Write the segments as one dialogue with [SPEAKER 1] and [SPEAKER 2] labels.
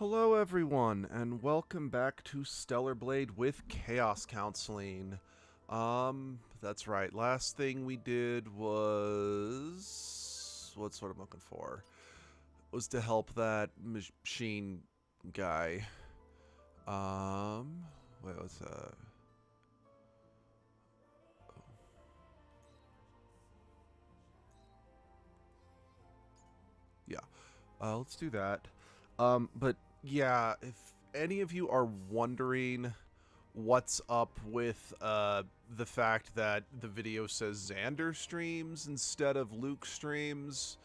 [SPEAKER 1] Hello, everyone, and welcome back to Stellar Blade with Chaos Counseling. That's right. Last thing we did was... what's what I'm looking for? Was to help that machine guy. Wait, what's that? Yeah. Let's do that. But yeah, if any of you are wondering what's up with the fact that the video says Xander streams instead of Luke streams,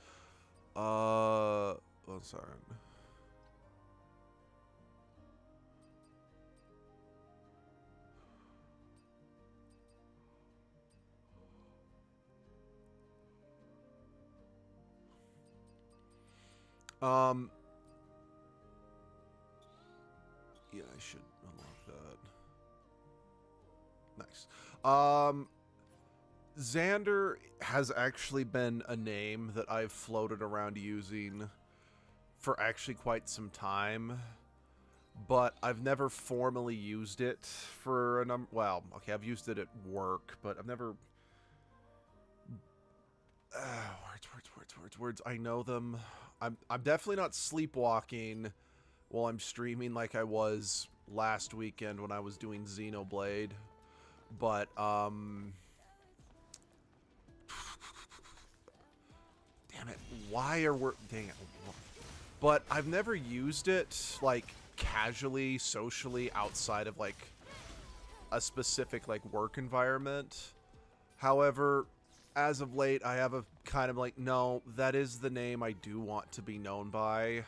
[SPEAKER 1] oh, sorry. Um, yeah, I should unlock that. Nice. Xander has actually been a name that I've floated around using for actually quite some time, but I've never formally used it for a number. Well, okay, I've used it at work, but I've never. Words. I know them. I'm definitely not sleepwalking while I'm streaming like I was last weekend when I was doing Xenoblade, but damn it, why are we? Dang it. But I've never used it like casually, socially outside of like a specific like work environment. However, as of late, I have a kind of like, no, that is the name I do want to be known by.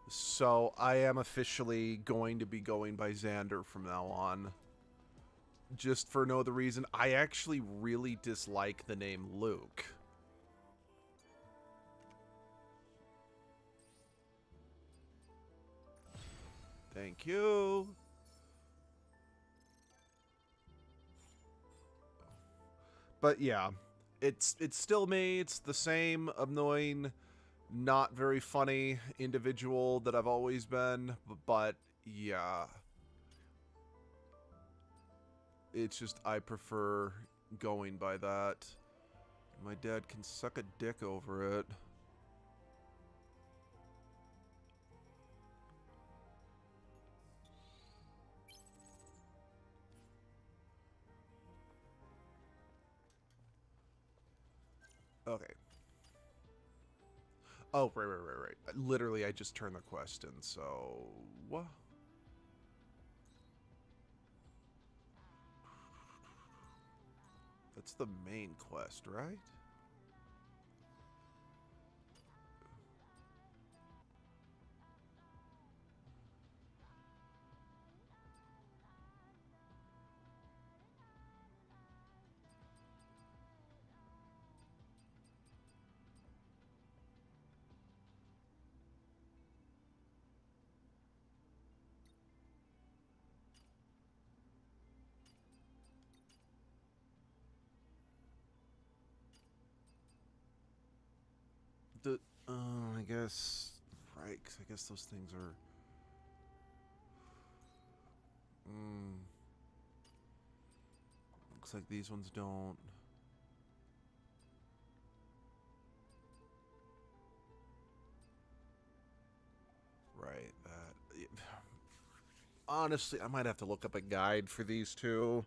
[SPEAKER 1] So I am officially going to be going by Xander from now on. Just for no other reason. I actually really dislike the name Luke. Thank you. But yeah, it's still me. It's the same annoying, not very funny individual that I've always been. But yeah, it's just I prefer going by that. My dad can suck a dick over it. Okay. Oh, right. Literally, I just turned the quest in, so... What? That's the main quest, right? The... I guess... Right, because I guess those things are... Looks like these ones don't... Right, that... Honestly, I might have to look up a guide for these two.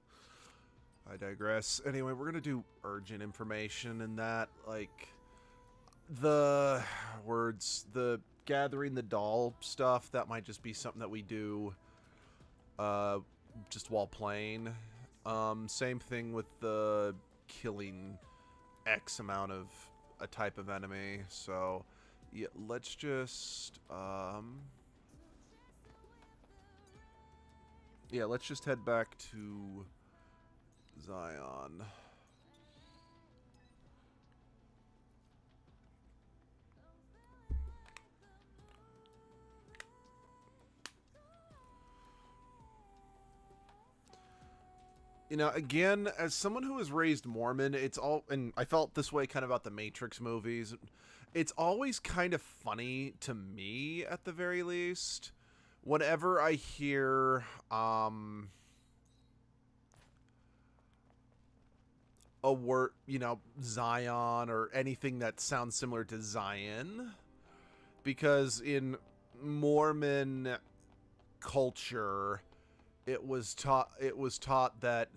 [SPEAKER 1] I digress. Anyway, we're gonna do urgent information and that, like... The the gathering the doll stuff, that might just be something that we do just while playing. Same thing with the killing X amount of a type of enemy. So yeah, let's just yeah, let's just head back to Zion. You know, again, as someone who was raised Mormon, it's all, and I felt this way kind of about the Matrix movies, It's always kind of funny to me, at the very least, whenever I hear a word, you know, Zion or anything that sounds similar to Zion, because in Mormon culture, it was taught that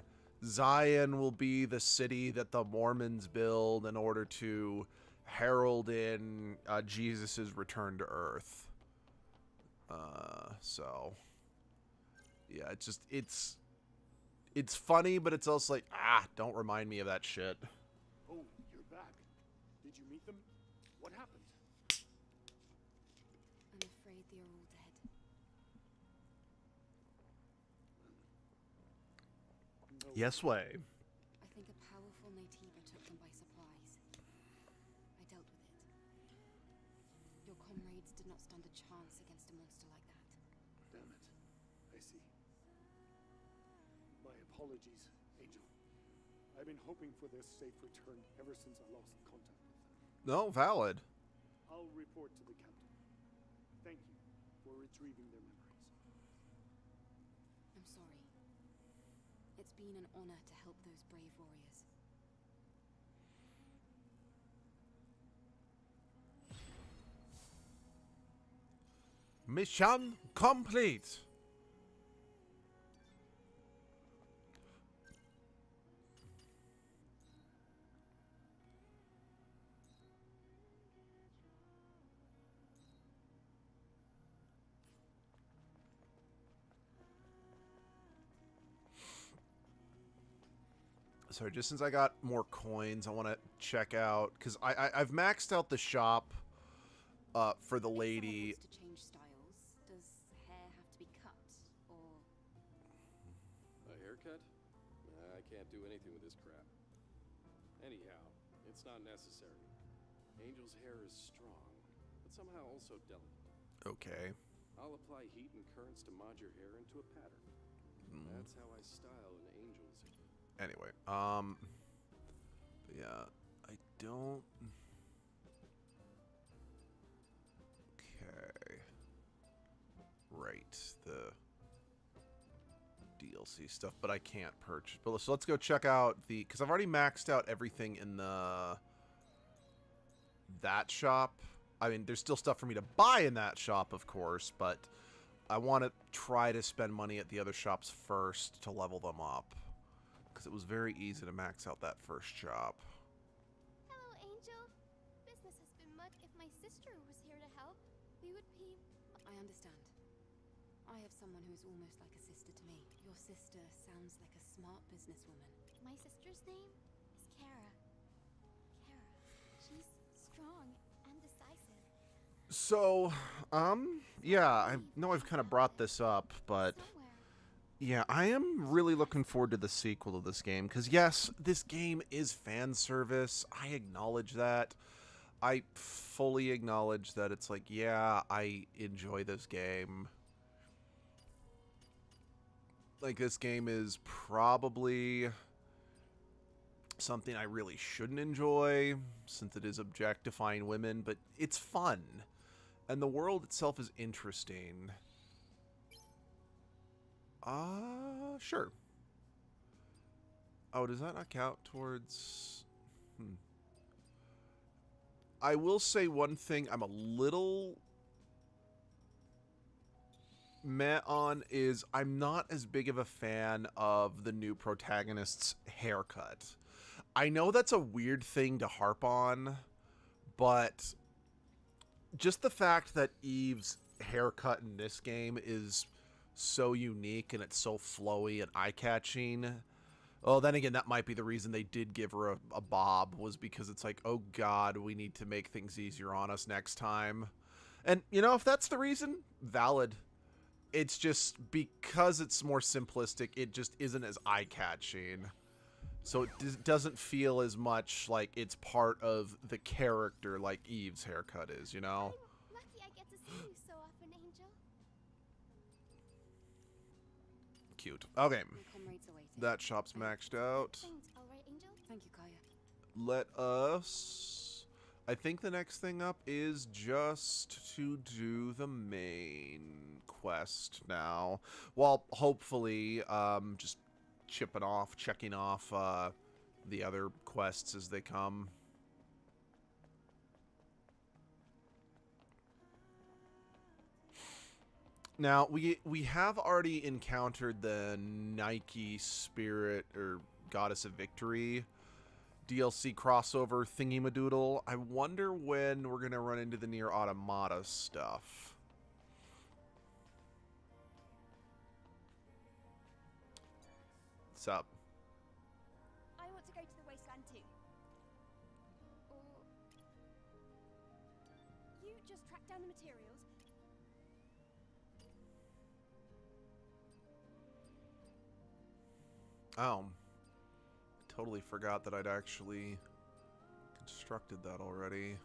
[SPEAKER 1] Zion will be the city that the Mormons build in order to herald in Jesus's return to Earth. So yeah, it's funny, but it's also like, don't remind me of that shit.
[SPEAKER 2] Oh, you're back. Did you meet them? What happened?
[SPEAKER 3] I'm afraid they are all dead.
[SPEAKER 2] No.
[SPEAKER 1] Yes way.
[SPEAKER 3] I think a powerful Natiba took them by surprise. I dealt with it. Your comrades did not stand a chance against a monster like that.
[SPEAKER 2] Damn it. I see. My apologies, Angel. I've been hoping for their safe return ever since I lost contact with them.
[SPEAKER 1] No, valid.
[SPEAKER 2] I'll report to the captain. Thank you for retrieving their memories.
[SPEAKER 3] I'm sorry. It's been an honor to help those brave warriors.
[SPEAKER 1] Mission complete. Sorry, just since I got more coins, I want to check out, because I've maxed out the shop for the lady.
[SPEAKER 3] If someone wants to change styles, does hair have to be cut, or...
[SPEAKER 4] A haircut? Nah, I can't do anything with this crap. Anyhow, it's not necessary. Angel's hair is strong, but somehow also delicate.
[SPEAKER 1] Okay.
[SPEAKER 4] I'll apply heat and currents to mod your hair into a pattern. That's how I style an angel's hair.
[SPEAKER 1] Anyway, yeah, I don't... Okay. Right, the DLC stuff, but I can't purchase. But so let's go check out the... Because I've already maxed out everything in that shop. I mean, there's still stuff for me to buy in that shop, of course, but I want to try to spend money at the other shops first to level them up. Because it was very easy to max out that first shop.
[SPEAKER 5] Hello, Angel. Business has been mud. If my sister was here to help, we would be...
[SPEAKER 3] I understand. I have someone who is almost like a sister to me. Your sister sounds like a smart businesswoman.
[SPEAKER 5] My sister's name is Kara. Kara. She's strong and decisive.
[SPEAKER 1] So, yeah, I know I've kind of brought this up, but...
[SPEAKER 5] Somewhere.
[SPEAKER 1] Yeah, I am really looking forward to the sequel to this game, because yes, this game is fan service. I acknowledge that. I fully acknowledge that it's like, yeah, I enjoy this game. Like, this game is probably something I really shouldn't enjoy, since it is objectifying women, but it's fun. And the world itself is interesting. Sure. Oh, does that not count towards... I will say one thing I'm a little meh on is I'm not as big of a fan of the new protagonist's haircut. I know that's a weird thing to harp on, but just the fact that Eve's haircut in this game is so unique and it's so flowy and eye-catching. Oh, then again, that might be the reason they did give her a bob, was because it's like, oh god, we need to make things easier on us next time. And, you know, if that's the reason, valid. It's just because it's more simplistic, it just isn't as eye-catching. So it doesn't feel as much like it's part of the character like Eve's haircut is, you know?
[SPEAKER 5] I'm lucky I get to see you so often, Angel.
[SPEAKER 1] Cute. Okay.
[SPEAKER 3] My comrades are waiting.
[SPEAKER 1] That shop's maxed out.
[SPEAKER 5] Thanks, all right, Angel?
[SPEAKER 3] Thank you, Kaya.
[SPEAKER 1] Let us... I think the next thing up is just to do the main quest now. Well, hopefully, just checking off the other quests as they come. Now, we have already encountered the Nike Spirit, or Goddess of Victory DLC crossover thingy-madoodle. I wonder when we're going to run into the Nier Automata stuff. What's up?
[SPEAKER 5] I want to go to the wasteland too. Or you just track down the materials.
[SPEAKER 1] Oh. Totally forgot that I'd actually constructed that already.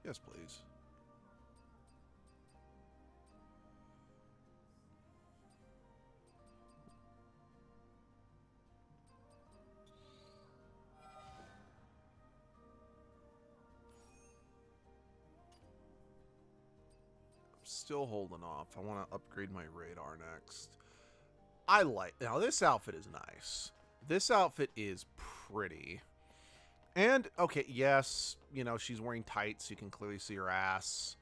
[SPEAKER 1] Yes, please. Still holding off. I want to upgrade my radar next. Now this outfit is nice. This outfit is pretty. And, okay, yes, you know, she's wearing tights. You can clearly see her ass.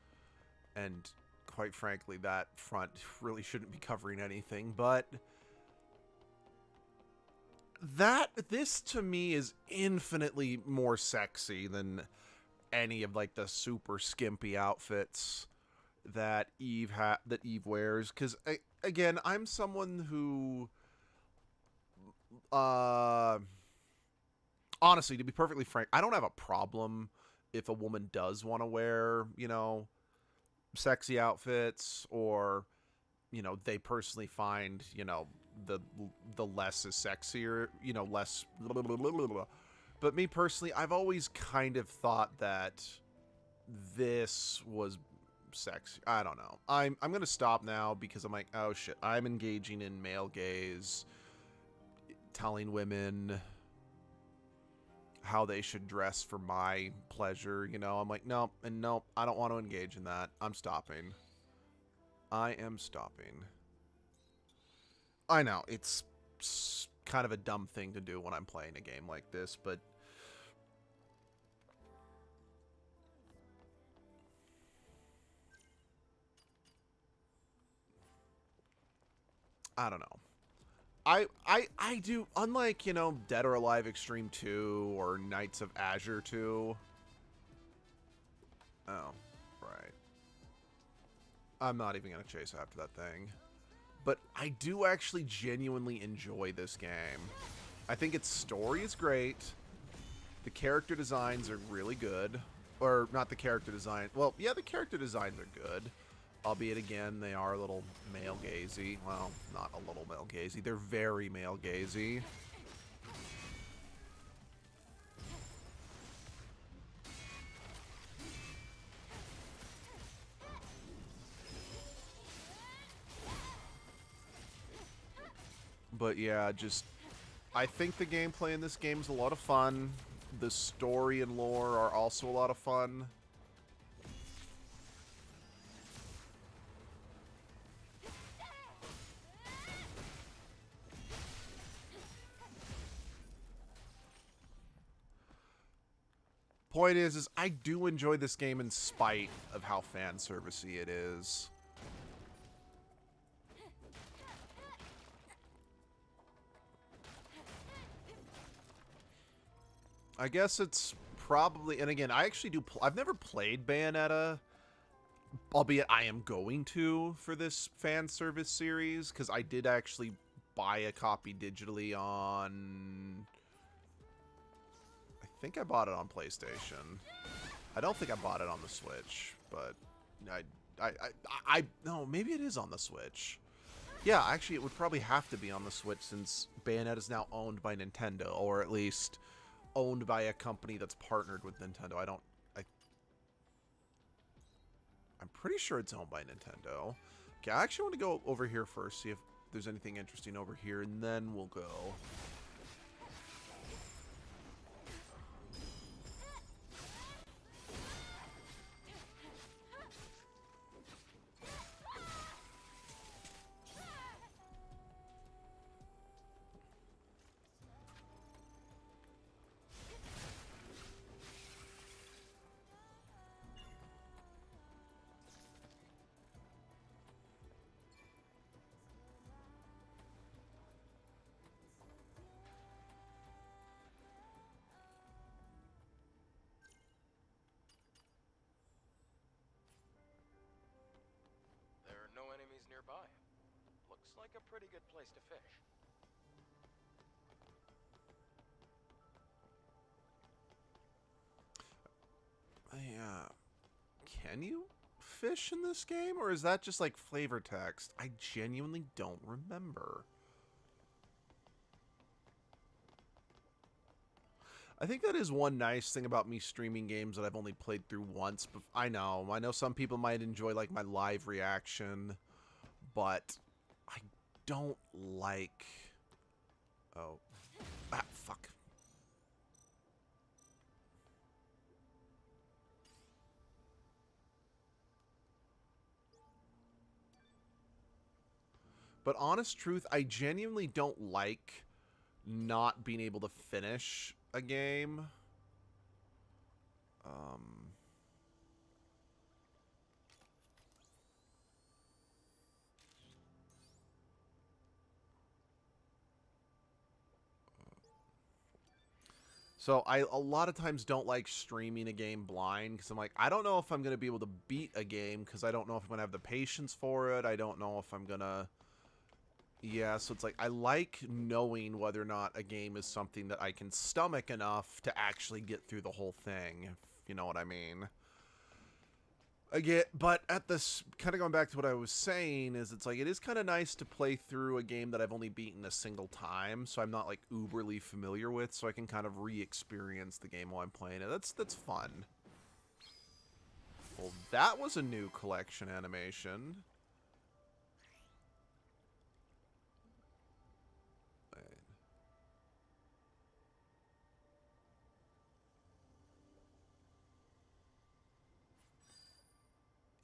[SPEAKER 1] And, quite frankly, that front really shouldn't be covering anything. But this, to me, is infinitely more sexy than any of, like, the super skimpy outfits that Eve wears. Because, again, I'm someone who... honestly, to be perfectly frank, I don't have a problem if a woman does want to wear, you know, sexy outfits, or, you know, they personally find, you know, the less is sexier, you know, less blah, blah, blah, blah, blah. But me personally, I've always kind of thought that this was sexy. I don't know. I'm going to stop now because I'm like, oh shit, I'm engaging in male gaze, telling women how they should dress for my pleasure, you know. I'm like, no, and no, I don't want to engage in that. I'm stopping. I am stopping. I know, it's kind of a dumb thing to do when I'm playing a game like this, but I don't know. I do, unlike, you know, Dead or Alive Extreme 2 or Knights of Azure 2. Oh, right. I'm not even going to chase after that thing. But I do actually genuinely enjoy this game. I think its story is great. The character designs are really good. Or, not the character design. Well, yeah, the character designs are good. Albeit, again, they are a little male-gazy. Well, not a little male-gazy. They're very male-gazy. But, yeah, just... I think the gameplay in this game is a lot of fun. The story and lore are also a lot of fun. Point is I do enjoy this game in spite of how fan servicey it is. I guess it's probably, and again, I actually do, I've never played Bayonetta, albeit I am going to for this fan service series, because I did actually buy a copy digitally on... I think I bought it on PlayStation. I don't think I bought it on the Switch, but no, maybe it is on the Switch. Yeah, actually, it would probably have to be on the Switch since Bayonetta is now owned by Nintendo, or at least owned by a company that's partnered with Nintendo. I'm pretty sure it's owned by Nintendo. Okay, I actually want to go over here first, see if there's anything interesting over here, and then we'll go.
[SPEAKER 6] There are no enemies nearby. Looks like a pretty good place to fish.
[SPEAKER 1] Can you fish in this game, or is that just like flavor text? I genuinely don't remember. I think that is one nice thing about me streaming games that I've only played through once. But I know some people might enjoy like my live reaction, but I don't like. Oh, fuck. But honest truth, I genuinely don't like not being able to finish a game. So I a lot of times don't like streaming a game blind because I'm like, I don't know if I'm going to be able to beat a game because I don't know if I'm going to have the patience for it. I don't know if I'm going to... Yeah, so it's like, I like knowing whether or not a game is something that I can stomach enough to actually get through the whole thing, if you know what I mean. Again, but at this, kind of going back to what I was saying, is it's like, it is kind of nice to play through a game that I've only beaten a single time, so I'm not like uberly familiar with, so I can kind of re-experience the game while I'm playing it. That's fun. Well, that was a new collection animation.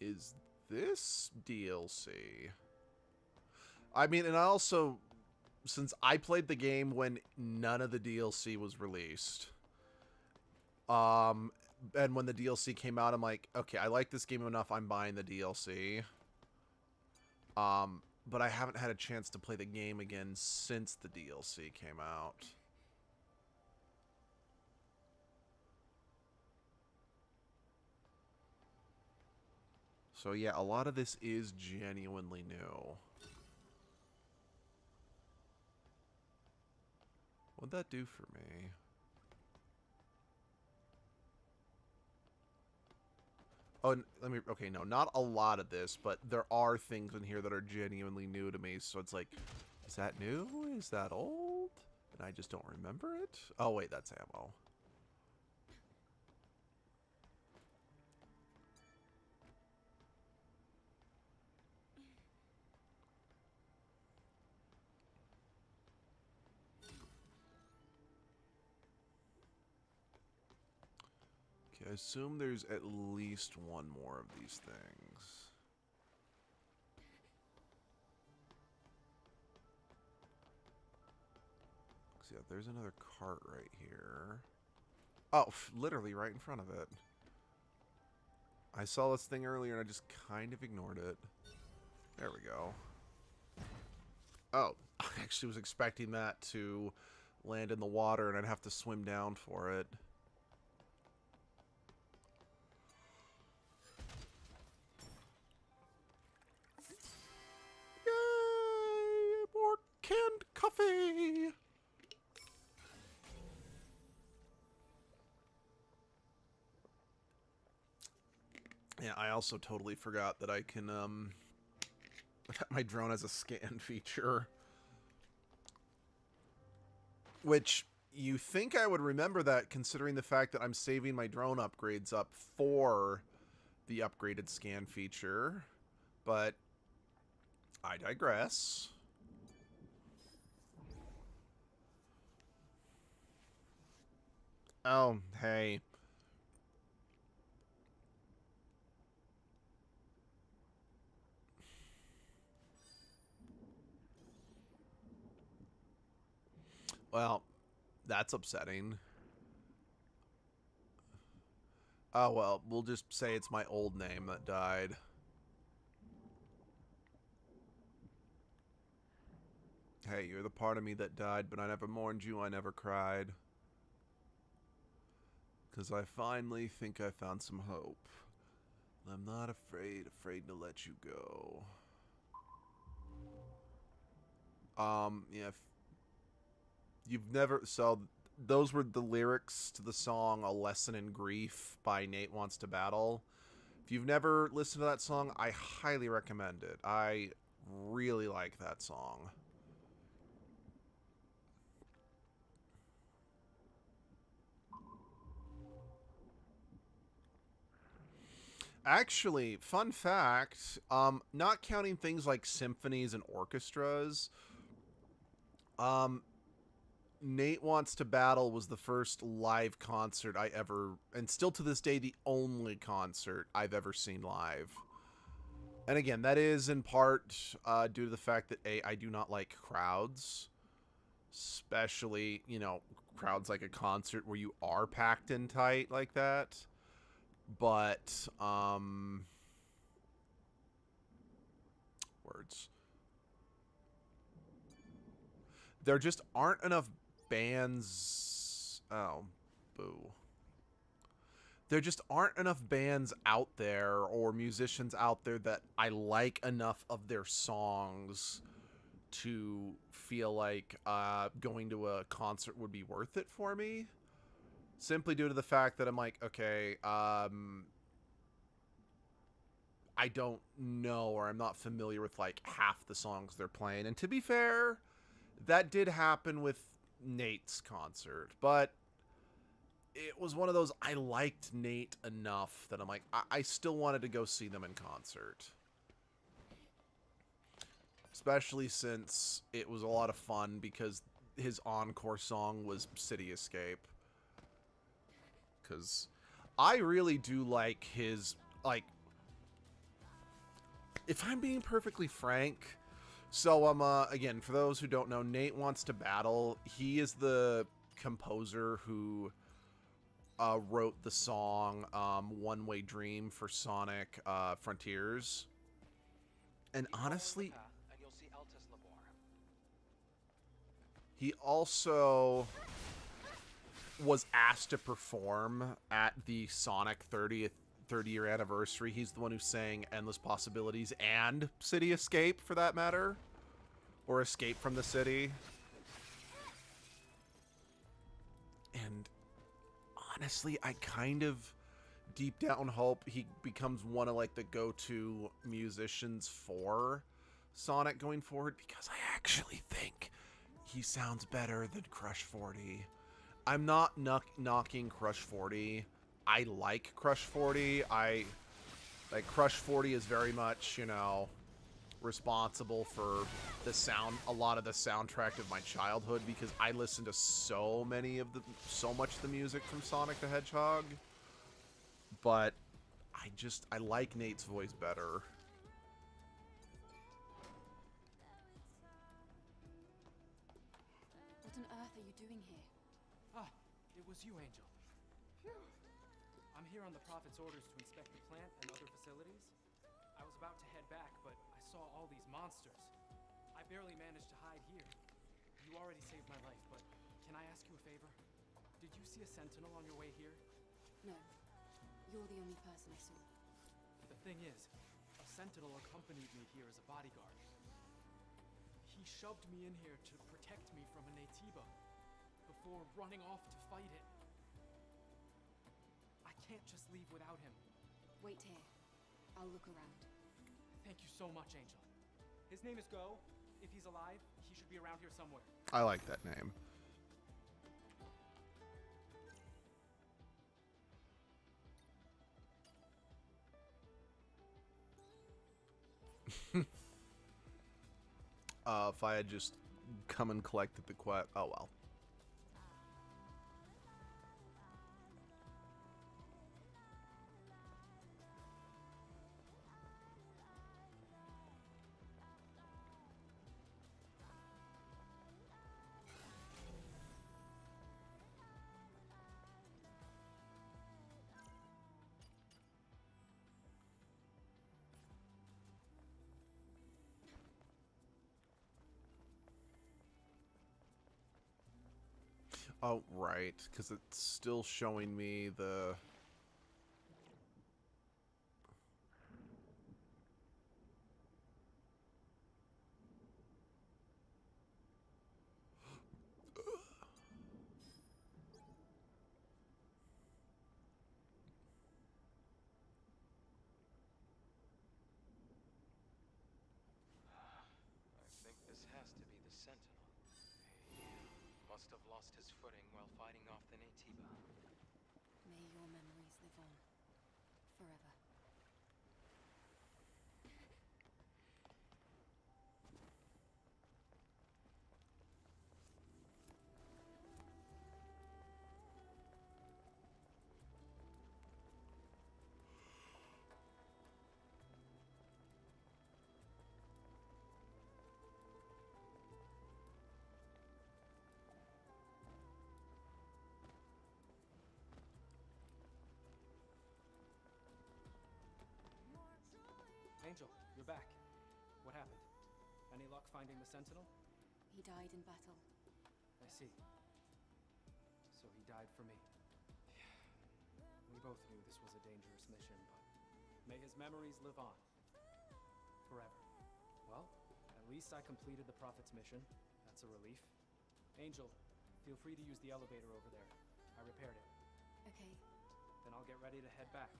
[SPEAKER 1] Is this DLC? I mean, and I also, since I played the game when none of the DLC was released, and when the DLC came out, I'm like, okay, I like this game enough, I'm buying the DLC. But I haven't had a chance to play the game again since the DLC came out. So yeah, a lot of this is genuinely new. What'd that do for me? Oh, let me... Okay, no, not a lot of this, but there are things in here that are genuinely new to me, so it's like, is that new? Is that old? And I just don't remember it? Oh, wait, that's ammo. I assume there's at least one more of these things. Yeah, there's another cart right here. Oh, literally right in front of it. I saw this thing earlier and I just kind of ignored it. There we go. Oh, I actually was expecting that to land in the water and I'd have to swim down for it. Yay! More canned coffee! Yeah, I also totally forgot that I can, my drone has a scan feature. Which, you think I would remember that considering the fact that I'm saving my drone upgrades up for the upgraded scan feature. But I digress. Oh, hey. Well, that's upsetting. Oh, well, we'll just say it's my old name that died. Hey, you're the part of me that died, but I never mourned you, I never cried. 'Cause I finally think I found some hope. I'm not afraid to let you go. Yeah, if you've never, so those were the lyrics to the song A Lesson in Grief by Nate Wants to Battle. If you've never listened to that song, I highly recommend it. I really like that song. Actually, fun fact, not counting things like symphonies and orchestras, Nate Wants to Battle was the first live concert I ever, and still to this day, the only concert I've ever seen live. And again, that is in part due to the fact that I do not like crowds, especially, you know, crowds like a concert where you are packed in tight like that. But, words. There just aren't enough bands. Oh, boo. There just aren't enough bands out there or musicians out there that I like enough of their songs to feel like going to a concert would be worth it for me. Simply due to the fact that I'm like, okay, I don't know, or I'm not familiar with like half the songs they're playing. And to be fair, that did happen with Nate's concert, but it was one of those, I liked Nate enough that I'm like, I still wanted to go see them in concert. Especially since it was a lot of fun because his encore song was City Escape. Because I really do like his, like, if I'm being perfectly frank, so again, for those who don't know, Nate Wants to Battle, he is the composer who wrote the song One Way Dream for Sonic Frontiers. And honestly, he also was asked to perform at the Sonic 30 year anniversary. He's the one who sang Endless Possibilities and City Escape, for that matter. Or Escape from the City. And honestly, I kind of deep down hope he becomes one of like the go-to musicians for Sonic going forward, because I actually think he sounds better than Crush 40. I'm not knocking Crush 40. I like Crush 40. Like Crush 40 is very much, you know, responsible for the sound, a lot of the soundtrack of my childhood, because I listened to so much of the music from Sonic the Hedgehog. But I like Nate's voice better.
[SPEAKER 3] What on earth are you doing here?
[SPEAKER 7] Ah, it was you, Angel. Phew. I'm here on the Prophet's orders to inspect the plant and other facilities. I was about to head back, but I saw all these monsters. I barely managed to hide here. You already saved my life, but can I ask you a favor? Did you see a sentinel on your way here?
[SPEAKER 3] No. You're the only person I saw.
[SPEAKER 7] The thing is, a sentinel accompanied me here as a bodyguard. He shoved me in here to protect me from a Natiba before running off to fight it. I can't just leave without him.
[SPEAKER 3] Wait here. I'll look around.
[SPEAKER 7] Thank you so much, Angel. His name is Go. If he's alive, he should be around here somewhere.
[SPEAKER 1] I like that name. if I had just come and collected the quest. Oh well. Oh, right, because it's still showing me the...
[SPEAKER 6] I think this has to be the Sentinel. He must have lost his footing while fighting off the Natiba.
[SPEAKER 3] May your memories live on. Forever.
[SPEAKER 7] Angel, you're back. What happened? Any luck finding the Sentinel?
[SPEAKER 3] He died in battle.
[SPEAKER 7] I see. So he died for me. We both knew this was a dangerous mission, but may his memories live on. Forever. Well, at least I completed the Prophet's mission. That's a relief. Angel, feel free to use the elevator over there. I repaired it.
[SPEAKER 3] Okay.
[SPEAKER 7] Then I'll get ready to head back.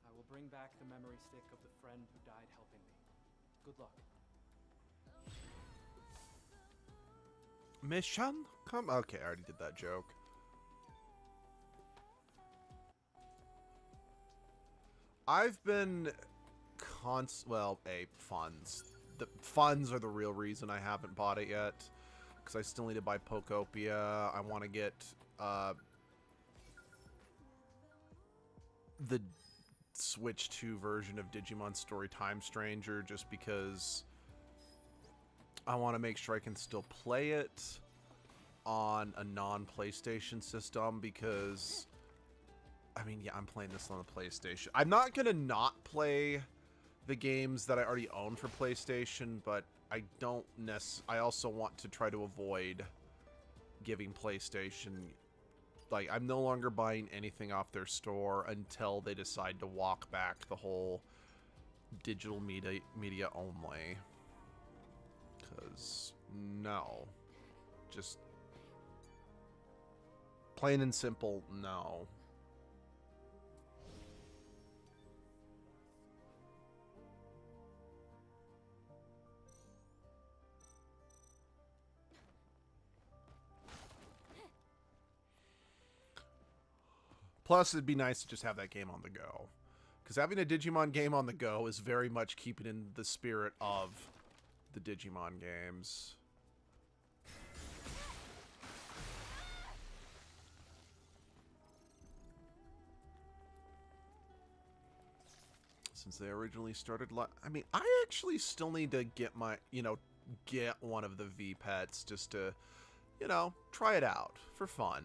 [SPEAKER 7] I will bring back the memory stick of the friend who died helping me. Good luck.
[SPEAKER 1] Mission? Come... Okay, I already did that joke. I've been... Well, funds. The funds are the real reason I haven't bought it yet. Because I still need to buy Pokopia. I want to get, the Switch 2 version of Digimon Story Time Stranger, just because I want to make sure I can still play it on a non-PlayStation system, because, I mean, yeah, I'm playing this on the PlayStation. I'm not going to not play the games that I already own for PlayStation, but I also want to try to avoid giving PlayStation... Like, I'm no longer buying anything off their store until they decide to walk back the whole digital media only. Because, no. Just plain and simple, no. Plus, it'd be nice to just have that game on the go. Because having a Digimon game on the go is very much keeping in the spirit of the Digimon games. Since they originally started... I mean, I actually still need to get my... get one of the V-Pets just to, try it out for fun.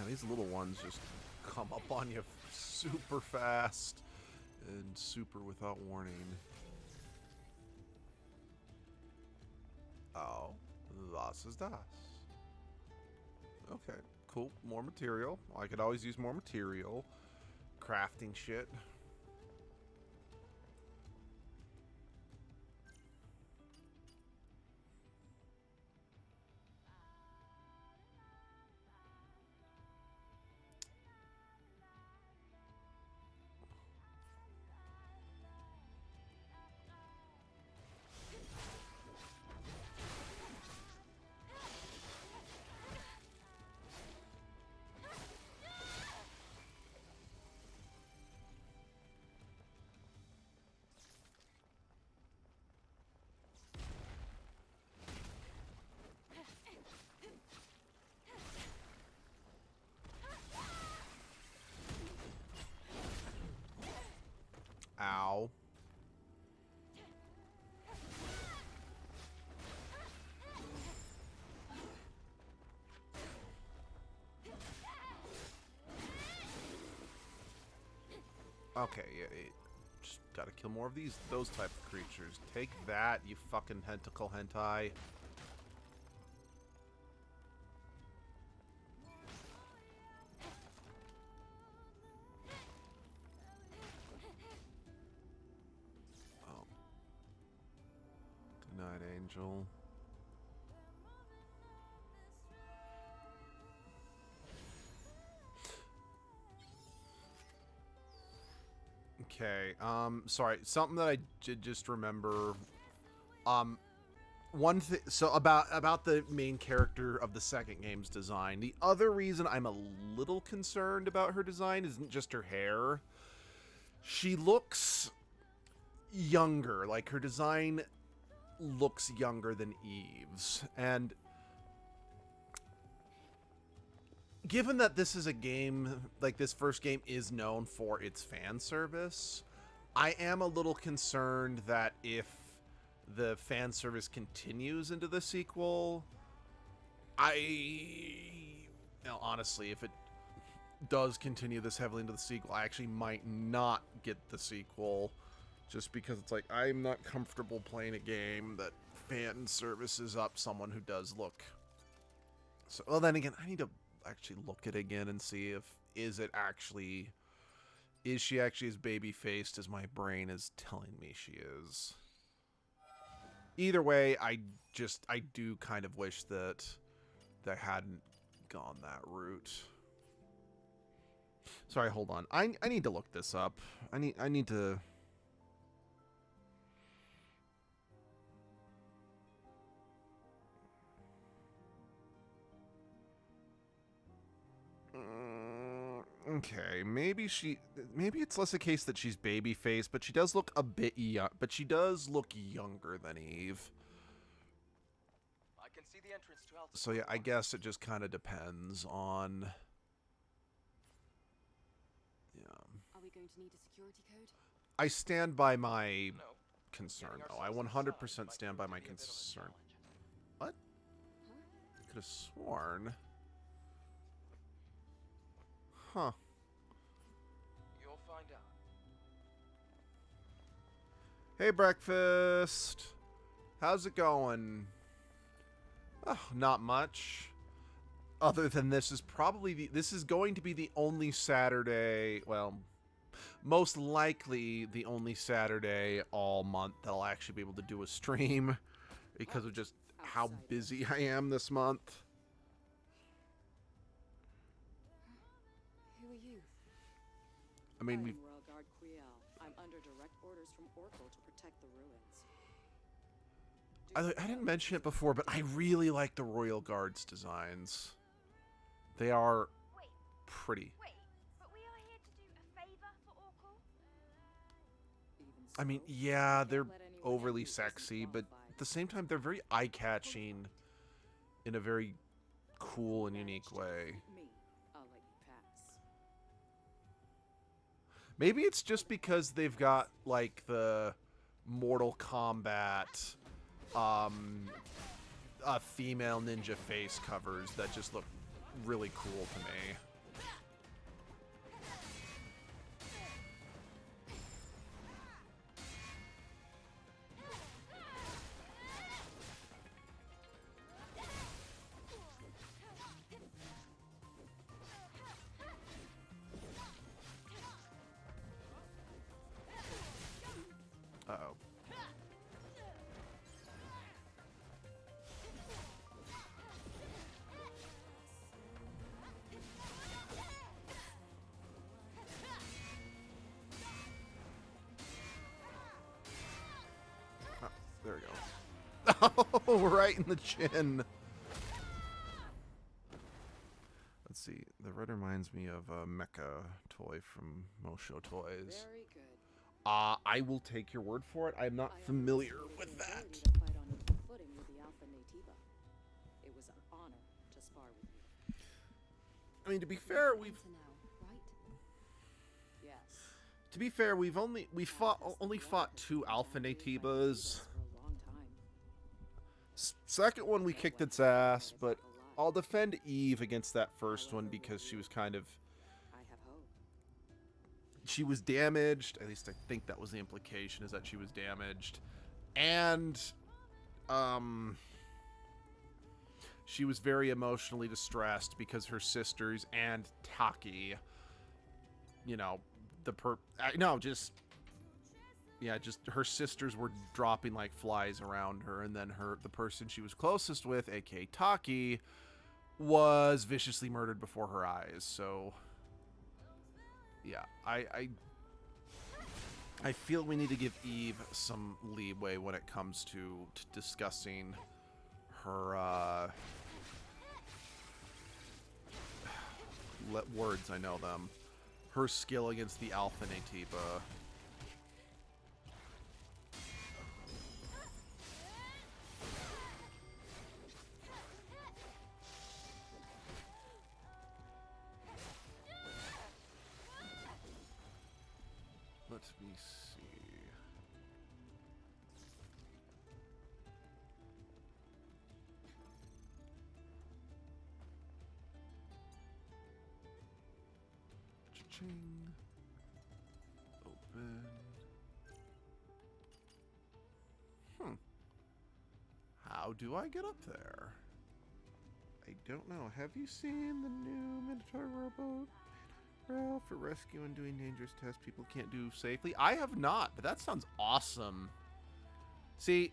[SPEAKER 1] Man, these little ones just come up on you super fast and super without warning. Oh, was ist das? Okay, cool. More material. I could always use more material. Crafting shit. Ow. Okay, yeah, just gotta kill more of those type of creatures. Take that, you fucking tentacle hentai. Oh. Good night, Angel. Okay, sorry, something that I did just remember, one thing, so about the main character of the second game's design, the other reason I'm a little concerned about her design isn't just her hair. She looks younger, like her design looks younger than Eve's, and given that this is a game, like this first game is known for its fan service, I am a little concerned that if the fan service continues into the sequel, honestly, if it does continue this heavily into the sequel, I actually might not get the sequel, just because it's like, I'm not comfortable playing a game that fan services up someone who does look. So, well, then again, I need to actually look at it again and see if is she actually as baby-faced as my brain is telling me she is. Either way, I do kind of wish that they hadn't gone that route. Sorry, hold on. I need to look this up. I need to. Okay, maybe it's less a case that she's baby-faced, but she does look a bit young. But she does look younger than Eve.
[SPEAKER 6] I can see the entrance to Alta.
[SPEAKER 1] So yeah, I guess it just kind of depends on. Yeah.
[SPEAKER 3] Are we going to need a security code?
[SPEAKER 1] I stand by my
[SPEAKER 6] No.
[SPEAKER 1] concern,
[SPEAKER 6] Getting
[SPEAKER 1] though. I
[SPEAKER 6] ourselves
[SPEAKER 1] 100%
[SPEAKER 6] inside
[SPEAKER 1] stand
[SPEAKER 6] might
[SPEAKER 1] by my
[SPEAKER 6] prove to be a bit of a
[SPEAKER 1] concern.
[SPEAKER 6] challenge.
[SPEAKER 1] What?
[SPEAKER 3] Huh?
[SPEAKER 1] I could have sworn. Huh.
[SPEAKER 6] You'll find out.
[SPEAKER 1] Hey, breakfast. How's it going? Oh, not much. Other than this is going to be the only Saturday, well, most likely the only Saturday all month that I'll actually be able to do a stream because of just how busy I am this month.
[SPEAKER 3] Who are you?
[SPEAKER 1] I mean,
[SPEAKER 8] I
[SPEAKER 1] we've
[SPEAKER 8] am Royal Guard Quiel. I'm under direct orders from Oracle to protect the ruins.
[SPEAKER 1] I didn't mention it before, but I really like the Royal Guard's designs. They are pretty.
[SPEAKER 5] Wait, but we are here to do a favor for Oracle?
[SPEAKER 8] Even
[SPEAKER 1] I mean,
[SPEAKER 8] so,
[SPEAKER 1] yeah,
[SPEAKER 8] can't
[SPEAKER 1] they're
[SPEAKER 8] let anyone
[SPEAKER 1] overly
[SPEAKER 8] in who isn't
[SPEAKER 1] sexy, but
[SPEAKER 8] qualified.
[SPEAKER 1] at the same time, they're very eye-catching in a very cool and unique way.
[SPEAKER 8] Me, I'll let you pass.
[SPEAKER 1] Maybe it's just because they've got, like, the Mortal Kombat, female ninja face covers that just look really cool to me. Right in the chin. Let's see. That reminds me of a mecha toy from Mosho Toys.
[SPEAKER 8] Very good.
[SPEAKER 1] I will take your word for it. I'm not
[SPEAKER 8] I
[SPEAKER 1] familiar
[SPEAKER 8] underestimated
[SPEAKER 1] with
[SPEAKER 8] your
[SPEAKER 1] that.
[SPEAKER 8] ability to fight on equal footing with the Alpha Natiba. It was an honor to spar with you.
[SPEAKER 1] I mean, to be fair,
[SPEAKER 3] Enter now, right?
[SPEAKER 8] Yes.
[SPEAKER 1] to be fair, we've only fought 2 Alpha Natibas.
[SPEAKER 8] For a long time.
[SPEAKER 1] Second one we kicked its ass, but I'll defend Eve against that first one because she was kind of
[SPEAKER 8] I have hope.
[SPEAKER 1] she was damaged. At least I think that was the implication, is that she was damaged, and she was very emotionally distressed because her sisters and Taki, you know, just her sisters were dropping like flies around her, and then the person she was closest with, aka Taki, was viciously murdered before her eyes. So yeah, I feel we need to give Eve some leeway when it comes to discussing her words, I know them. Her skill against the Alpha Natiba. Let me see. Cha-ching. Open. How do I get up there? I don't know. Have you seen the new Minotaur robot? Ralph, for rescue and doing dangerous tests people can't do safely. I have not, but that sounds awesome. See,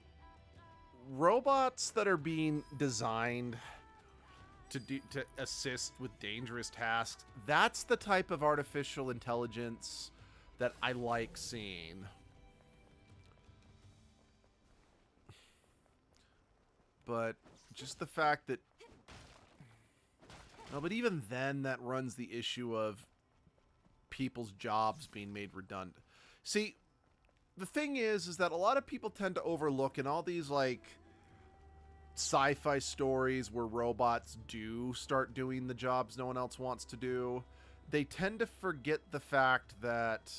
[SPEAKER 1] robots that are being designed to assist with dangerous tasks, that's the type of artificial intelligence that I like seeing. But just the fact that... No, but even then, that runs the issue of people's jobs being made redundant. See, the thing is that a lot of people tend to overlook in all these, like, sci-fi stories where robots do start doing the jobs no one else wants to do, they tend to forget the fact that,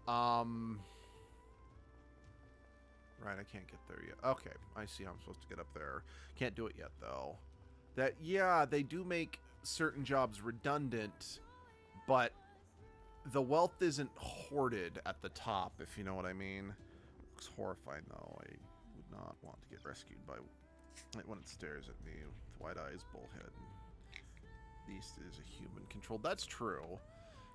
[SPEAKER 1] right, I can't get there yet. Okay, I see how I'm supposed to get up there. Can't do it yet, though. That, yeah, they do make certain jobs redundant, but the wealth isn't hoarded at the top, if you know what I mean. Looks horrifying, though. I would not want to get rescued by when it stares at me with wide eyes, bullhead. At least it is a human controlled. That's true.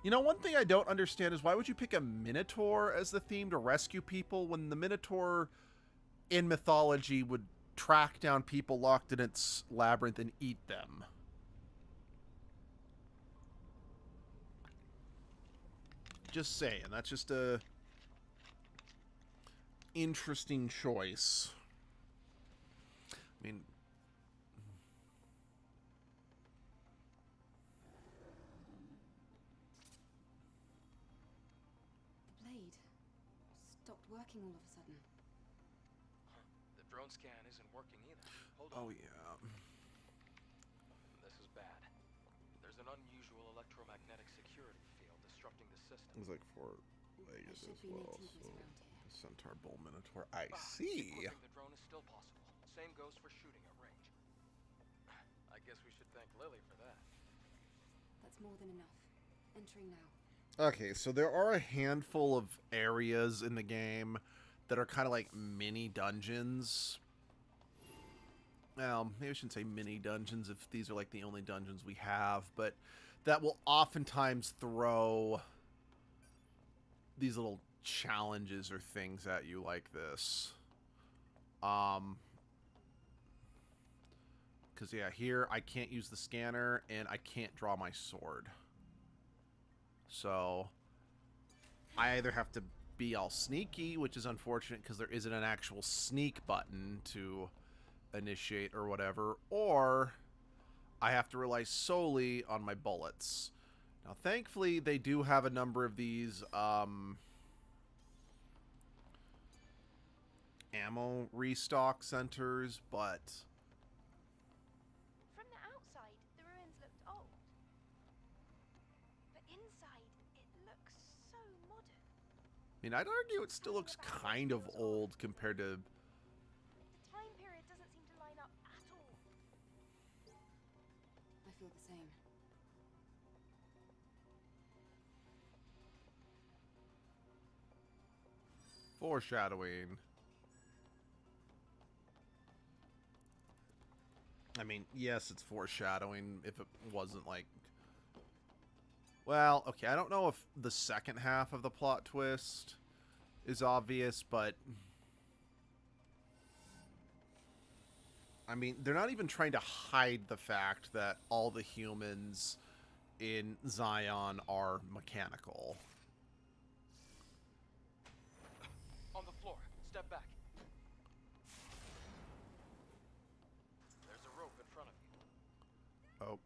[SPEAKER 1] You know, one thing I don't understand is why would you pick a Minotaur as the theme to rescue people when the Minotaur in mythology would track down people locked in its labyrinth and eat them? Just saying, that's just a interesting choice. I mean,
[SPEAKER 3] The blade stopped working all of a sudden.
[SPEAKER 6] The drone scan isn't working either. Hold
[SPEAKER 1] oh
[SPEAKER 6] on.
[SPEAKER 1] yeah.
[SPEAKER 6] This is bad. There's an unusual electromagnetic security field disrupting the system.
[SPEAKER 1] It was like four-legged
[SPEAKER 3] There should
[SPEAKER 1] as
[SPEAKER 3] be
[SPEAKER 1] well,
[SPEAKER 3] Nativas
[SPEAKER 1] so
[SPEAKER 3] around here.
[SPEAKER 1] Centaur Bull Minotaur. I
[SPEAKER 6] Ah,
[SPEAKER 1] see.
[SPEAKER 6] equipping the drone is still possible. Same goes for shooting at range. I guess we should thank Lily for that.
[SPEAKER 3] That's more than enough. Entering now.
[SPEAKER 1] Okay, so there are a handful of areas in the game that are kind of like mini dungeons. Well, maybe I shouldn't say mini dungeons if these are like the only dungeons we have, but that will oftentimes throw these little challenges or things at you like this. Because, yeah, here I can't use the scanner and I can't draw my sword. So I either have to be all sneaky, which is unfortunate because there isn't an actual sneak button to initiate or whatever, or I have to rely solely on my bullets. Now, thankfully, they do have a number of these ammo restock centers, but
[SPEAKER 5] From the outside, the ruins looked old. But inside, it looks so modern.
[SPEAKER 1] I mean, I'd argue it still looks kind of old compared to...
[SPEAKER 5] The time period doesn't seem to line up at all.
[SPEAKER 3] I feel the same.
[SPEAKER 1] Foreshadowing. I mean, yes, it's foreshadowing if it wasn't like... Well, okay, I don't know if the second half of the plot twist is obvious, but... I mean, they're not even trying to hide the fact that all the humans in Zion are mechanical.
[SPEAKER 6] On the floor. Step back. There's a rope in front of you.
[SPEAKER 1] Oh.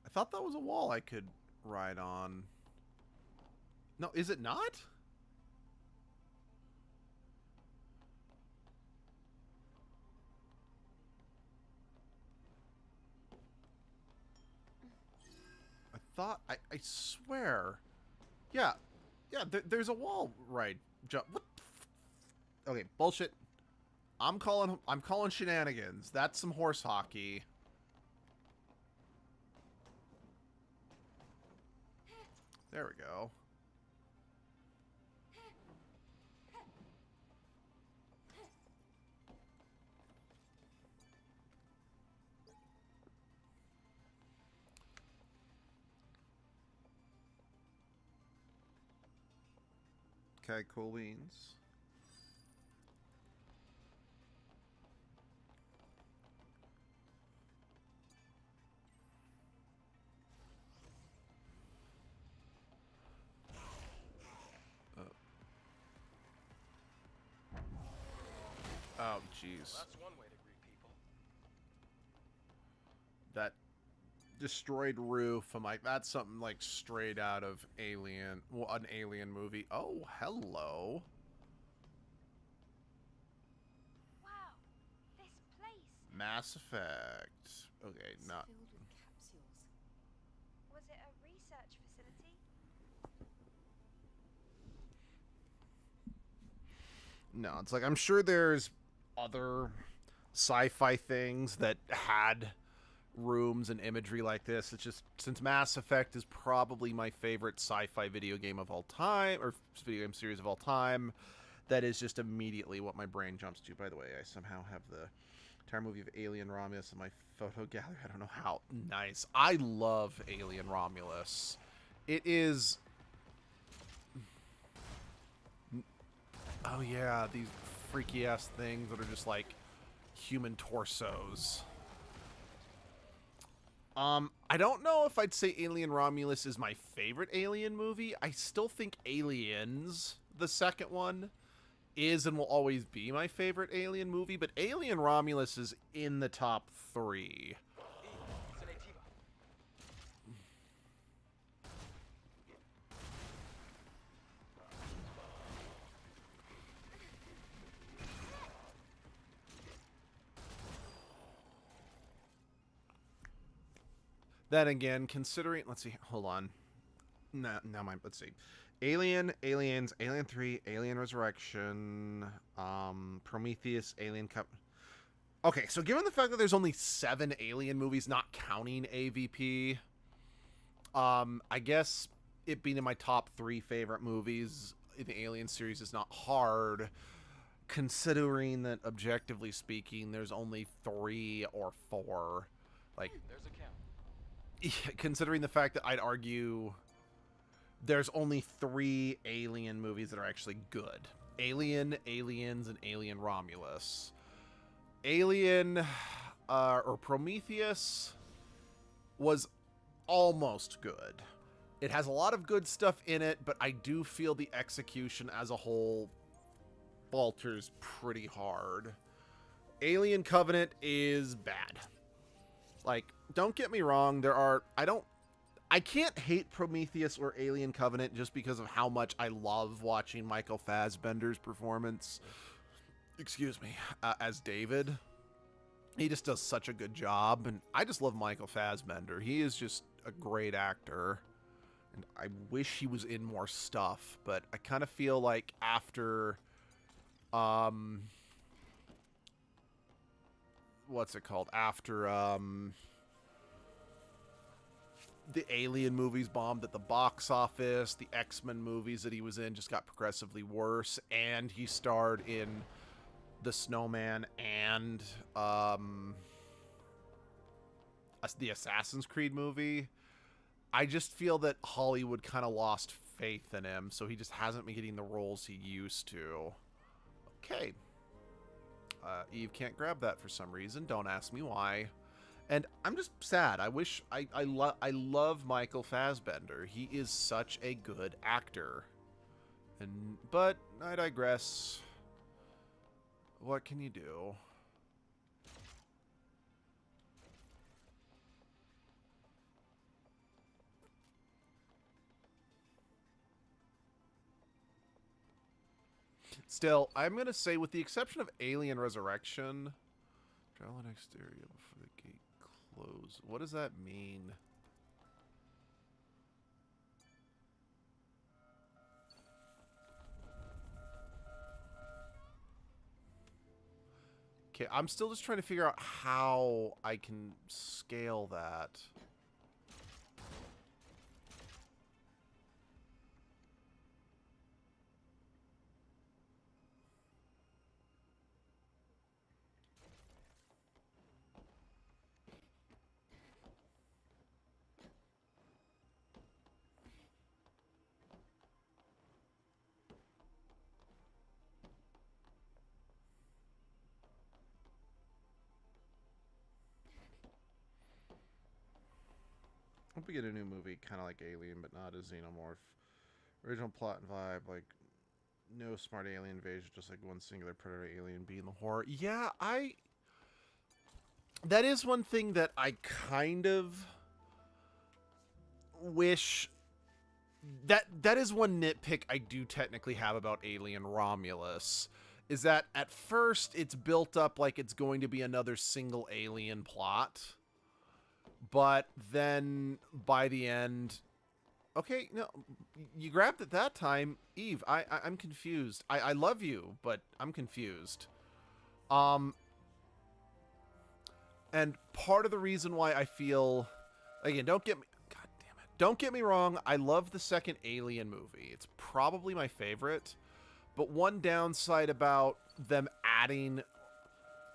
[SPEAKER 1] I thought that was a wall I could ride on. No, is it not? I swear. Yeah. Yeah, there's a wall ride jump. What the okay, bullshit. I'm calling shenanigans. That's some horse hockey. There we go. Okay, cool beans. Oh, jeez.
[SPEAKER 6] That's one way to greet people.
[SPEAKER 1] That destroyed roof. I'm like, that's something like straight out of Alien, well, an Alien movie. Oh, hello.
[SPEAKER 5] Wow, this place.
[SPEAKER 1] Mass Effect. Okay,
[SPEAKER 3] It's
[SPEAKER 1] not.
[SPEAKER 3] filled with capsules.
[SPEAKER 5] Was it a research facility?
[SPEAKER 1] No, it's like I'm sure there's other sci-fi things that had rooms and imagery like this. It's just since Mass Effect is probably my favorite sci-fi video game of all time, or video game series of all time, that is just immediately what my brain jumps to. By the way, I somehow have the entire movie of Alien Romulus in my photo gallery. I don't know how. Nice. I love Alien Romulus. It is... Oh yeah, these freaky ass things that are just like human torsos. I don't know if I'd say Alien Romulus is my favorite Alien movie. I still think Aliens, the second one, is and will always be my favorite Alien movie, but Alien Romulus is in the top 3.
[SPEAKER 6] E, it's an Ativa.
[SPEAKER 1] Then again, considering, let's see, hold on. No, let's see. Alien, Aliens, Alien 3, Alien Resurrection, Prometheus, Alien Cup. Okay, so given the fact that there's only 7 Alien movies, not counting AVP, I guess it being in my top 3 favorite movies in the Alien series is not hard, considering that, objectively speaking, there's only 3 or 4. Like,
[SPEAKER 6] There's a count.
[SPEAKER 1] considering the fact that I'd argue there's only 3 Alien movies that are actually good. Alien, Aliens, and Alien Romulus. Alien, or Prometheus was almost good. It has a lot of good stuff in it, but I do feel the execution as a whole falters pretty hard. Alien Covenant is bad. Like, don't get me wrong, I can't hate Prometheus or Alien Covenant just because of how much I love watching Michael Fassbender's performance, excuse me, as David. He just does such a good job, and I just love Michael Fassbender. He is just a great actor, and I wish he was in more stuff, but I kind of feel like after, what's it called? After, the Alien movies bombed at the box office, the X-Men movies that he was in just got progressively worse, and he starred in The Snowman and the Assassin's Creed movie. I just feel that Hollywood kind of lost faith in him, so he just hasn't been getting the roles he used to. Okay. Eve can't grab that for some reason. Don't ask me why. And I'm just sad. I wish I love Michael Fassbender. He is such a good actor. But I digress. What can you do? Still, I'm going to say, with the exception of Alien Resurrection, travel in exterior before the gate close. What does that mean? Okay, I'm still just trying to figure out how I can scale that. Hope we get a new movie, kind of like Alien, but not a xenomorph. Original plot and vibe, like no smart alien invasion, just like one singular predator alien being the horror. Yeah, that is one thing that I kind of wish. That is one nitpick I do technically have about Alien Romulus, is that at first it's built up like it's going to be another single alien plot. But then by the end, okay, no, you grabbed it that time, Eve. I'm confused. I love you, but I'm confused. And part of the reason why I feel, again, God damn it, don't get me wrong. I love the second Alien movie. It's probably my favorite. But one downside about them adding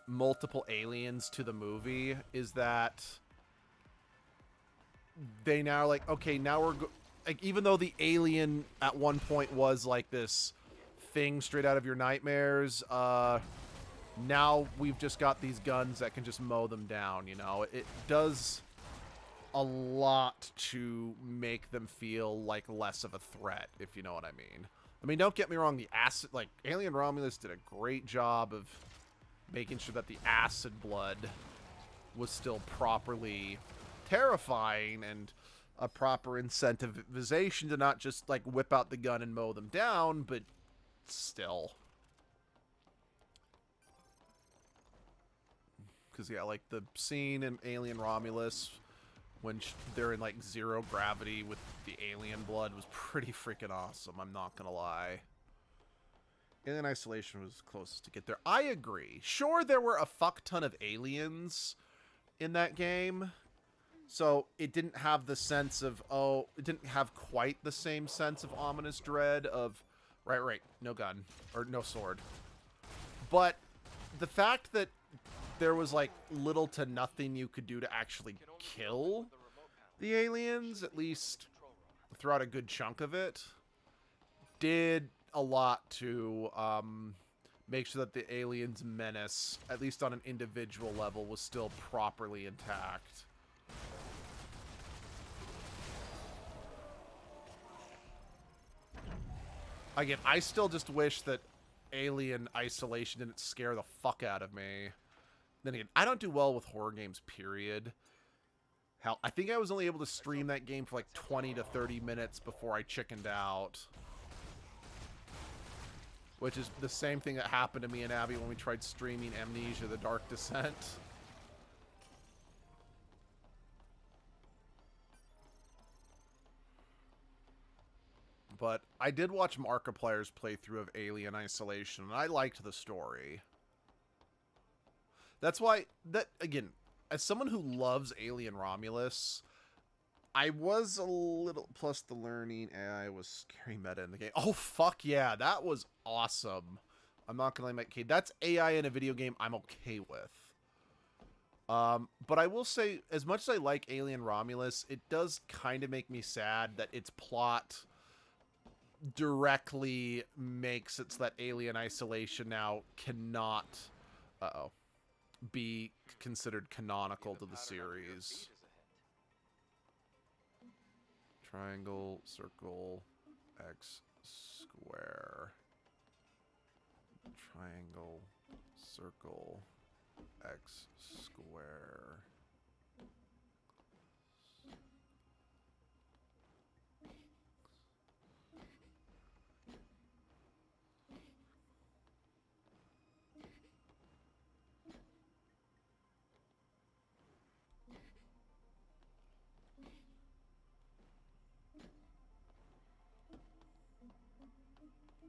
[SPEAKER 1] multiple aliens to the movie is that they now are like, okay, now we're like, even though the alien at one point was like this thing straight out of your nightmares, now we've just got these guns that can just mow them down. You know, it does a lot to make them feel like less of a threat, if you know what I mean. I mean, don't get me wrong, the acid, like, Alien Romulus did a great job of making sure that the acid blood was still properly terrifying and a proper incentivization to not just like whip out the gun and mow them down, but still. Because yeah, like the scene in Alien Romulus when they're in like zero gravity with the alien blood was pretty freaking awesome, I'm not gonna lie. Alien Isolation was closest to get there. I agree. Sure, there were a fuck ton of aliens in that game, so it didn't have the sense of, oh, it didn't have quite the same sense of ominous dread of, right, no gun, or no sword. But the fact that there was like little to nothing you could do to actually kill the aliens, at least throughout a good chunk of it, did a lot to make sure that the aliens' menace, at least on an individual level, was still properly intact. Again, I still just wish that Alien Isolation didn't scare the fuck out of me. Then again, I don't do well with horror games, period. Hell, I think I was only able to stream that game for like 20 to 30 minutes before I chickened out. Which is the same thing that happened to me and Abby when we tried streaming Amnesia: The Dark Descent. But I did watch Markiplier's playthrough of Alien Isolation, and I liked the story. That's why, again, as someone who loves Alien Romulus, I was a little, plus the learning AI was scary meta in the game. Oh, fuck yeah, that was awesome. I'm not gonna lie, okay, that's AI in a video game I'm okay with. But I will say, as much as I like Alien Romulus, it does kind of make me sad that its plot directly makes it so that Alien Isolation now cannot be considered canonical to the series. Triangle, circle, X, square. Triangle, circle, X, square.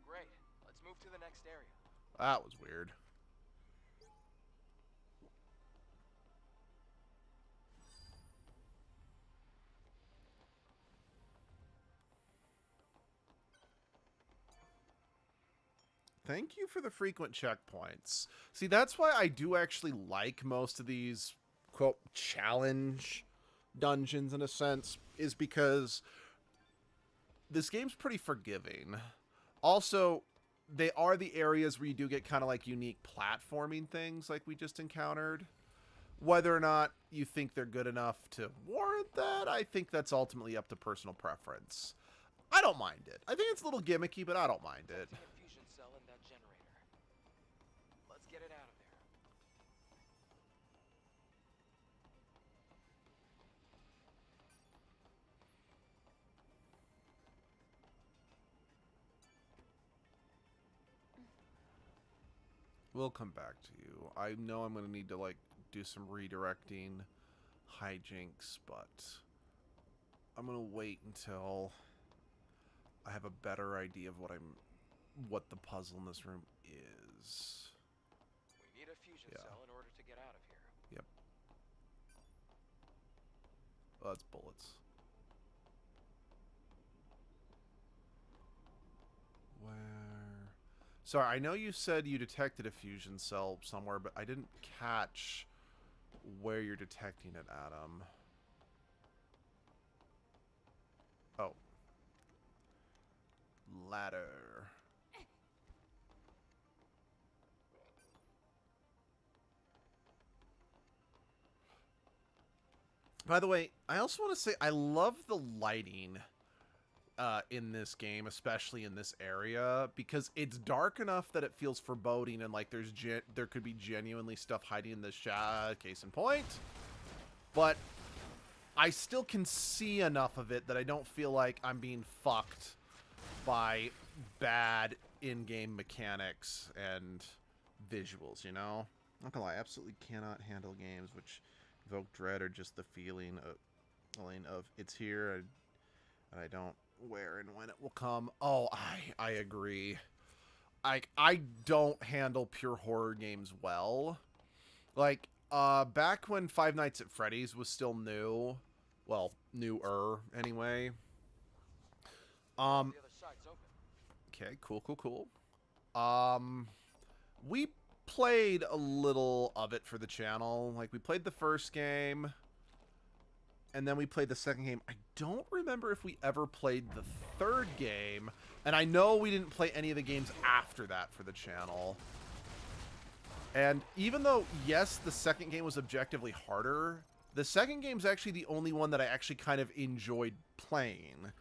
[SPEAKER 6] Great. Let's move to the next area.
[SPEAKER 1] That was weird. Thank you for the frequent checkpoints. See, that's why I do actually like most of these, quote, challenge dungeons in a sense, is because this game's pretty forgiving. Also, they are the areas where you do get kind of like unique platforming things like we just encountered. Whether or not you think they're good enough to warrant that, I think that's ultimately up to personal preference. I don't mind it. I think it's a little gimmicky, but I don't mind it.
[SPEAKER 6] Fusion cell in that generator. Let's get it out of there.
[SPEAKER 1] We'll come back to you. I know I'm going to need to, like, do some redirecting hijinks, but I'm going to wait until I have a better idea of what the puzzle in this room is.
[SPEAKER 6] We need a fusion cell in order to get out of here.
[SPEAKER 1] Yep. Oh, that's bullets. Where? Sorry, I know you said you detected a fusion cell somewhere, but I didn't catch where you're detecting it, Adam. Oh. Ladder. By the way, I also want to say I love the lighting in this game, especially in this area, because it's dark enough that it feels foreboding and like there could be genuinely stuff hiding in the shadow, case in point. But I still can see enough of it that I don't feel like I'm being fucked by bad in-game mechanics and visuals, you know? Not gonna lie, I absolutely cannot handle games which evoke dread or just the feeling of it's here and I don't where and when it will come. Oh, I agree. I don't handle pure horror games well. Like, back when Five Nights at Freddy's was still new, well, newer anyway.
[SPEAKER 6] The other side's open.
[SPEAKER 1] Okay, cool. We played a little of it for the channel. Like, we played the first game, and then we played the second game. I don't remember if we ever played the third game, and I know we didn't play any of the games after that for the channel. And even though, yes, the second game was objectively harder, the second game's actually the only one that I actually kind of enjoyed playing.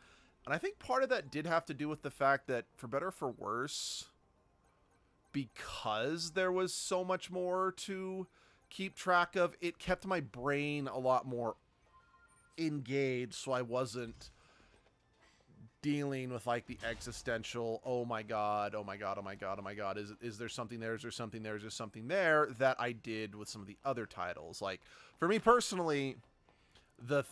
[SPEAKER 1] And I think part of that did have to do with the fact that, for better or for worse, because there was so much more to keep track of, it kept my brain a lot more engaged, so I wasn't dealing with like the existential, oh my god, oh my god, oh my god, oh my god, is there something there, is there something there, is there something there, that I did with some of the other titles. Like, for me personally, the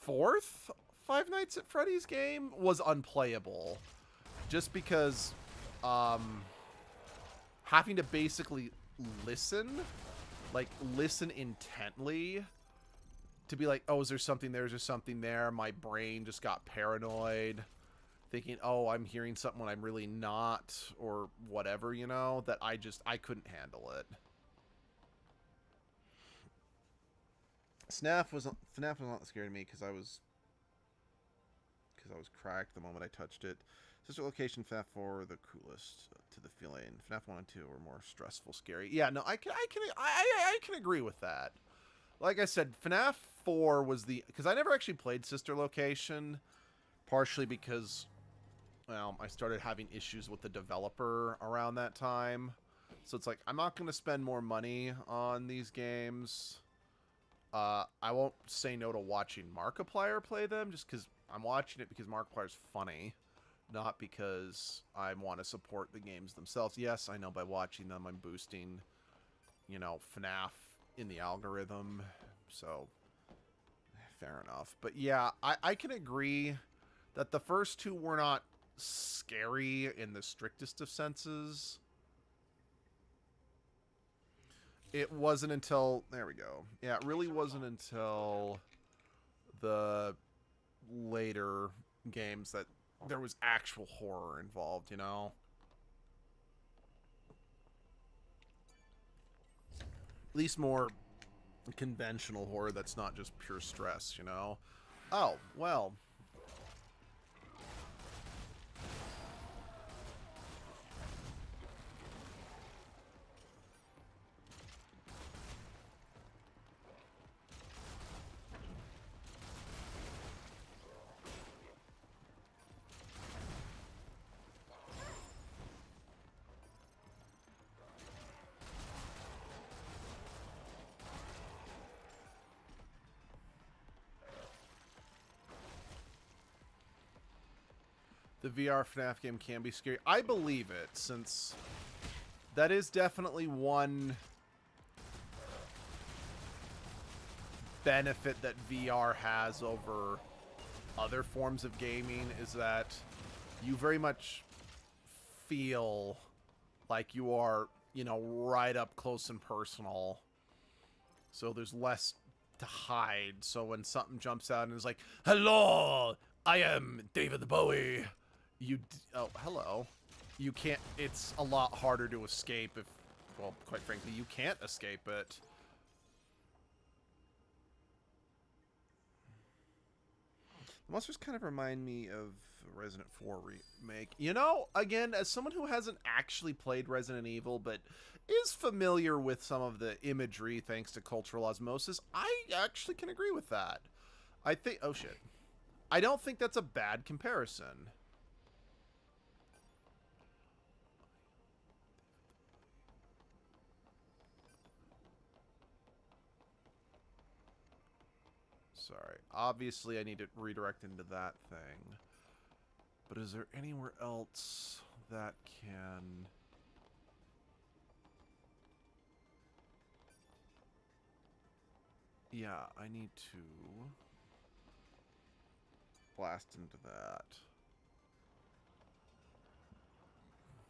[SPEAKER 1] fourth Five Nights at Freddy's game was unplayable, just because having to basically listen intently to be like, oh, is there something there? Is there something there? My brain just got paranoid, thinking, oh, I'm hearing something when I'm really not, or whatever, you know, that I couldn't handle it. FNAF was not scary to me because I was cracked the moment I touched it. Sister Location, FNAF 4 the coolest to the feeling. FNAF 1 and 2 were more stressful, scary. Yeah, no, I can agree with that. Like I said, FNAF 4 was because I never actually played Sister Location, partially because, well, I started having issues with the developer around that time. So it's like, I'm not going to spend more money on these games. I won't say no to watching Markiplier play them, just because I'm watching it because Markiplier's funny, not because I want to support the games themselves. Yes, I know by watching them I'm boosting, you know, FNAF in the algorithm, so fair enough. But yeah, I can agree that the first two were not scary in the strictest of senses. It wasn't until, there we go. Yeah, it really wasn't until the later games that there was actual horror involved, you know? At least more conventional horror that's not just pure stress, you know? Oh, well. The VR FNAF game can be scary. I believe it, since that is definitely one benefit that VR has over other forms of gaming, is that you very much feel like you are, you know, right up close and personal. So there's less to hide. So when something jumps out and is like, hello, I am David Bowie. Oh, hello. You can't, it's a lot harder to escape if, well, quite frankly, you can't escape it. The monsters kind of remind me of Resident 4 remake. You know, again, as someone who hasn't actually played Resident Evil, but is familiar with some of the imagery thanks to cultural osmosis, I actually can agree with that. I think, oh shit. I don't think that's a bad comparison. Sorry. Obviously, I need to redirect into that thing. But is there anywhere else that can... Yeah, I need to blast into that.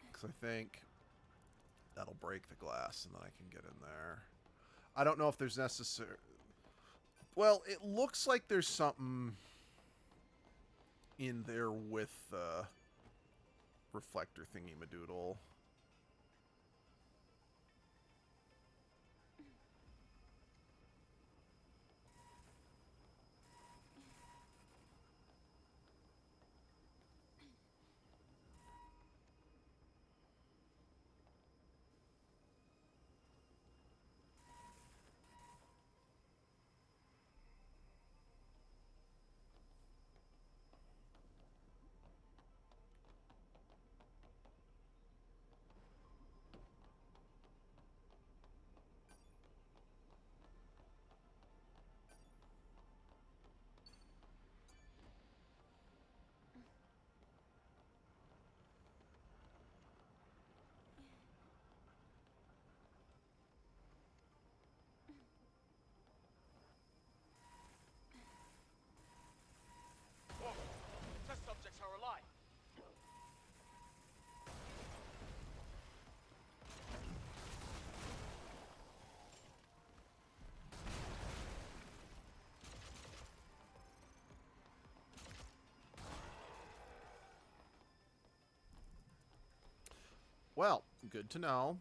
[SPEAKER 1] Because I think that'll break the glass and then I can get in there. I don't know if there's necessary... Well, it looks like there's something in there with the reflector thingy-madoodle. Well, good to know.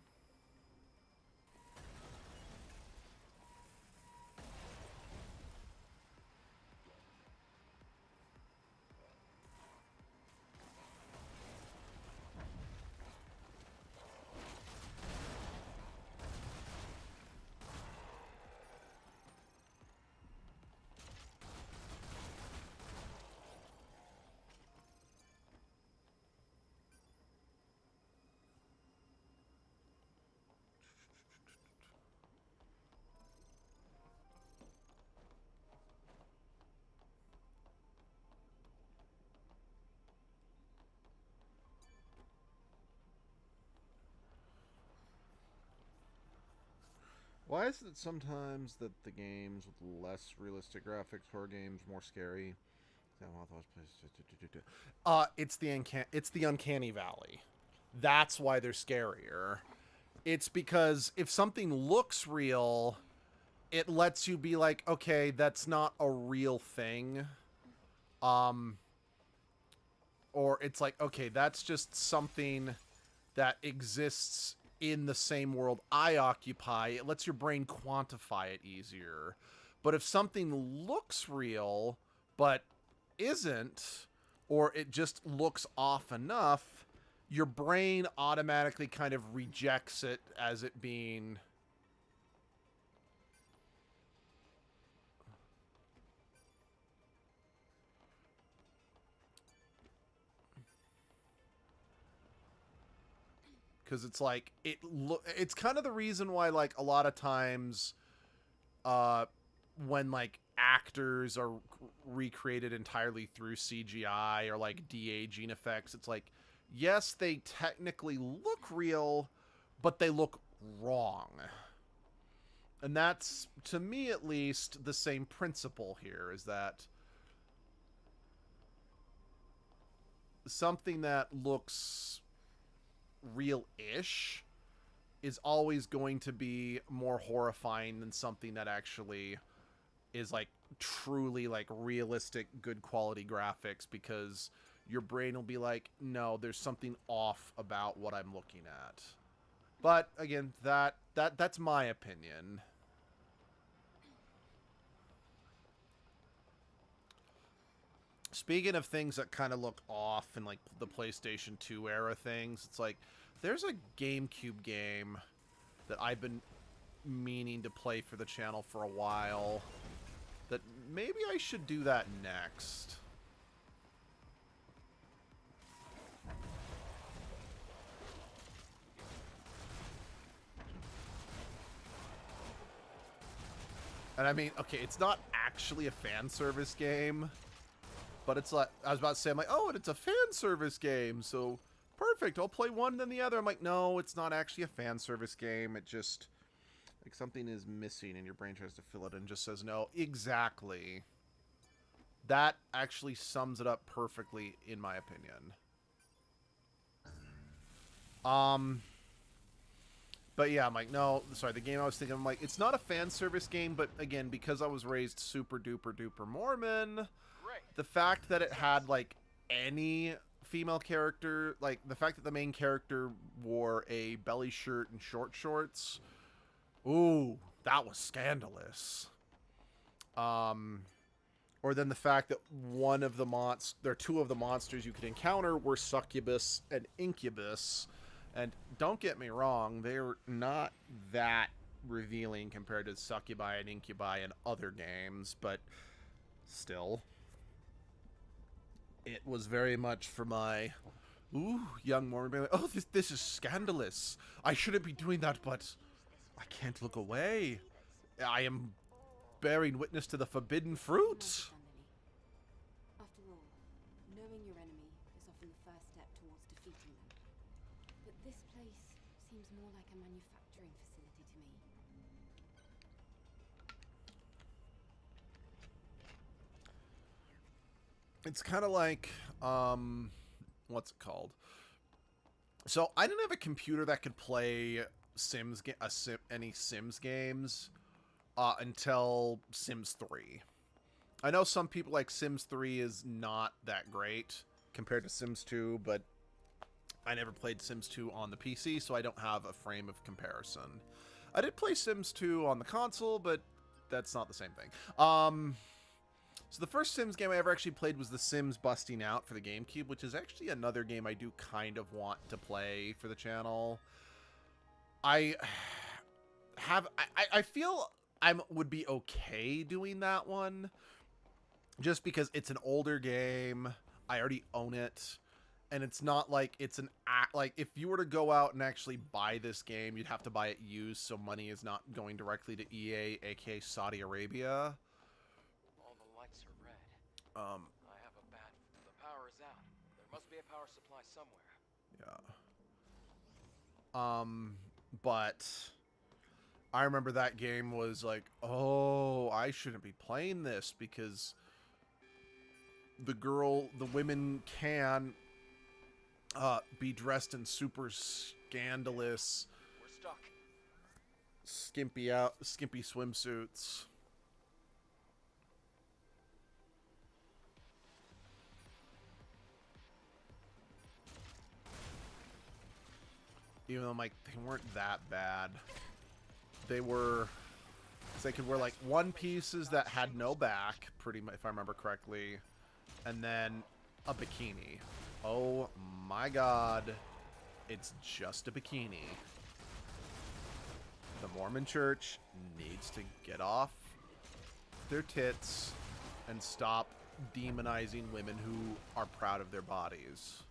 [SPEAKER 1] Why is it sometimes that the games with less realistic graphics, horror games, more scary? It's the uncanny valley. That's why they're scarier. It's because if something looks real, it lets you be like, okay, that's not a real thing. Or it's like, okay, that's just something that exists in the same world I occupy. It lets your brain quantify it easier. But if something looks real, but isn't, or it just looks off enough, your brain automatically kind of rejects it as it being... Because it's like, it's kind of the reason why, like, a lot of times, when, like, actors are recreated entirely through CGI or, like, de-aging effects, it's like, yes, they technically look real, but they look wrong. And that's, to me at least, the same principle here, is that something that looks real-ish is always going to be more horrifying than something that actually is like truly like realistic, good quality graphics, because your brain will be like, no, there's something off about what I'm looking at. But again, that's my opinion. Speaking of things that kind of look off in like the PlayStation 2 era things, it's like there's a GameCube game that I've been meaning to play for the channel for a while that maybe I should do that next. And I mean, okay, it's not actually a fan service game, but it's like, I was about to say, I'm like, oh, and it's a fan service game, so perfect, I'll play one then the other. I'm like, no, it's not actually a fan service game. It just, like, something is missing and your brain tries to fill it and just says no. Exactly. That actually sums it up perfectly, in my opinion. But yeah, I'm like, no, sorry, the game I was thinking, I'm like, it's not a fan service game, but again, because I was raised super duper duper Mormon, the fact that it had, like, any female character, like, the fact that the main character wore a belly shirt and short shorts, ooh, that was scandalous. Or then the fact that two of the monsters you could encounter were succubus and incubus. And don't get me wrong, they're not that revealing compared to succubi and incubi in other games, but still, it was very much for my, ooh, young Mormon being like, oh, this is scandalous. I shouldn't be doing that, but I can't look away. I am bearing witness to the forbidden fruit.
[SPEAKER 3] After all, knowing your enemy is often the first step towards defeating them. But this place seems more like a manufacturing facility to me.
[SPEAKER 1] It's kind of like, what's it called? So I didn't have a computer that could play any Sims games until Sims 3. I know some people like Sims 3 is not that great compared to Sims 2, but I never played Sims 2 on the PC, so I don't have a frame of comparison. I did play Sims 2 on the console, but that's not the same thing. So the first Sims game I ever actually played was The Sims Busting Out for the GameCube, which is actually another game I do kind of want to play for the channel. I feel I would be okay doing that one, just because it's an older game. I already own it, and it's not like it's an like if you were to go out and actually buy this game, you'd have to buy it used, so money is not going directly to EA, aka Saudi Arabia.
[SPEAKER 6] All the lights are red.
[SPEAKER 1] Um,
[SPEAKER 6] I have a bad... The power is out. There must be a power supply somewhere.
[SPEAKER 1] yeah. But I remember that game was like, oh, I shouldn't be playing this because the women can be dressed in super scandalous,
[SPEAKER 6] We're stuck.
[SPEAKER 1] skimpy swimsuits. Even though, like, they weren't that bad. They were... They could wear, like, one pieces that had no back, pretty much, if I remember correctly. And then a bikini. Oh my god. It's just a bikini. The Mormon Church needs to get off their tits and stop demonizing women who are proud of their bodies.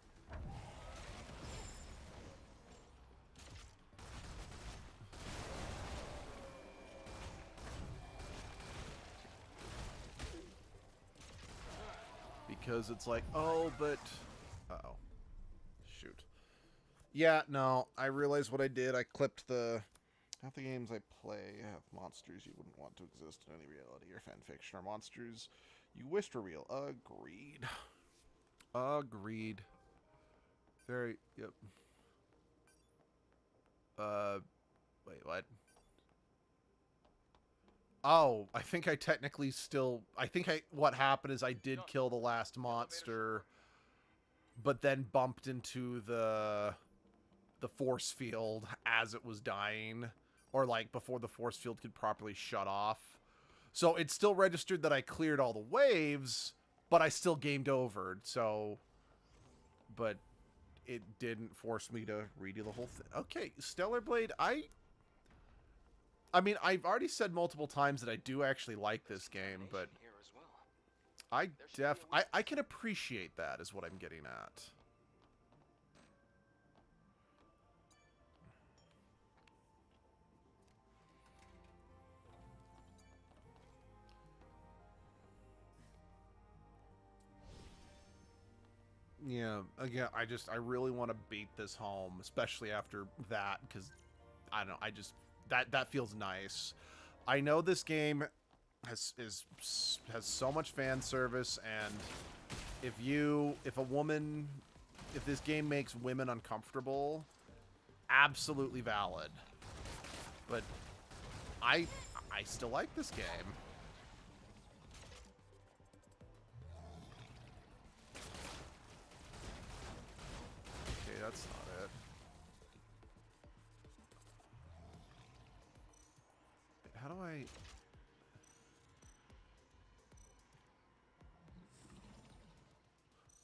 [SPEAKER 1] Because it's like, oh, but... Uh-oh. Shoot. Yeah, no, I realized what I did. I clipped the... Half the games I play have monsters you wouldn't want to exist in any reality or fanfiction, or monsters you wished were real. Agreed. Agreed. Very... Yep. Wait, what? Oh, I think I technically still... what happened is I did kill the last monster, but then bumped into the force field as it was dying, or like before the force field could properly shut off. So it still registered that I cleared all the waves, but I still gamed over. So, but it didn't force me to redo the whole thing. Okay, Stellar Blade, I mean, I've already said multiple times that I do actually like this game, but
[SPEAKER 6] Here as well.
[SPEAKER 1] I can appreciate that is what I'm getting at. Yeah, again, I really want to beat this home, especially after that, because, I don't know, that feels nice. I know this game has so much fan service, and if this game makes women uncomfortable, absolutely valid. But I still like this game. Okay, that's not it. How do I...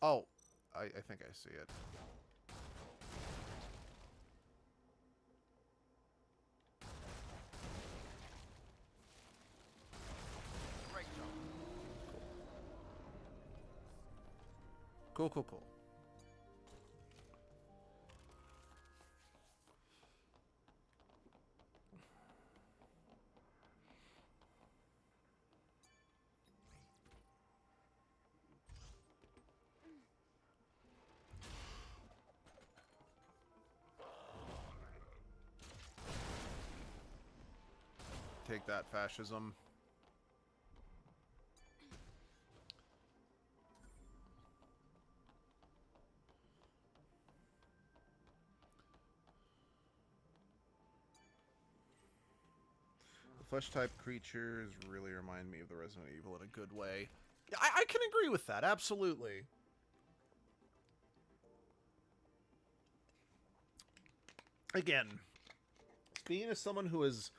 [SPEAKER 1] Oh, I think I see it.
[SPEAKER 6] Great job.
[SPEAKER 1] Cool. Take that, fascism. The flesh-type creatures really remind me of the Resident Evil in a good way. I can agree with that, absolutely. again, being as someone who has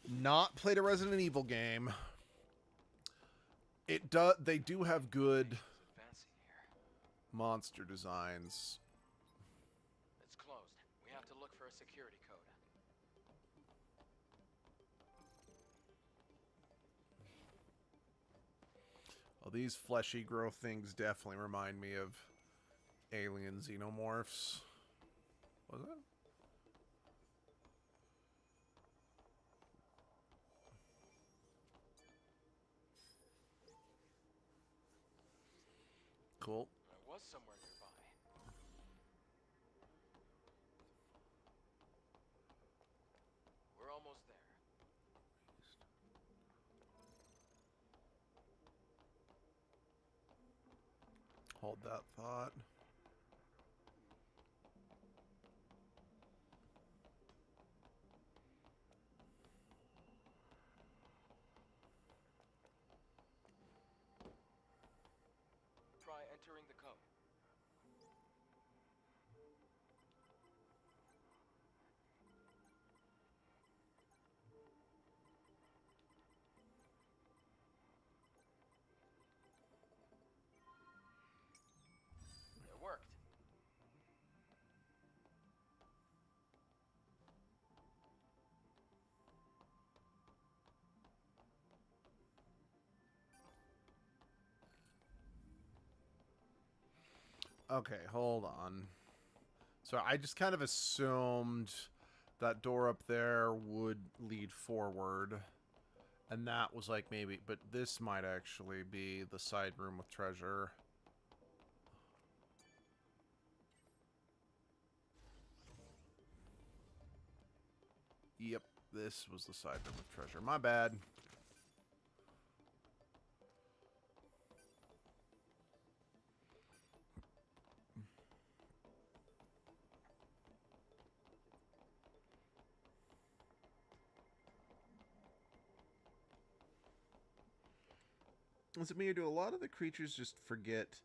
[SPEAKER 1] not played a Resident Evil game, they do have good
[SPEAKER 6] Advancing here.
[SPEAKER 1] monster designs.
[SPEAKER 6] It's closed. We have to look for a security code.
[SPEAKER 1] Well, these fleshy growth things definitely remind me of alien xenomorphs. Was it? Cool.
[SPEAKER 6] I was somewhere nearby. We're almost there.
[SPEAKER 1] Hold that thought.
[SPEAKER 6] Try entering the code. It worked.
[SPEAKER 1] Okay, hold on. So I just kind of assumed that door up there would lead forward. And that was like maybe, but this might actually be the side room with treasure. Yep, this was the side room with treasure. My bad. Is it me, or do a lot of the creatures just forget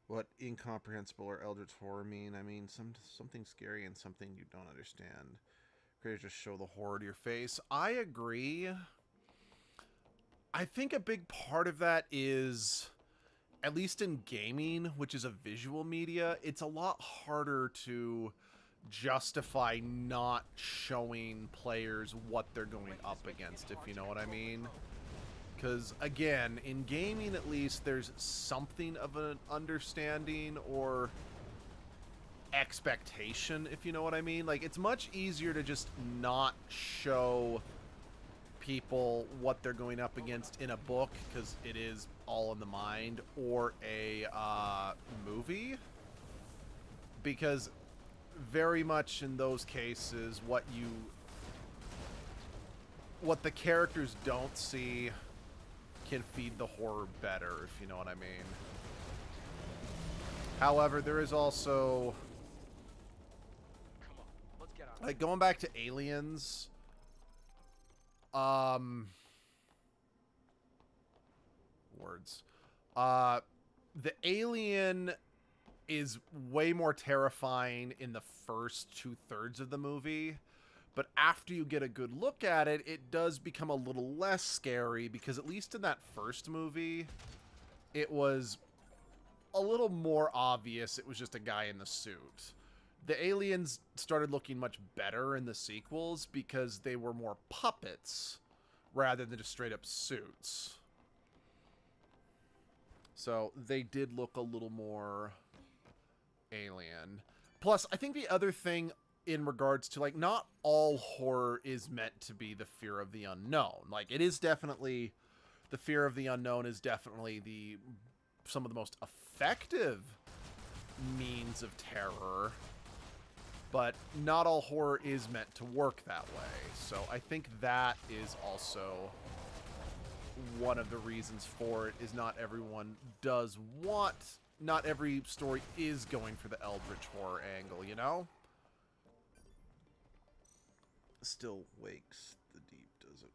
[SPEAKER 1] what incomprehensible or eldritch horror mean? I mean, something scary and something you don't understand. Creatures just show the horror to your face. I agree. I think a big part of that is, at least in gaming, which is a visual media, it's a lot harder to justify not showing players what they're going up against, if you know what I mean. Because, again, in gaming at least, there's something of an understanding or expectation, if you know what I mean. Like, it's much easier to just not show people what they're going up against in a book, because it is all in the mind, or a movie. Because very much in those cases, what the characters don't see can feed the horror better, if you know what I mean. However, there is also,
[SPEAKER 6] Come on, let's get out.
[SPEAKER 1] like, going back to Aliens, words. The alien is way more terrifying in the first 2/3 of the movie. But after you get a good look at it, it does become a little less scary, because at least in that first movie, it was a little more obvious it was just a guy in the suit. The aliens started looking much better in the sequels because they were more puppets rather than just straight up suits. So they did look a little more alien. Plus, I think the other thing in regards to, like, not all horror is meant to be the fear of the unknown. Like, it is definitely, the fear of the unknown is definitely some of the most effective means of terror, but not all horror is meant to work that way. So I think that is also one of the reasons for it, is not everyone does want, not every story is going for the eldritch horror angle, you know? Still wakes the deep, does it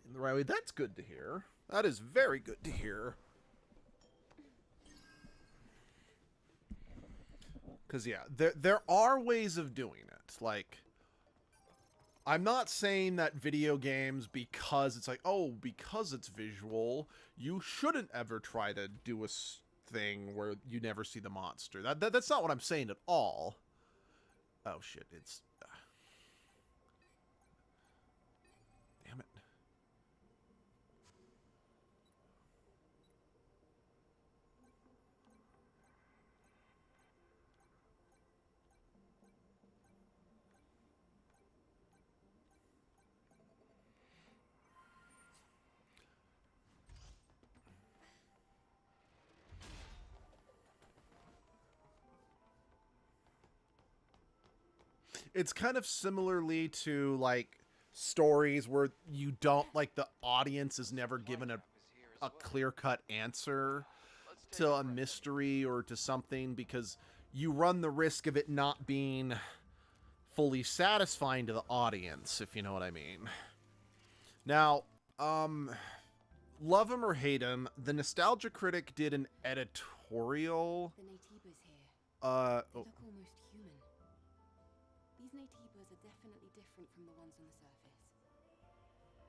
[SPEAKER 1] in the right way. That's good to hear. That is very good to hear. Because, yeah, there are ways of doing it. Like, I'm not saying that video games, because it's like, oh, because it's visual, you shouldn't ever try to do a thing where you never see the monster. That's not what I'm saying at all. Oh shit, it's... damn it. It's kind of similarly to, like, stories where you don't, like, the audience is never given a clear-cut answer to a mystery or to something, because you run the risk of it not being fully satisfying to the audience, if you know what I mean. Now, love him or hate him, the Nostalgia Critic did an editorial.
[SPEAKER 3] The Natiba's here.
[SPEAKER 1] Oh.
[SPEAKER 3] They look almost human. These Natibas are definitely different from the ones on the surface.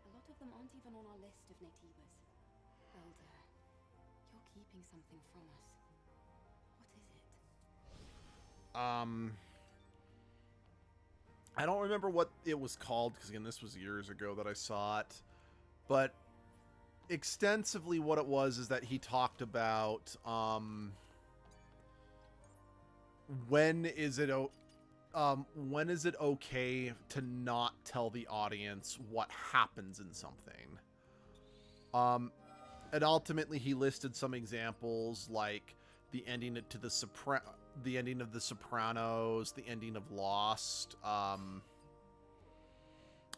[SPEAKER 3] A lot of them aren't even on our list of Natibas. Elder, you're keeping something from us. What is it?
[SPEAKER 1] I don't remember what it was called, because again, this was years ago that I saw it. But extensively what it was is that he talked about when is it okay to not tell the audience what happens in something. And ultimately he listed some examples like the ending of The Sopranos, the ending of Lost,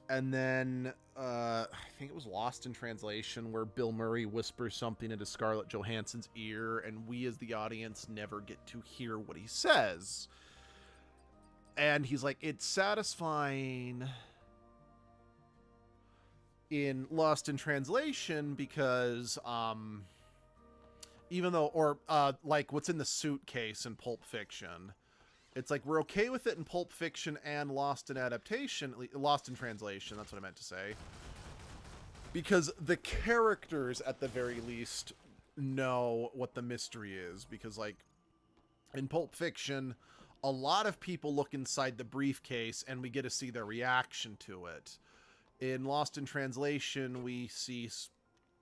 [SPEAKER 1] and then I think it was Lost in Translation, where Bill Murray whispers something into Scarlett Johansson's ear, and we as the audience never get to hear what he says. And he's like, it's satisfying in Lost in Translation because even though, or like what's in the suitcase in Pulp Fiction, it's like we're okay with it in Pulp Fiction and Lost in Translation, that's what I meant to say, because the characters at the very least know what the mystery is. Because like in Pulp Fiction, a lot of people look inside the briefcase and we get to see their reaction to it. In Lost in Translation, we see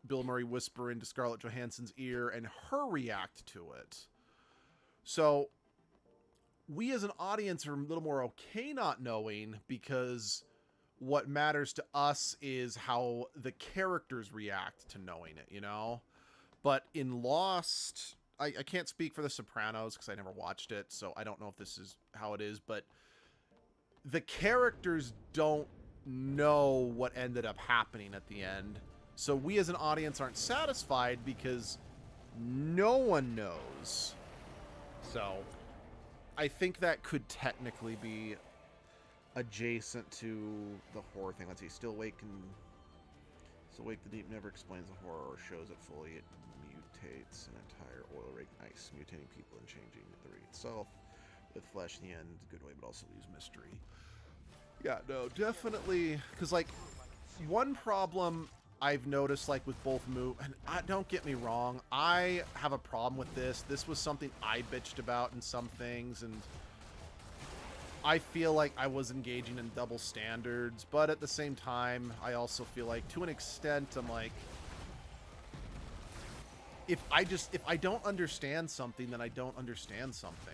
[SPEAKER 1] Bill Murray whisper into Scarlett Johansson's ear and her react to it. So we as an audience are a little more okay not knowing, because what matters to us is how the characters react to knowing it, you know? But in Lost, I can't speak for The Sopranos because I never watched it, so I don't know if this is how it is, but the characters don't know what ended up happening at the end. So we as an audience aren't satisfied because no one knows. So I think that could technically be adjacent to the horror thing. Let's see. Still Awake the Deep never explains the horror or shows it fully. It mutates an entire oil rig. Nice. Mutating people and changing the rig itself. With flesh in the end. Good way, but also leaves mystery. Yeah, no, definitely. Because, like, one problem I've noticed, like, with both and don't get me wrong, I have a problem with this. This was something I bitched about in some things, and I feel like I was engaging in double standards, but at the same time, I also feel like, to an extent, I'm like, if I don't understand something, then I don't understand something.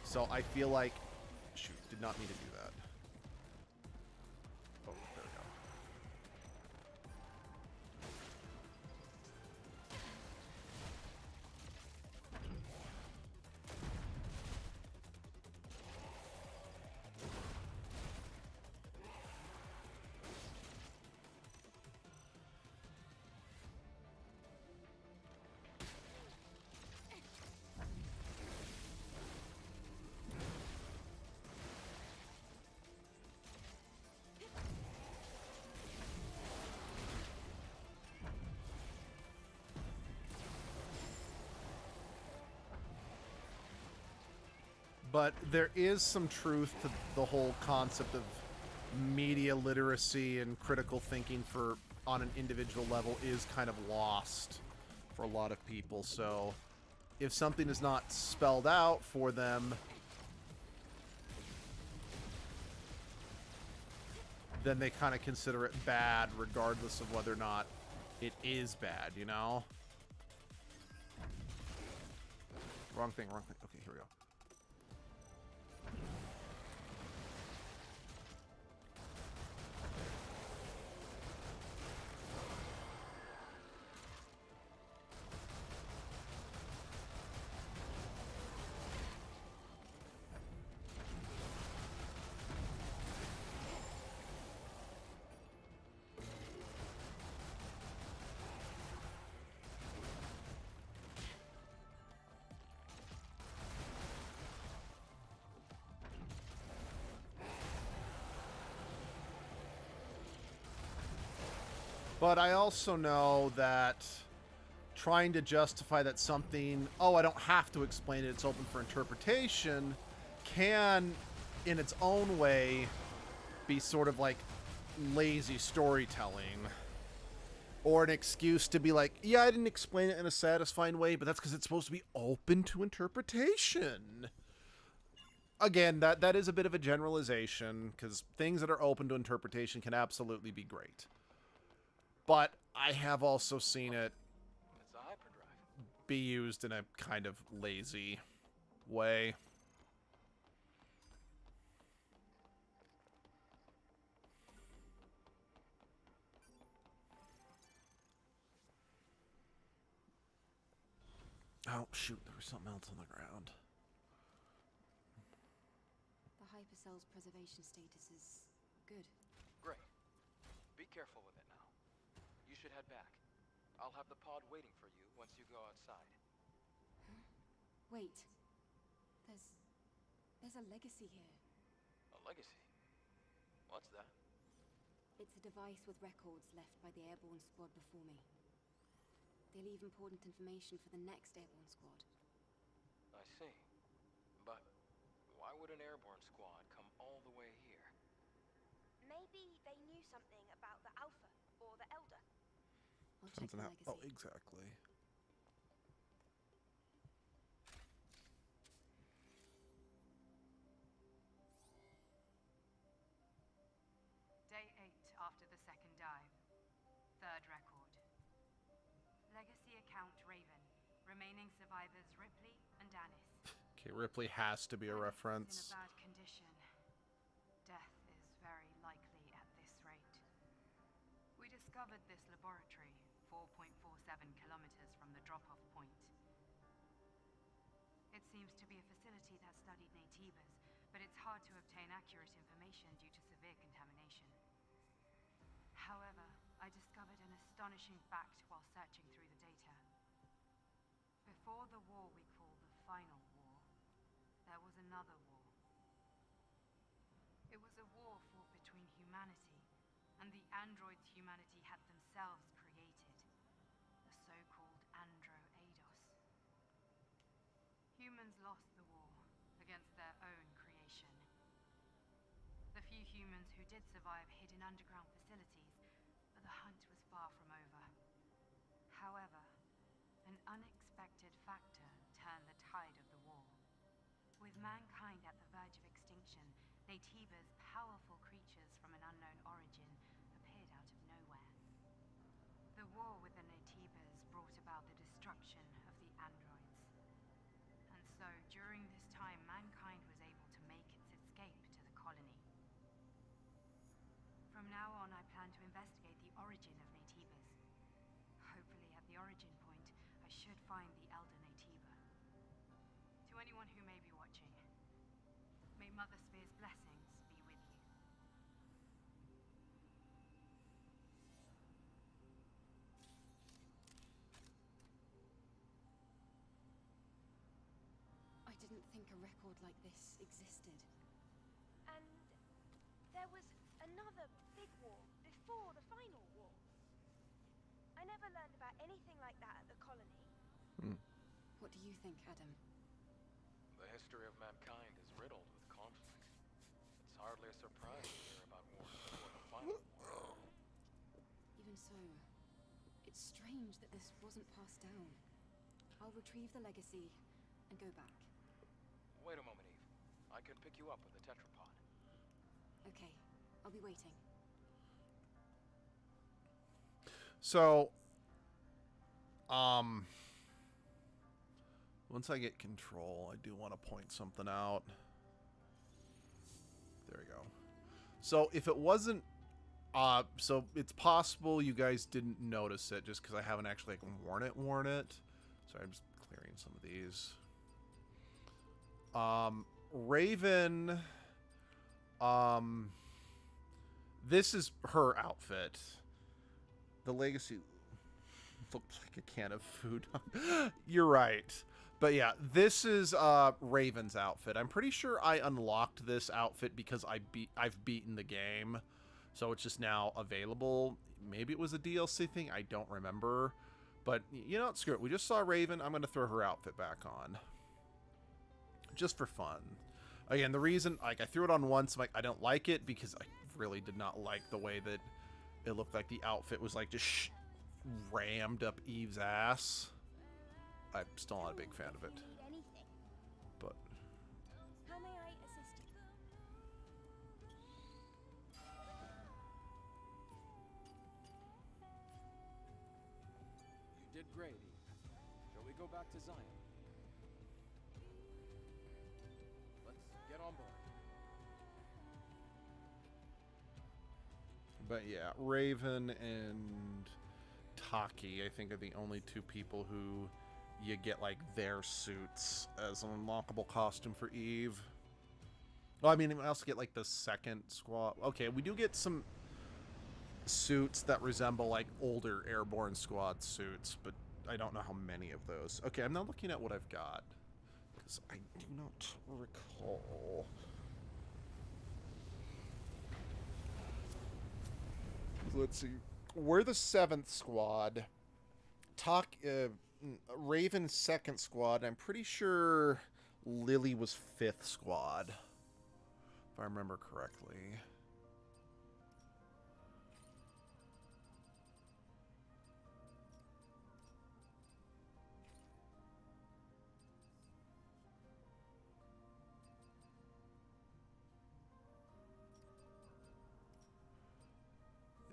[SPEAKER 1] So I feel like, shoot, did not need to do that. Oh, there we go. But there is some truth to the whole concept of media literacy and critical thinking for on an individual level is kind of lost for a lot of people. So if something is not spelled out for them, then they kind of consider it bad regardless of whether or not it is bad, you know? Wrong thing, wrong thing. Okay, here we go. But I also know that trying to justify that something, oh, I don't have to explain it, it's open for interpretation, can, in its own way, be sort of like lazy storytelling. Or an excuse to be like, yeah, I didn't explain it in a satisfying way, but that's because it's supposed to be open to interpretation. Again, that is a bit of a generalization, because things that are open to interpretation can absolutely be great. But I have also seen it
[SPEAKER 6] It's a hyperdrive.
[SPEAKER 1] be used in a kind of lazy way. Oh, shoot, there was something else on the ground.
[SPEAKER 3] The hypercell's preservation status is good.
[SPEAKER 6] Great. Be careful with it now. You should head back. I'll have the pod waiting for you once you go outside.
[SPEAKER 3] Wait. There's a legacy here.
[SPEAKER 6] A legacy? What's that?
[SPEAKER 3] It's a device with records left by the airborne squad before me. They leave important information for the next airborne squad.
[SPEAKER 6] I see. But why would an airborne squad come all the way here?
[SPEAKER 5] Maybe they knew something about the Alpha or the Elder.
[SPEAKER 3] I'll check the legacy.
[SPEAKER 1] Oh, exactly.
[SPEAKER 9] Day 8 after the second dive. Third record. Legacy account Raven. Remaining survivors Ripley and Dennis.
[SPEAKER 1] Okay, Ripley has to be a
[SPEAKER 9] Dennis is
[SPEAKER 1] reference.
[SPEAKER 9] in a bad condition. Death is very likely at this rate. We discovered this laboratory 4.47 kilometers from the drop-off point. It seems to be a facility that studied Naytibas, but it's hard to obtain accurate information due to severe contamination. However, I discovered an astonishing fact while searching through the data. Before the war we call the Final War, there was another war. It was a war fought between humanity and the androids humanity had themselves created, the so-called Andro-Eidos. Humans lost the war against their own creation. The few humans who did survive hid in underground facilities, but the hunt was far from over. However, an unexpected factor turned the tide of the war. With mankind at the verge of extinction, Naytibas, powerful creatures from an unknown origin, appeared out of nowhere. The war with the Naytibas brought about the destruction of the androids. And so, during this time, mankind was able to make its escape to the colony. From now on, I plan to investigate the origin of Naytibas. Hopefully, at the origin point, I should find the Elder Naytiba. To anyone who may be watching, may Mother Sphere's blessings be with you.
[SPEAKER 3] I didn't think a record like this existed.
[SPEAKER 5] And there was another big war before the Final War. I never learned about anything like that at the colony.
[SPEAKER 3] What do you think, Adam?
[SPEAKER 6] The history of mankind is riddled with conflict. It's hardly a surprise to hear about wars
[SPEAKER 3] It's strange that this wasn't passed down. I'll retrieve the legacy and go back.
[SPEAKER 6] Wait a moment, Eve. I can pick you up with the tetrapod.
[SPEAKER 3] Okay, I'll be waiting.
[SPEAKER 1] So, once I get control, I do want to point something out. There we go. So, if it wasn't, so it's possible you guys didn't notice it just because I haven't actually like worn it. So I'm just clearing some of these. Raven, this is her outfit. The legacy looked like a can of food. You're right. But yeah, this is Raven's outfit. I'm pretty sure I unlocked this outfit because I've beaten the game. So it's just now available. Maybe it was a DLC thing. I don't remember. But, you know, screw it. We just saw Raven. I'm going to throw her outfit back on. Just for fun. Again, the reason, like, I threw it on once. Like, I don't like it because I really did not like the way that it looked like the outfit was, like, just rammed up Eve's ass. I'm still not a big fan of it. But...
[SPEAKER 5] How may I assist you?
[SPEAKER 4] You did great, Eve. Shall we go back to Zion? Let's get on board.
[SPEAKER 1] But yeah, Raven and Taki, I think, are the only two people who you get, like, their suits as an unlockable costume for Eve. Well, I mean, I also get, like, the second squad. Okay, we do get some suits that resemble, like, older Airborne Squad suits, but I don't know how many of those. Okay, I'm now looking at what I've got, because I do not recall. Let's see. We're the 7th squad. Raven's 2nd squad. I'm pretty sure Lily was 5th squad, if I remember correctly.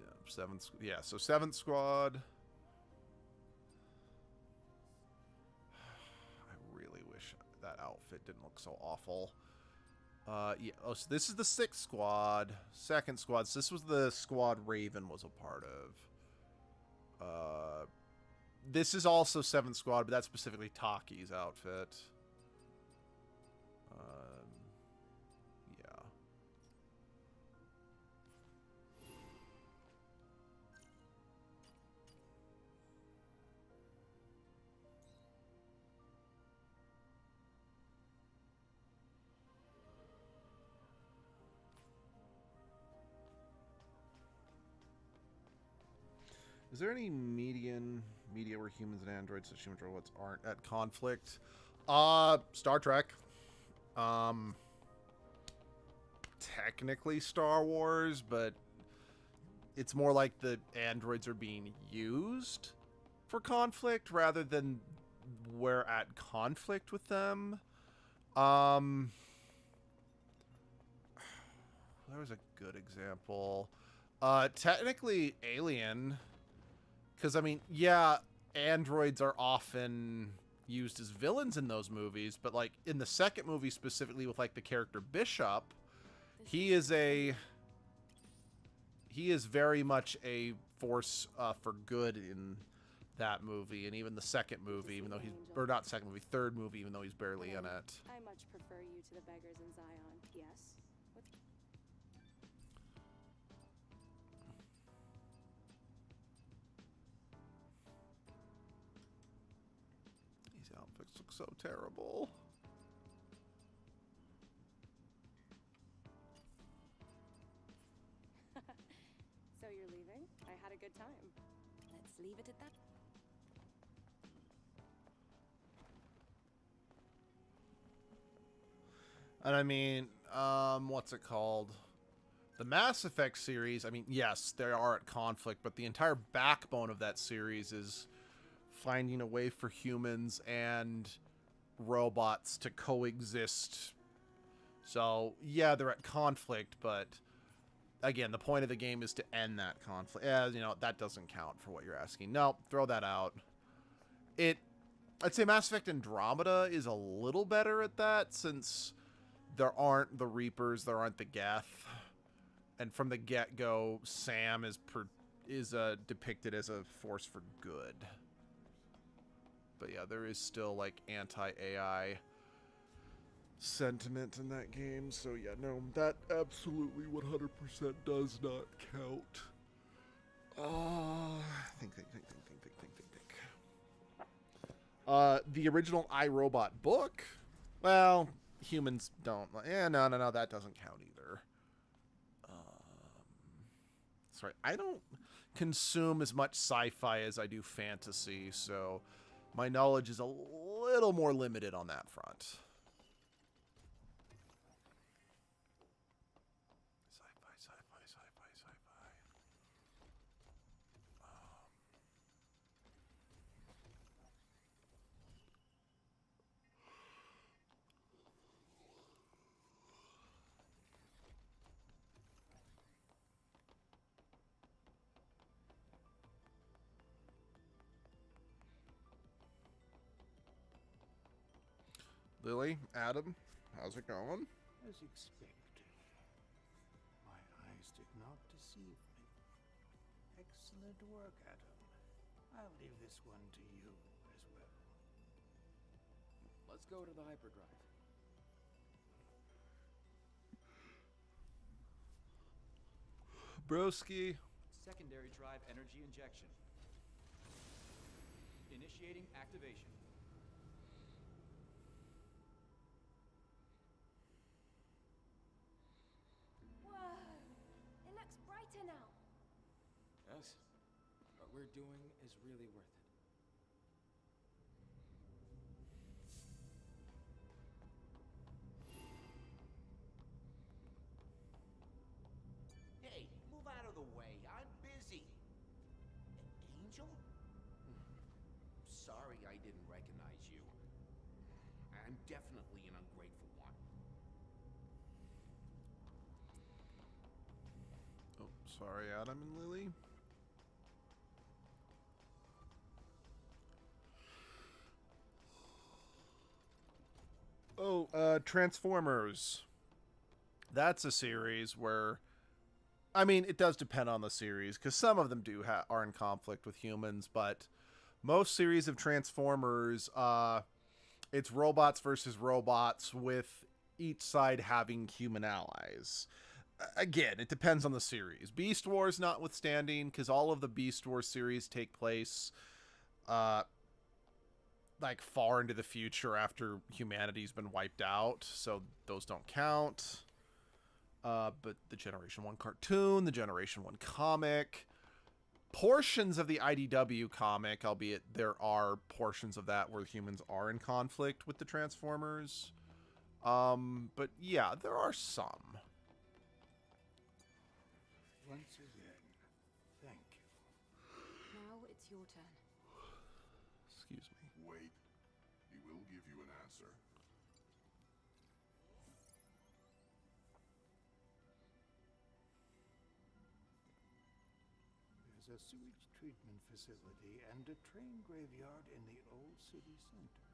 [SPEAKER 1] Yeah, 7th. Yeah, so 7th squad. That outfit didn't look so awful. Yeah. Oh, so this is the 6th squad. 2nd squad. So this was the squad Raven was a part of. This is also 7th squad, but that's specifically Taki's outfit. Yeah. Is there any media where humans and androids such human robots aren't at conflict? Star Trek. Technically Star Wars, but it's more like the androids are being used for conflict rather than we're at conflict with them. There was a good example. Technically Alien. Because, I mean, yeah, androids are often used as villains in those movies, but, like, in the 2nd movie specifically with, like, the character Bishop, he is very much a force for good in that movie, and even the 2nd movie, even though he's, or not 2nd movie, 3rd movie, even though he's barely in it.
[SPEAKER 8] I much prefer you to the beggars in Zion, yes? What?
[SPEAKER 1] These outfits look so terrible.
[SPEAKER 8] So you're leaving? I had a good time.
[SPEAKER 3] Let's leave it at that.
[SPEAKER 1] And I mean, what's it called? The Mass Effect series, I mean, yes, they are at conflict, but the entire backbone of that series is finding a way for humans and robots to coexist. So, yeah, they're at conflict, but again, the point of the game is to end that conflict. You know, that doesn't count for what you're asking. No, throw that out. I'd say Mass Effect Andromeda is a little better at that, since there aren't the Reapers, there aren't the Geth. And from the get-go, Sam is depicted as a force for good. But yeah, there is still, like, anti-AI sentiment in that game. So yeah, no, that absolutely 100% does not count. Think. The original iRobot book? Well, humans don't. No, that doesn't count either. Sorry, I don't consume as much sci-fi as I do fantasy, so my knowledge is a little more limited on that front. Sci-fi. Lily, Adam, how's it going?
[SPEAKER 10] As expected. My eyes did not deceive me. Excellent work, Adam. I'll leave this one to you as well.
[SPEAKER 6] Let's go to the hyperdrive.
[SPEAKER 1] Broski.
[SPEAKER 11] Secondary drive energy injection. Initiating activation.
[SPEAKER 5] Whoa! It looks brighter now.
[SPEAKER 6] Yes. What we're doing is really worth it.
[SPEAKER 12] Hey, move out of the way. I'm busy. Angel? Sorry I didn't recognize you. I'm definitely an ungrateful one.
[SPEAKER 1] Oh, sorry, Adam and Lily. Oh, Transformers. That's a series where, I mean, it does depend on the series, because some of them are in conflict with humans, but most series of Transformers, it's robots versus robots, with each side having human allies. Again, it depends on the series. Beast Wars notwithstanding, because all of the Beast Wars series take place like far into the future after humanity's been wiped out, so those don't count. But the Generation 1 cartoon, the Generation 1 comic, portions of the IDW comic, albeit there are portions of that where humans are in conflict with the Transformers. But yeah, there are some.
[SPEAKER 10] Once again, thank you.
[SPEAKER 3] Now it's your turn.
[SPEAKER 1] Excuse me.
[SPEAKER 13] Wait. He will give you an answer.
[SPEAKER 10] There's a sewage treatment facility and a train graveyard in the old city center.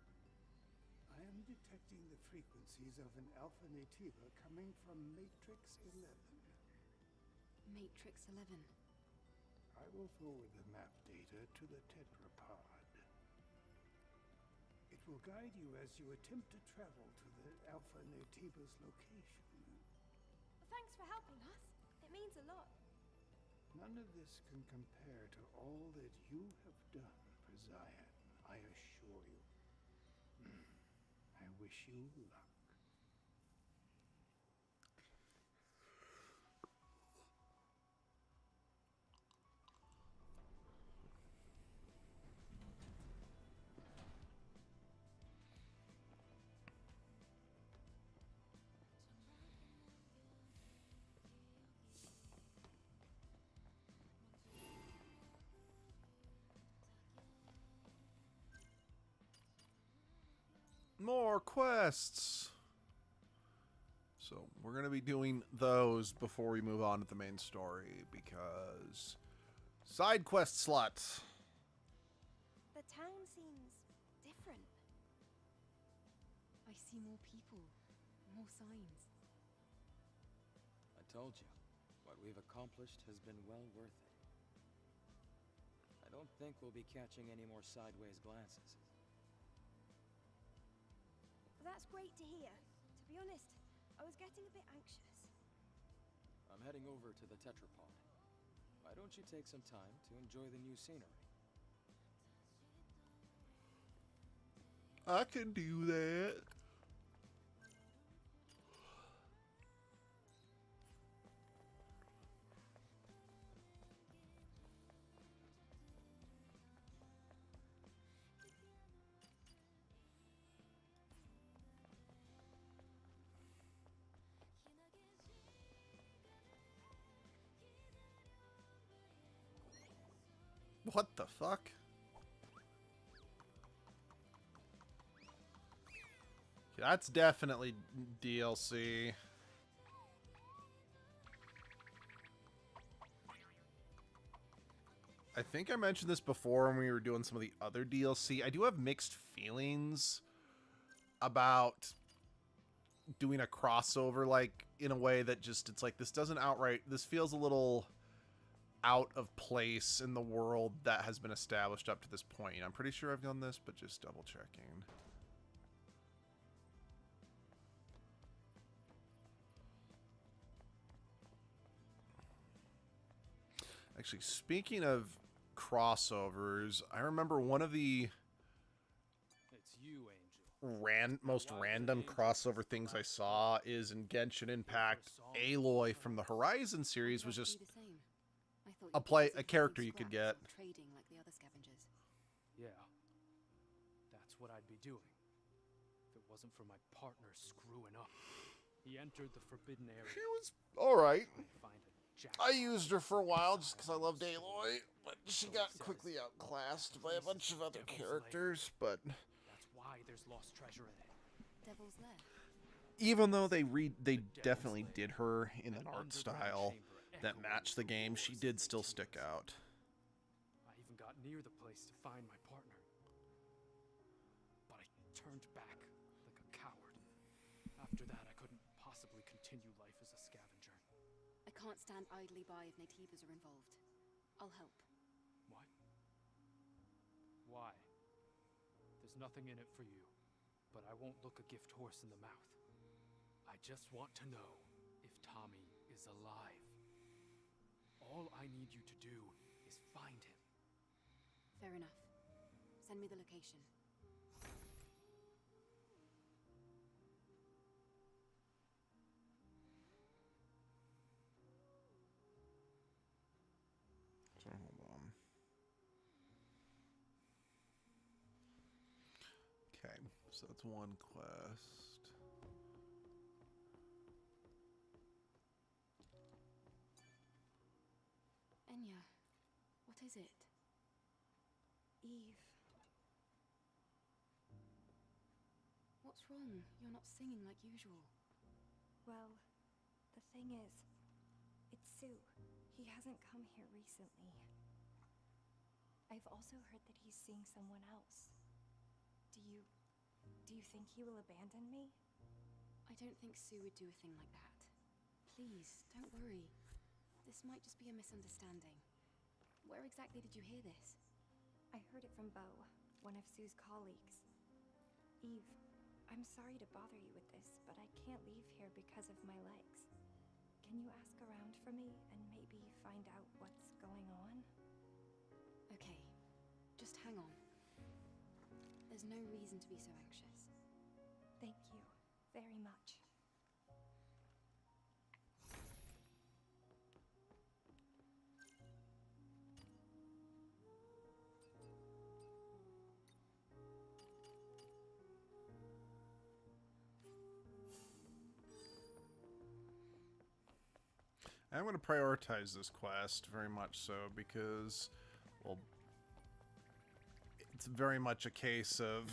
[SPEAKER 10] I am detecting the frequencies of an alpha nativa coming from Matrix 11.
[SPEAKER 3] Matrix 11.
[SPEAKER 10] I will forward the map data to the tetrapod. It will guide you as you attempt to travel to the alpha nativa's location.
[SPEAKER 5] Thanks for helping us. It means a lot.
[SPEAKER 10] None of this can compare to all that you have done for Zion, I assure you. I wish you luck.
[SPEAKER 1] More quests. So we're going to be doing those before we move on to the main story, because side quest slots.
[SPEAKER 5] The town seems different.
[SPEAKER 3] I see more people, more signs.
[SPEAKER 6] I told you, what we've accomplished has been well worth it. I don't think we'll be catching any more sideways glances.
[SPEAKER 5] That's great to hear. To be honest, I was getting a bit anxious.
[SPEAKER 6] I'm heading over to the tetrapod. Why don't you take some time to enjoy the new scenery?
[SPEAKER 1] I can do that. What the fuck? That's definitely DLC. I think I mentioned this before when we were doing some of the other DLC. I do have mixed feelings about doing a crossover, like, in a way that just, it's like, this doesn't outright, this feels a little out of place in the world that has been established up to this point. I'm pretty sure I've done this, but just double checking. Actually, speaking of crossovers, I remember one of the
[SPEAKER 7] It's you, Angel.
[SPEAKER 1] most random crossover things I saw is in Genshin Impact. Aloy from the Horizon series was just a character you could get.
[SPEAKER 3] Trading like the other scavengers.
[SPEAKER 7] Yeah. That's what I'd be doing. If it wasn't for my partner screwing up. He entered the forbidden area.
[SPEAKER 1] She was alright.
[SPEAKER 7] Find a jack.
[SPEAKER 1] I used her for a while just because I loved Aloy, but she got quickly outclassed by a bunch of other characters, but
[SPEAKER 7] That's why there's lost treasure in it.
[SPEAKER 3] Devil's Lair.
[SPEAKER 1] even though they definitely did her in an art style that matched the game, she did still stick out.
[SPEAKER 7] I even got near the place to find my partner. But I turned back like a coward. After that, I couldn't possibly continue life as a scavenger.
[SPEAKER 3] I can't stand idly by if Nativas are involved. I'll help.
[SPEAKER 7] What? Why? There's nothing in it for you, but I won't look a gift horse in the mouth. I just want to know if Tommy is alive. All I need you to do is find him.
[SPEAKER 3] Fair enough. Send me the location.
[SPEAKER 1] So hold on. Okay, so that's one quest.
[SPEAKER 3] Enya, what is it?
[SPEAKER 5] Eve.
[SPEAKER 3] What's wrong? You're not singing like usual.
[SPEAKER 5] Well, the thing is, it's Sue. He hasn't come here recently. I've also heard that he's seeing someone else. Do you think he will abandon me?
[SPEAKER 3] I don't think Sue would do a thing like that. Please, don't worry. This might just be a misunderstanding. Where exactly did you hear this?
[SPEAKER 5] I heard it from Bo, one of Sue's colleagues. Eve, I'm sorry to bother you with this, but I can't leave here because of my legs. Can you ask around for me and maybe find out what's going on?
[SPEAKER 3] Okay, just hang on. There's no reason to be so anxious.
[SPEAKER 5] Thank you very much.
[SPEAKER 1] I'm going to prioritize this quest very much so because, well, it's very much a case of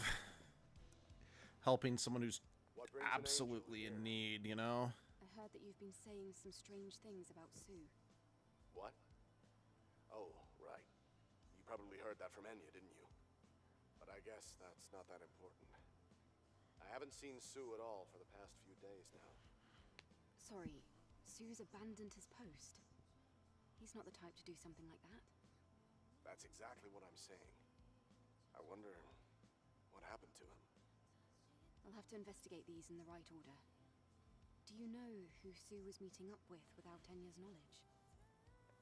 [SPEAKER 1] helping someone who's
[SPEAKER 14] What brings an angel
[SPEAKER 1] absolutely in
[SPEAKER 14] here?
[SPEAKER 1] need, you know?
[SPEAKER 3] I heard that you've been saying some strange things about Sue.
[SPEAKER 14] What? Oh, right. You probably heard that from Enya, didn't you? But I guess that's not that important. I haven't seen Sue at all for the past few days now.
[SPEAKER 3] Sorry, Sue's abandoned his post. He's not the type to do something like that.
[SPEAKER 14] That's exactly what I'm saying. I wonder what happened to him.
[SPEAKER 3] I'll have to investigate these in the right order. Do you know who Sue was meeting up with without Enya's knowledge?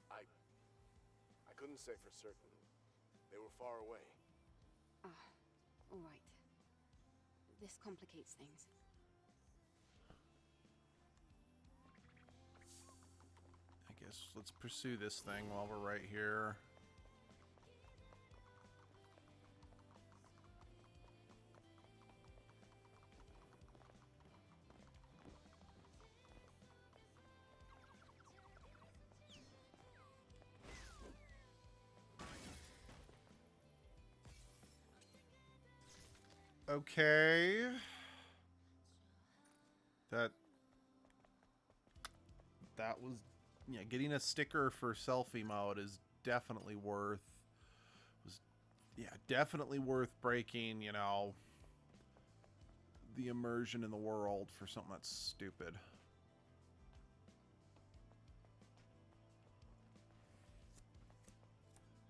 [SPEAKER 14] I couldn't say for certain. They were far away.
[SPEAKER 3] Ah, all right. This complicates things.
[SPEAKER 1] I guess let's pursue this thing while we're right here. Okay. That was, yeah, getting a sticker for selfie mode is definitely worth, definitely worth breaking, you know, the immersion in the world for something that's stupid.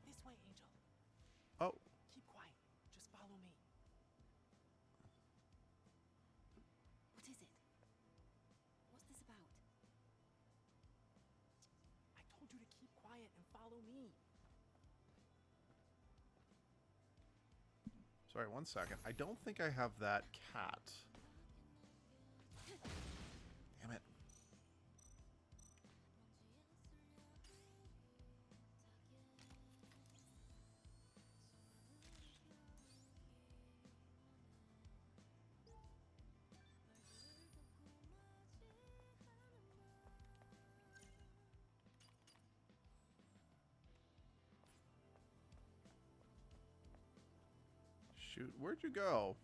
[SPEAKER 7] This way, Angel.
[SPEAKER 1] Oh.
[SPEAKER 7] Keep quiet. Just follow me.
[SPEAKER 3] What is it? What's this about?
[SPEAKER 7] I told you to keep quiet and follow me.
[SPEAKER 1] Sorry, one second. I don't think I have that cat. Damn it. Shoot, where'd you go?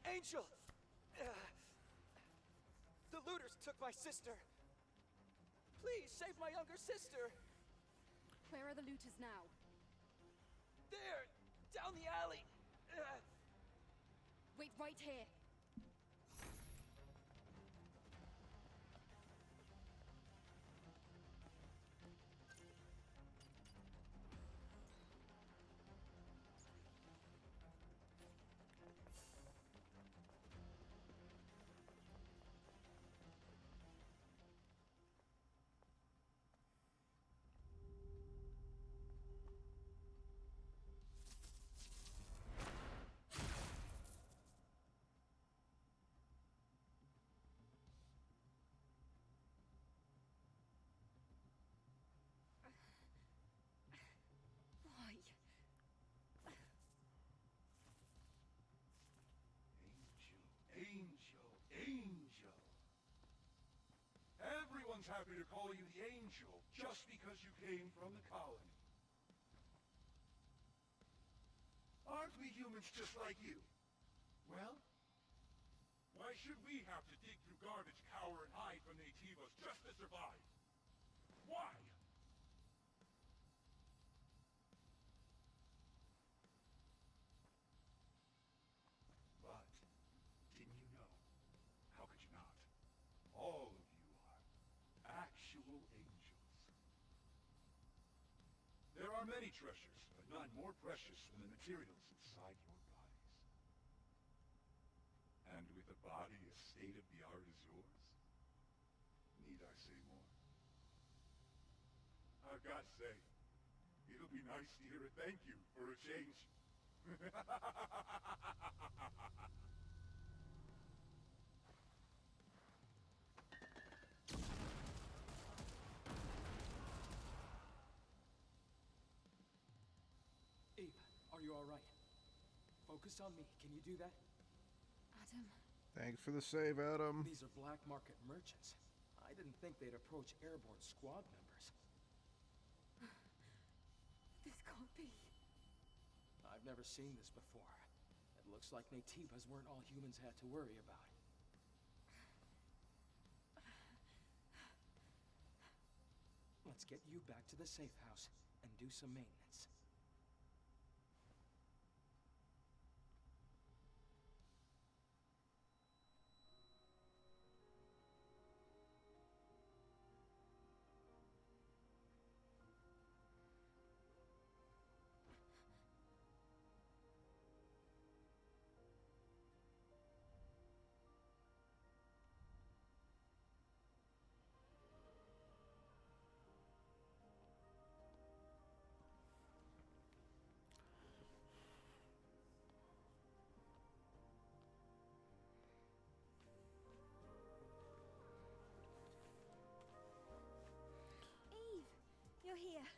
[SPEAKER 7] Angel! The looters took my sister. Please save my younger sister.
[SPEAKER 3] Where are the looters now?
[SPEAKER 7] There, down the alley.
[SPEAKER 3] Wait right here. Why?
[SPEAKER 13] Angel. Everyone's happy to call you the Angel just because you came from the colony. Aren't we humans just like you? Well, why should we have to dig through garbage, cower, and hide from Nativos just to survive? Why? But, didn't you know? How could you not? All of you are actual angels. There are many treasures, but none more precious than the materials inside your bodies. And with a body as state-of-the-art as yours, need I say more? I've got to say, it'll be nice to hear a thank you for a change.
[SPEAKER 6] Focus on me. Can you do that?
[SPEAKER 3] Adam.
[SPEAKER 1] Thanks for the save, Adam.
[SPEAKER 6] These are black market merchants. I didn't think they'd approach airborne squad members.
[SPEAKER 3] This can't be.
[SPEAKER 6] I've never seen this before. It looks like Naytibas weren't all humans had to worry about. Let's get you back to the safe house and do some maintenance.
[SPEAKER 5] You're here.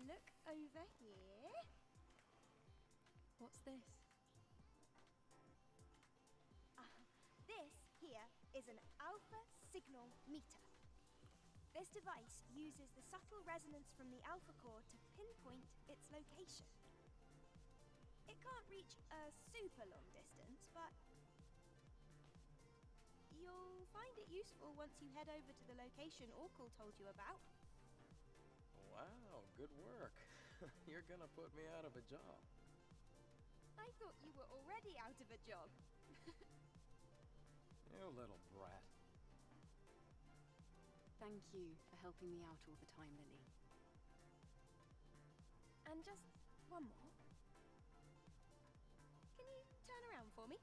[SPEAKER 5] Look over here.
[SPEAKER 3] What's this?
[SPEAKER 5] This here is an alpha signal meter. This device uses the subtle resonance from the alpha core to pinpoint its location. It can't reach a super long distance, but you'll find it useful once you head over to the location Orkul told you about.
[SPEAKER 6] Wow, good work. You're gonna put me out of a job.
[SPEAKER 5] I thought you were already out of a job.
[SPEAKER 6] You little brat.
[SPEAKER 3] Thank you for helping me out all the time, Lily.
[SPEAKER 5] And just one more. Can you turn around for me?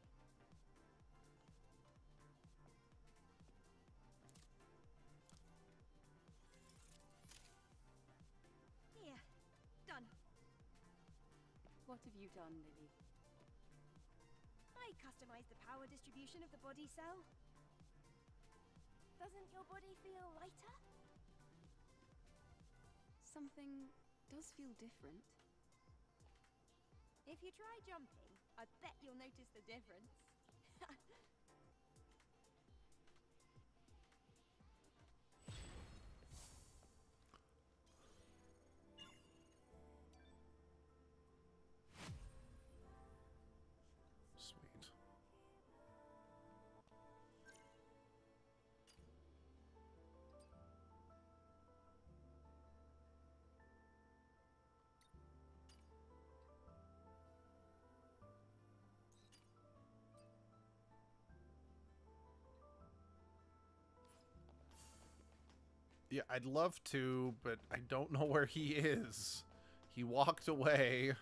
[SPEAKER 5] Here, done.
[SPEAKER 3] What have you done, Lily?
[SPEAKER 5] I customized the power distribution of the body cell. Doesn't your body feel lighter?
[SPEAKER 3] Something does feel different.
[SPEAKER 5] If you try jumping, I bet you'll notice the difference.
[SPEAKER 1] Sweet. Yeah, I'd love to, but I don't know where he is. He walked away.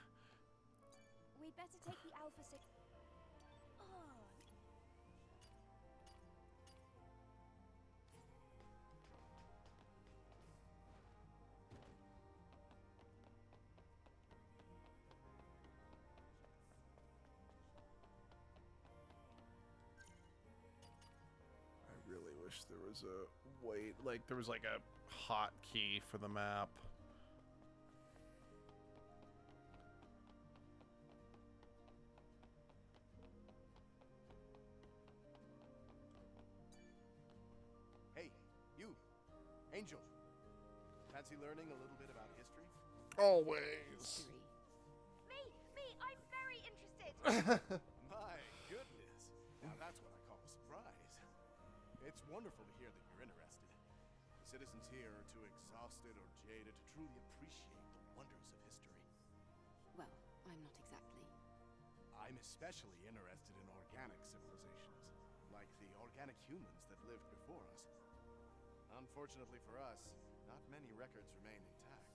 [SPEAKER 5] We'd better take the alpha sig. Oh.
[SPEAKER 1] I really wish there was a way, like there was like a hotkey for the map.
[SPEAKER 14] Hey, you, Angel. Fancy learning a little bit about history?
[SPEAKER 1] Always.
[SPEAKER 5] Me, I'm very interested.
[SPEAKER 14] My goodness. Now that's what I call a surprise. It's wonderful to hear that you're interested. The citizens here are too exhausted or jaded to truly appreciate the wonders of history.
[SPEAKER 3] Well, I'm not exactly.
[SPEAKER 14] I'm especially interested in organic civilizations, like the organic humans that lived before us. Unfortunately for us, not many records remain intact.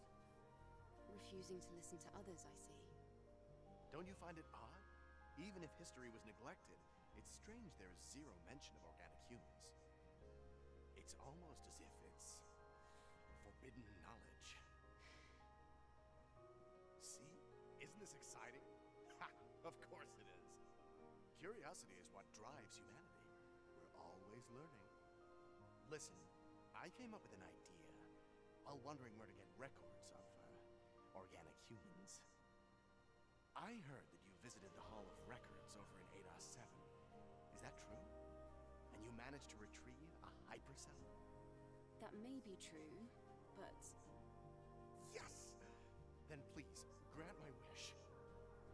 [SPEAKER 3] Refusing to listen to others, I see.
[SPEAKER 14] Don't you find it odd? Even if history was neglected, it's strange there is zero mention of organic humans. It's almost as if it's forbidden knowledge. See? Isn't this exciting? Ha! Of course it is. Curiosity is what drives humanity. We're always learning. Listen, I came up with an idea while wondering where to get records of organic humans. I heard that you visited the Hall of Records over in Ada 7. Is that true? And you managed to retrieve a hypercell?
[SPEAKER 3] That may be true, but...
[SPEAKER 14] Yes! Then please, grant my wish.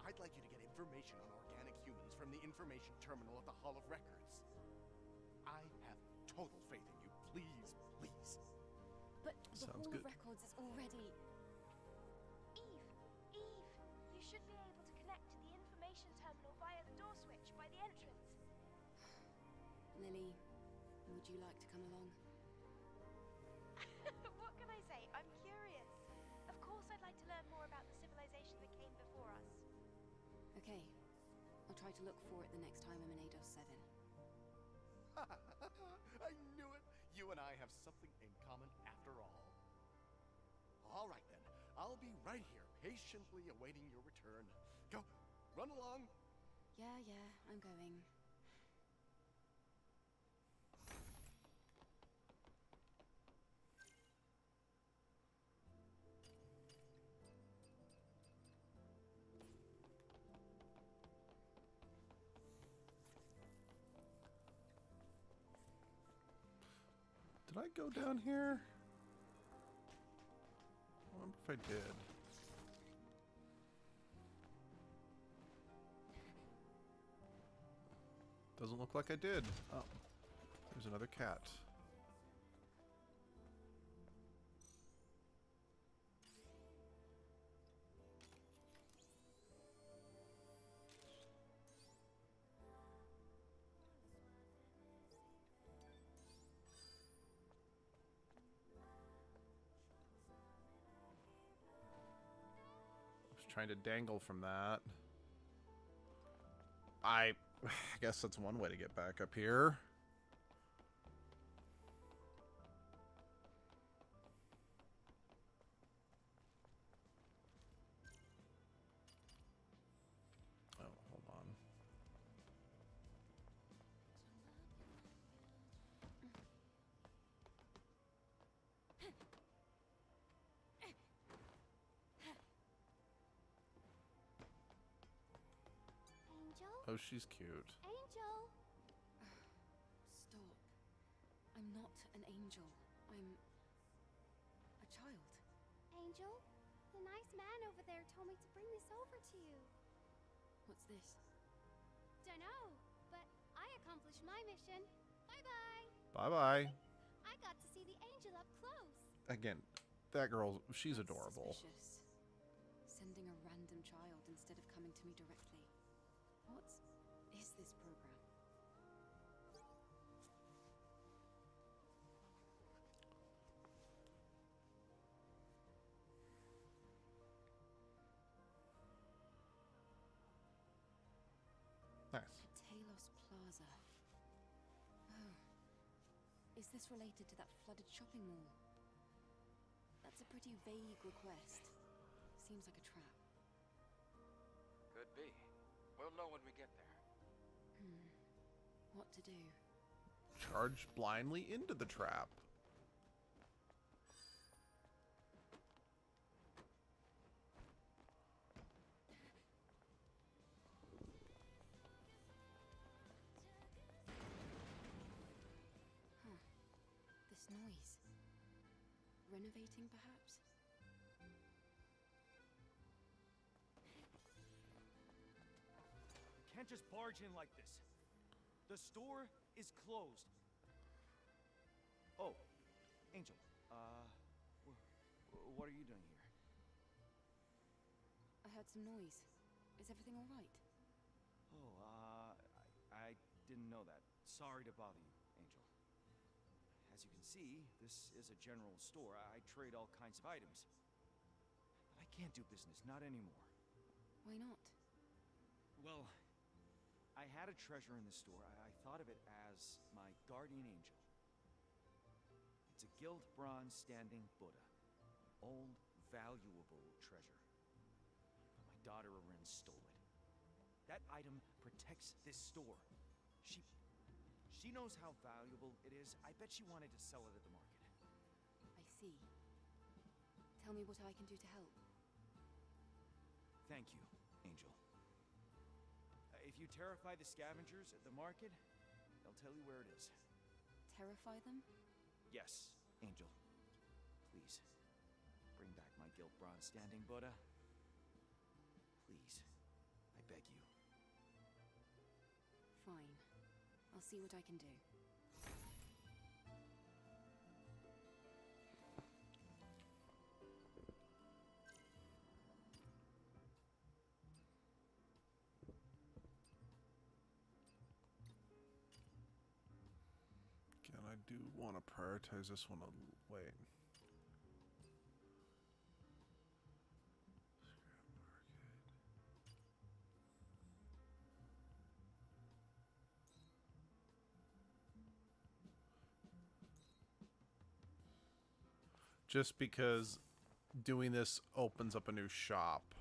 [SPEAKER 14] I'd like you to get information on organic humans from the information terminal at the Hall of Records. I have total faith in you. Please, please.
[SPEAKER 3] But the
[SPEAKER 1] Sounds
[SPEAKER 3] Hall
[SPEAKER 1] good.
[SPEAKER 3] of Records is already...
[SPEAKER 15] Eve, you should be able to connect to the information terminal via the door switch by the entrance.
[SPEAKER 3] Lily, would you like to come along?
[SPEAKER 15] What can I say? I'm curious. Of course I'd like to learn more about the civilization that came before us.
[SPEAKER 3] Okay. I'll try to look for it the next time I'm in Eidos 7.
[SPEAKER 14] I knew it! You and I have something in common after all. All right then. I'll be right here, patiently awaiting your return. Go, run along.
[SPEAKER 3] Yeah, I'm going.
[SPEAKER 1] Did I go down here? I wonder if I did. Doesn't look like I did. Oh, there's another cat. Trying to dangle from that. I guess that's one way to get back up here. Oh, hold on. Oh, she's cute.
[SPEAKER 15] Angel!
[SPEAKER 3] Stop. I'm not an angel. I'm... a child.
[SPEAKER 15] Angel, the nice man over there told me to bring this over to you.
[SPEAKER 3] What's this?
[SPEAKER 15] Dunno, but I accomplished my mission. Bye-bye!
[SPEAKER 1] Bye-bye.
[SPEAKER 15] I got to see the angel up close.
[SPEAKER 1] Again, that girl, she's
[SPEAKER 3] That's
[SPEAKER 1] adorable.
[SPEAKER 3] Suspicious. Sending a random child instead of coming to me directly. What is this program?
[SPEAKER 1] Nice.
[SPEAKER 3] Talos Plaza. Oh. Is this related to that flooded shopping mall? That's a pretty vague request. Seems like a trap.
[SPEAKER 6] Could be. We'll know when we get there.
[SPEAKER 3] What to do?
[SPEAKER 1] Charge blindly into the trap.
[SPEAKER 3] Huh. This noise. Renovating, perhaps?
[SPEAKER 11] Can't just barge in like this. The store is closed. Oh, Angel. What are you doing here?
[SPEAKER 3] I heard some noise. Is everything all right?
[SPEAKER 11] Oh, I didn't know that. Sorry to bother you, Angel. As you can see, this is a general store. I trade all kinds of items. But I can't do business, not anymore.
[SPEAKER 3] Why not?
[SPEAKER 11] Well, I had a treasure in the store. I thought of it as my guardian angel. It's a gilt bronze standing Buddha. Old, valuable treasure. But my daughter Arin stole it. That item protects this store. She knows how valuable it is. I bet she wanted to sell it at the market.
[SPEAKER 3] I see. Tell me what I can do to help.
[SPEAKER 11] Thank you, Angel. If you terrify the scavengers at the market, they'll tell you where it is.
[SPEAKER 3] Terrify them?
[SPEAKER 11] Yes, Angel. Please, bring back my gilt bronze standing Buddha. Please, I beg you.
[SPEAKER 3] Fine. I'll see what I can do.
[SPEAKER 1] Again, I do want to prioritize this one. Wait. Just because doing this opens up a new shop.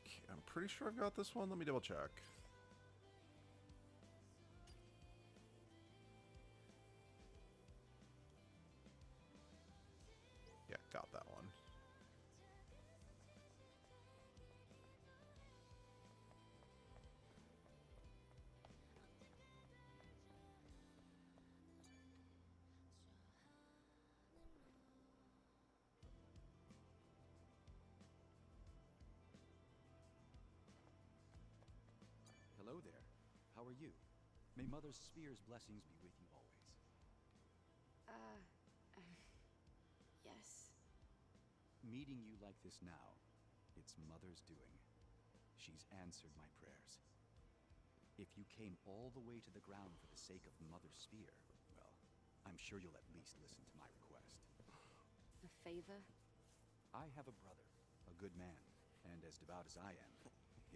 [SPEAKER 1] Okay, I'm pretty sure I've got this one. Let me double check. Yeah, got that one.
[SPEAKER 16] Hello there. How are you? May Mother Spear's blessings be with you always.
[SPEAKER 3] Yes.
[SPEAKER 16] Meeting you like this now, it's Mother's doing. She's answered my prayers. If you came all the way to the ground for the sake of Mother Spear, well, I'm sure you'll at least listen to my request.
[SPEAKER 3] A favor?
[SPEAKER 16] I have a brother, a good man, and as devout as I am,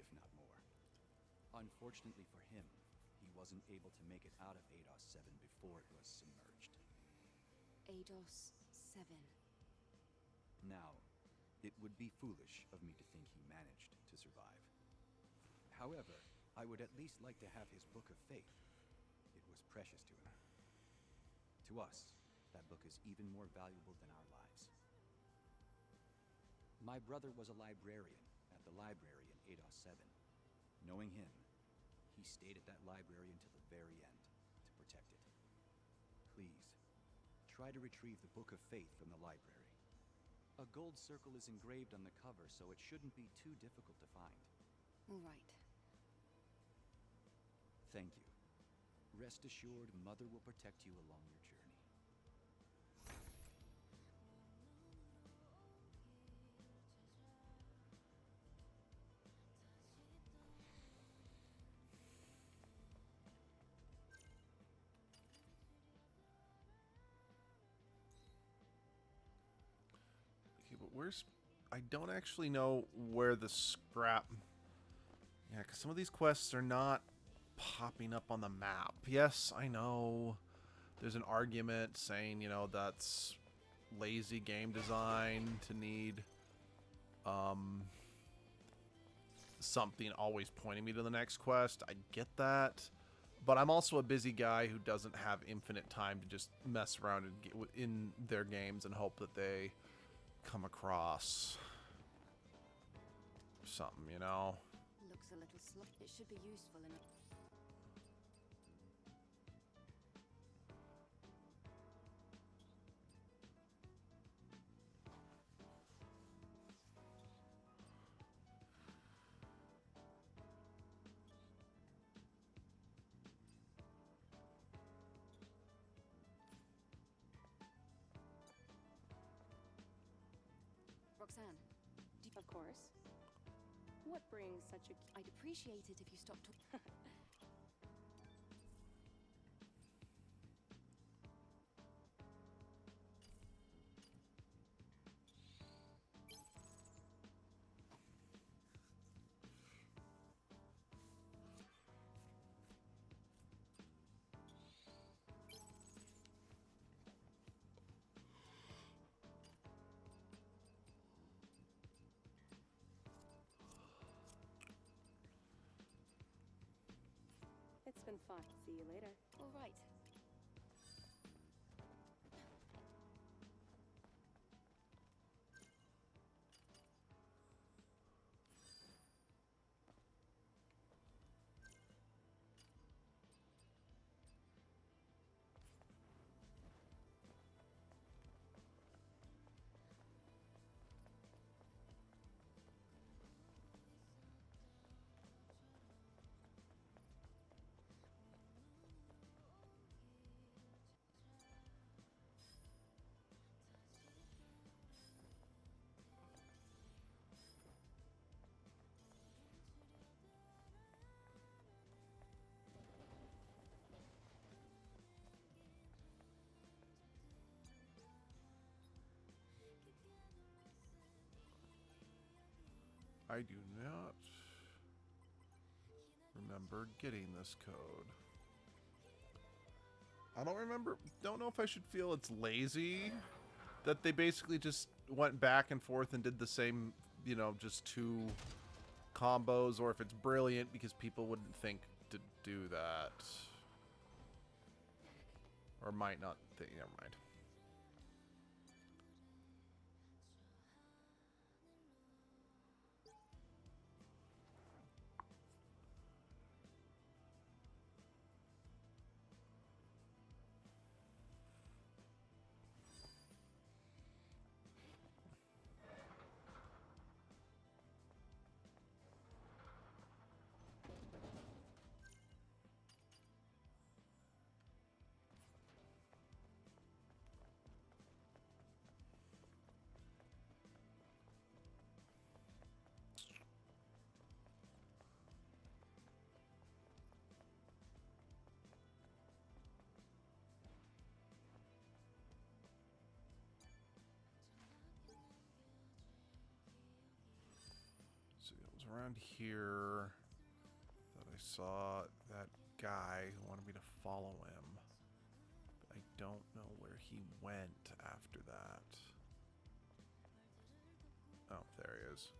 [SPEAKER 16] if not more. Unfortunately for him, he wasn't able to make it out of Eidos 7 before it was submerged.
[SPEAKER 3] Eidos 7.
[SPEAKER 16] Now, it would be foolish of me to think he managed to survive. However, I would at least like to have his Book of Faith. It was precious to him. To us, that book is even more valuable than our lives. My brother was a librarian at the library in Eidos 7. Knowing him, he stayed at that library until the very end to protect it. Please, try to retrieve the Book of Faith from the library. A gold circle is engraved on the cover, so it shouldn't be too difficult to find.
[SPEAKER 3] All right.
[SPEAKER 16] Thank you. Rest assured, Mother will protect you along your journey.
[SPEAKER 1] Okay, but where's... I don't actually know where the scrap... Yeah, because some of these quests are not popping up on the map. Yes, I know there's an argument saying, you know, that's lazy game design to need something always pointing me to the next quest. I get that. But I'm also a busy guy who doesn't have infinite time to just mess around and get in their games and hope that they come across something, you know?
[SPEAKER 3] Looks a little slow. It should be useful in a... Roxanne,
[SPEAKER 8] Of course. What brings such a...
[SPEAKER 3] I'd appreciate it if you stopped talking.
[SPEAKER 8] It's been fun. See you later.
[SPEAKER 3] All right.
[SPEAKER 1] I do not remember getting this code. I don't know if I should feel it's lazy that they basically just went back and forth and did the same, you know, just 2 combos, or if it's brilliant because people wouldn't think to do that. Or might not think, never mind. So it was around here that I saw that guy who wanted me to follow him. But I don't know where he went after that. Oh, there he is.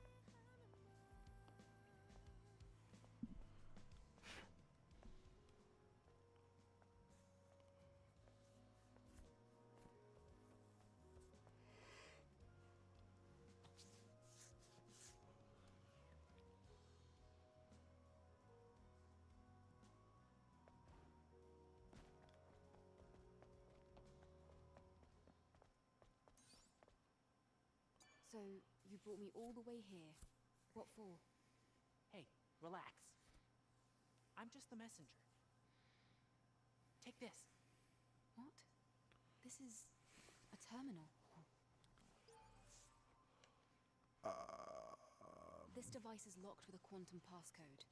[SPEAKER 3] So, you brought me all the way here. What for?
[SPEAKER 7] Hey, relax. I'm just the messenger. Take this.
[SPEAKER 3] What? This is a terminal. This device is locked with a quantum passcode.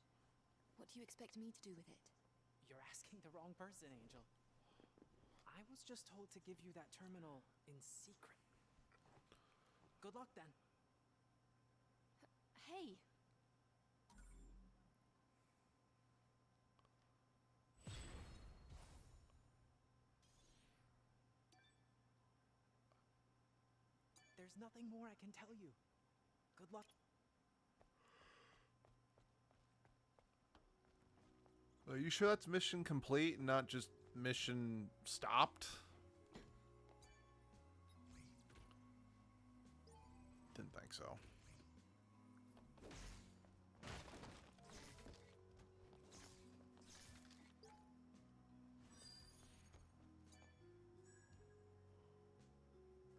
[SPEAKER 3] What do you expect me to do with it?
[SPEAKER 7] You're asking the wrong person, Angel. I was just told to give you that terminal in secret. Good luck, then.
[SPEAKER 3] Hey!
[SPEAKER 7] There's nothing more I can tell you. Good luck.
[SPEAKER 1] Are you sure that's mission complete and not just mission stopped? Didn't think so.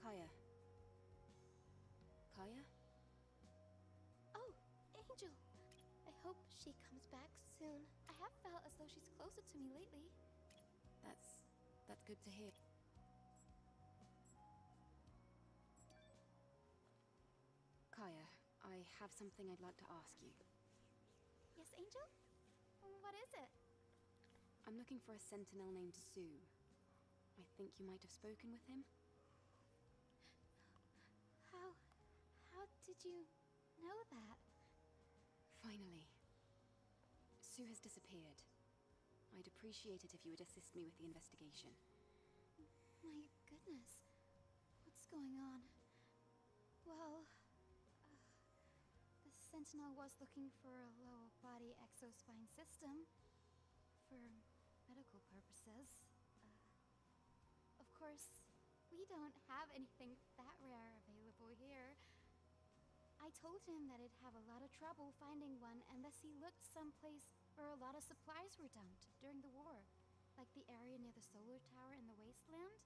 [SPEAKER 3] Kaya. Kaya?
[SPEAKER 15] Oh, Angel. I hope she comes back soon. I have felt as though she's closer to me lately.
[SPEAKER 3] That's good to hear. Kaya, I have something I'd like to ask you.
[SPEAKER 15] Yes, Angel? What is it?
[SPEAKER 3] I'm looking for a sentinel named Sue. I think you might have spoken with him.
[SPEAKER 15] How did you know that?
[SPEAKER 3] Finally. Sue has disappeared. I'd appreciate it if you would assist me with the investigation.
[SPEAKER 15] My goodness. What's going on? Well, the Sentinel was looking for a lower body exospine system for medical purposes. Of course, we don't have anything that rare available here. I told him that he'd have a lot of trouble finding one unless he looked someplace where a lot of supplies were dumped during the war, like the area near the solar tower in the wasteland.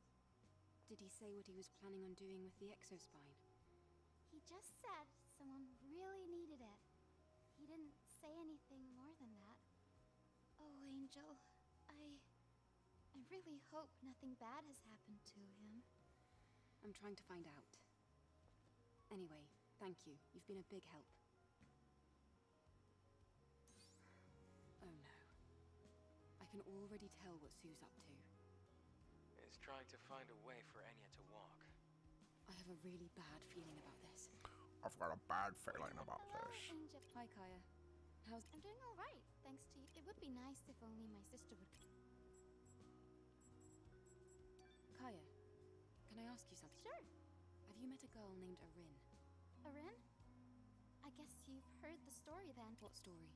[SPEAKER 3] Did he say what he was planning on doing with the exospine?
[SPEAKER 15] He just said someone really needed it. He didn't say anything more than that. Oh, Angel, I really hope nothing bad has happened to him.
[SPEAKER 3] I'm trying to find out. Anyway, thank you. You've been a big help. Oh no. I can already tell what Sue's up to.
[SPEAKER 6] He's trying to find a way for Enya to walk.
[SPEAKER 3] I have a really bad feeling about this.
[SPEAKER 1] I've got a bad feeling about
[SPEAKER 15] Hello,
[SPEAKER 1] this.
[SPEAKER 15] Angel.
[SPEAKER 3] Hi, Kaya. How's...
[SPEAKER 15] I'm doing all right, thanks to you. It would be nice if only my sister would.
[SPEAKER 3] Kaya, can I ask you something?
[SPEAKER 15] Sure.
[SPEAKER 3] Have you met a girl named Arin?
[SPEAKER 15] Arin? I guess you've heard the story then.
[SPEAKER 3] What story?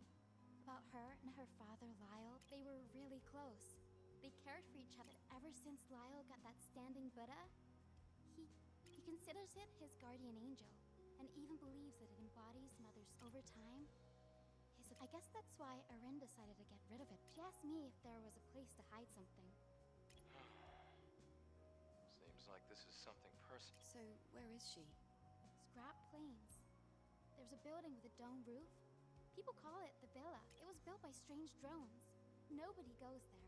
[SPEAKER 15] About her and her father, Lyle. They were really close. They cared for each other ever since Lyle got that standing Buddha. He considers it his guardian angel, and even believes that it embodies Mother's over time. I guess that's why Arin decided to get rid of it. She asked me if there was a place to hide something.
[SPEAKER 6] Seems like this is something personal.
[SPEAKER 3] So, where is she?
[SPEAKER 15] Scrap Plains. There's a building with a dome roof. People call it the Villa. It was built by strange drones. Nobody goes there.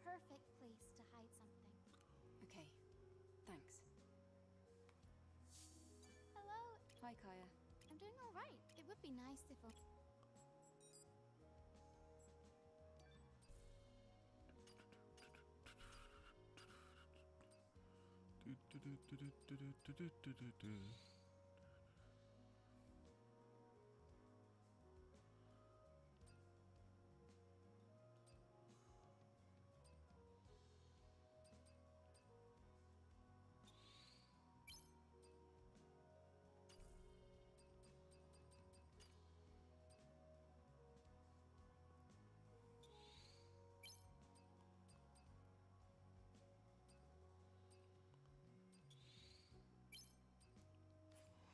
[SPEAKER 15] Perfect place to hide something.
[SPEAKER 3] Okay, thanks.
[SPEAKER 15] Hello.
[SPEAKER 3] Hi, Kaya.
[SPEAKER 15] I'm doing all right. It would be nice if...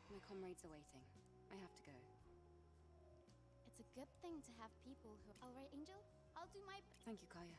[SPEAKER 3] My comrade's are waiting. I have to go.
[SPEAKER 15] It's a good thing to have people who... All right, Angel? I'll do my...
[SPEAKER 3] Thank you, Kaya.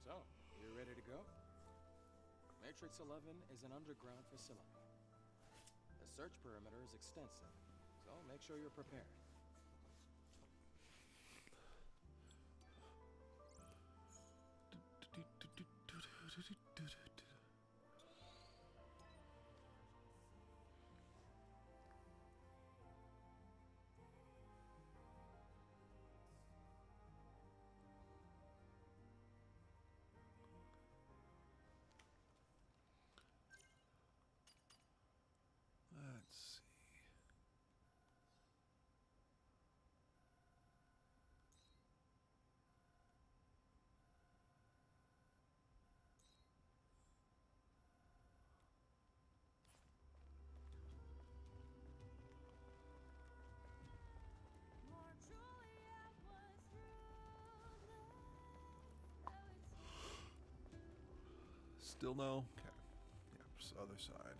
[SPEAKER 6] So, you ready to go? Matrix 11 is an underground facility. The search perimeter is extensive, so make sure you're prepared.
[SPEAKER 1] Let's see. Still no? Okay. Yep, other side.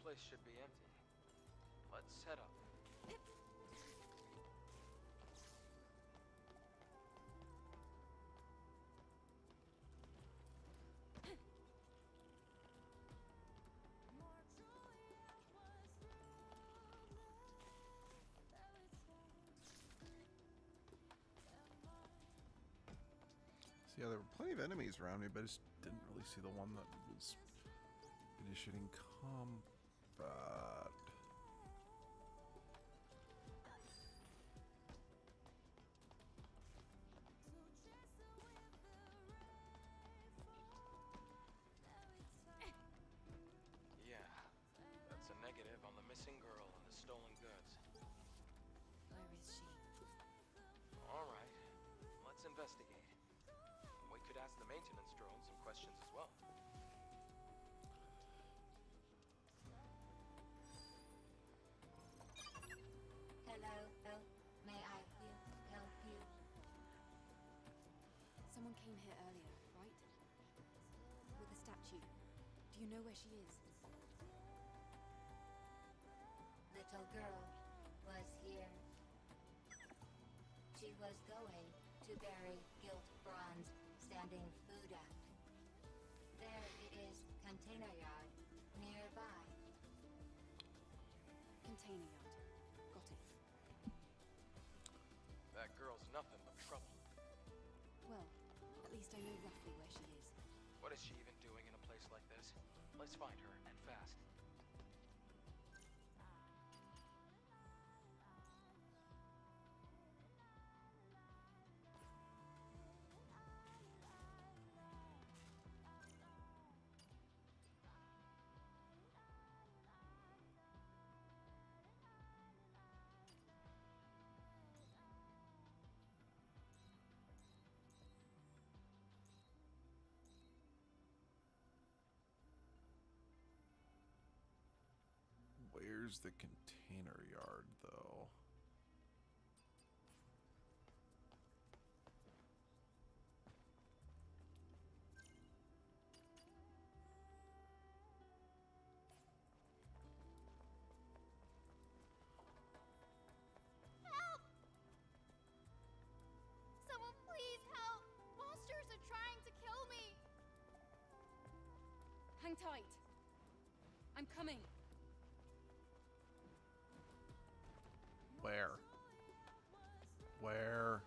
[SPEAKER 6] place should be empty. Let's head up.
[SPEAKER 1] So yeah, there were plenty of enemies around me, but I just didn't really see the one that was initiating combat.
[SPEAKER 6] Yeah, that's a negative on the missing girl and the stolen goods.
[SPEAKER 3] Where is she?
[SPEAKER 6] All right, let's investigate. We could ask the maintenance drone some questions as well.
[SPEAKER 17] Hello, may I help you?
[SPEAKER 3] Someone came here earlier, right? With a statue. Do you know where she is?
[SPEAKER 17] Little girl was here. She was going to bury gilt bronze standing Buddha. There it is, container yard, nearby.
[SPEAKER 3] Container yard. Got it.
[SPEAKER 6] That girl's nothing but trouble.
[SPEAKER 3] Well, at least I know roughly where she is.
[SPEAKER 6] What is she even doing in a place like this? Let's find her, and fast.
[SPEAKER 1] Where's the container yard, though?
[SPEAKER 15] Help! Someone please help! Monsters are trying to kill me!
[SPEAKER 3] Hang tight. I'm coming.
[SPEAKER 1] Where? Where?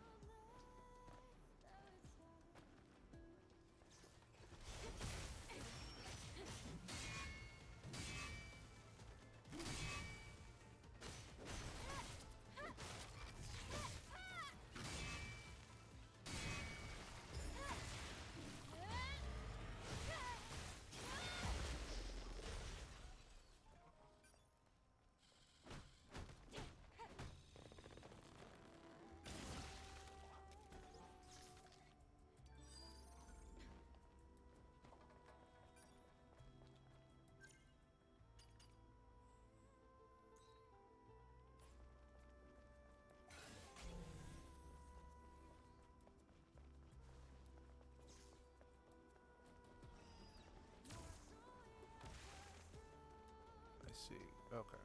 [SPEAKER 1] I see. Okay.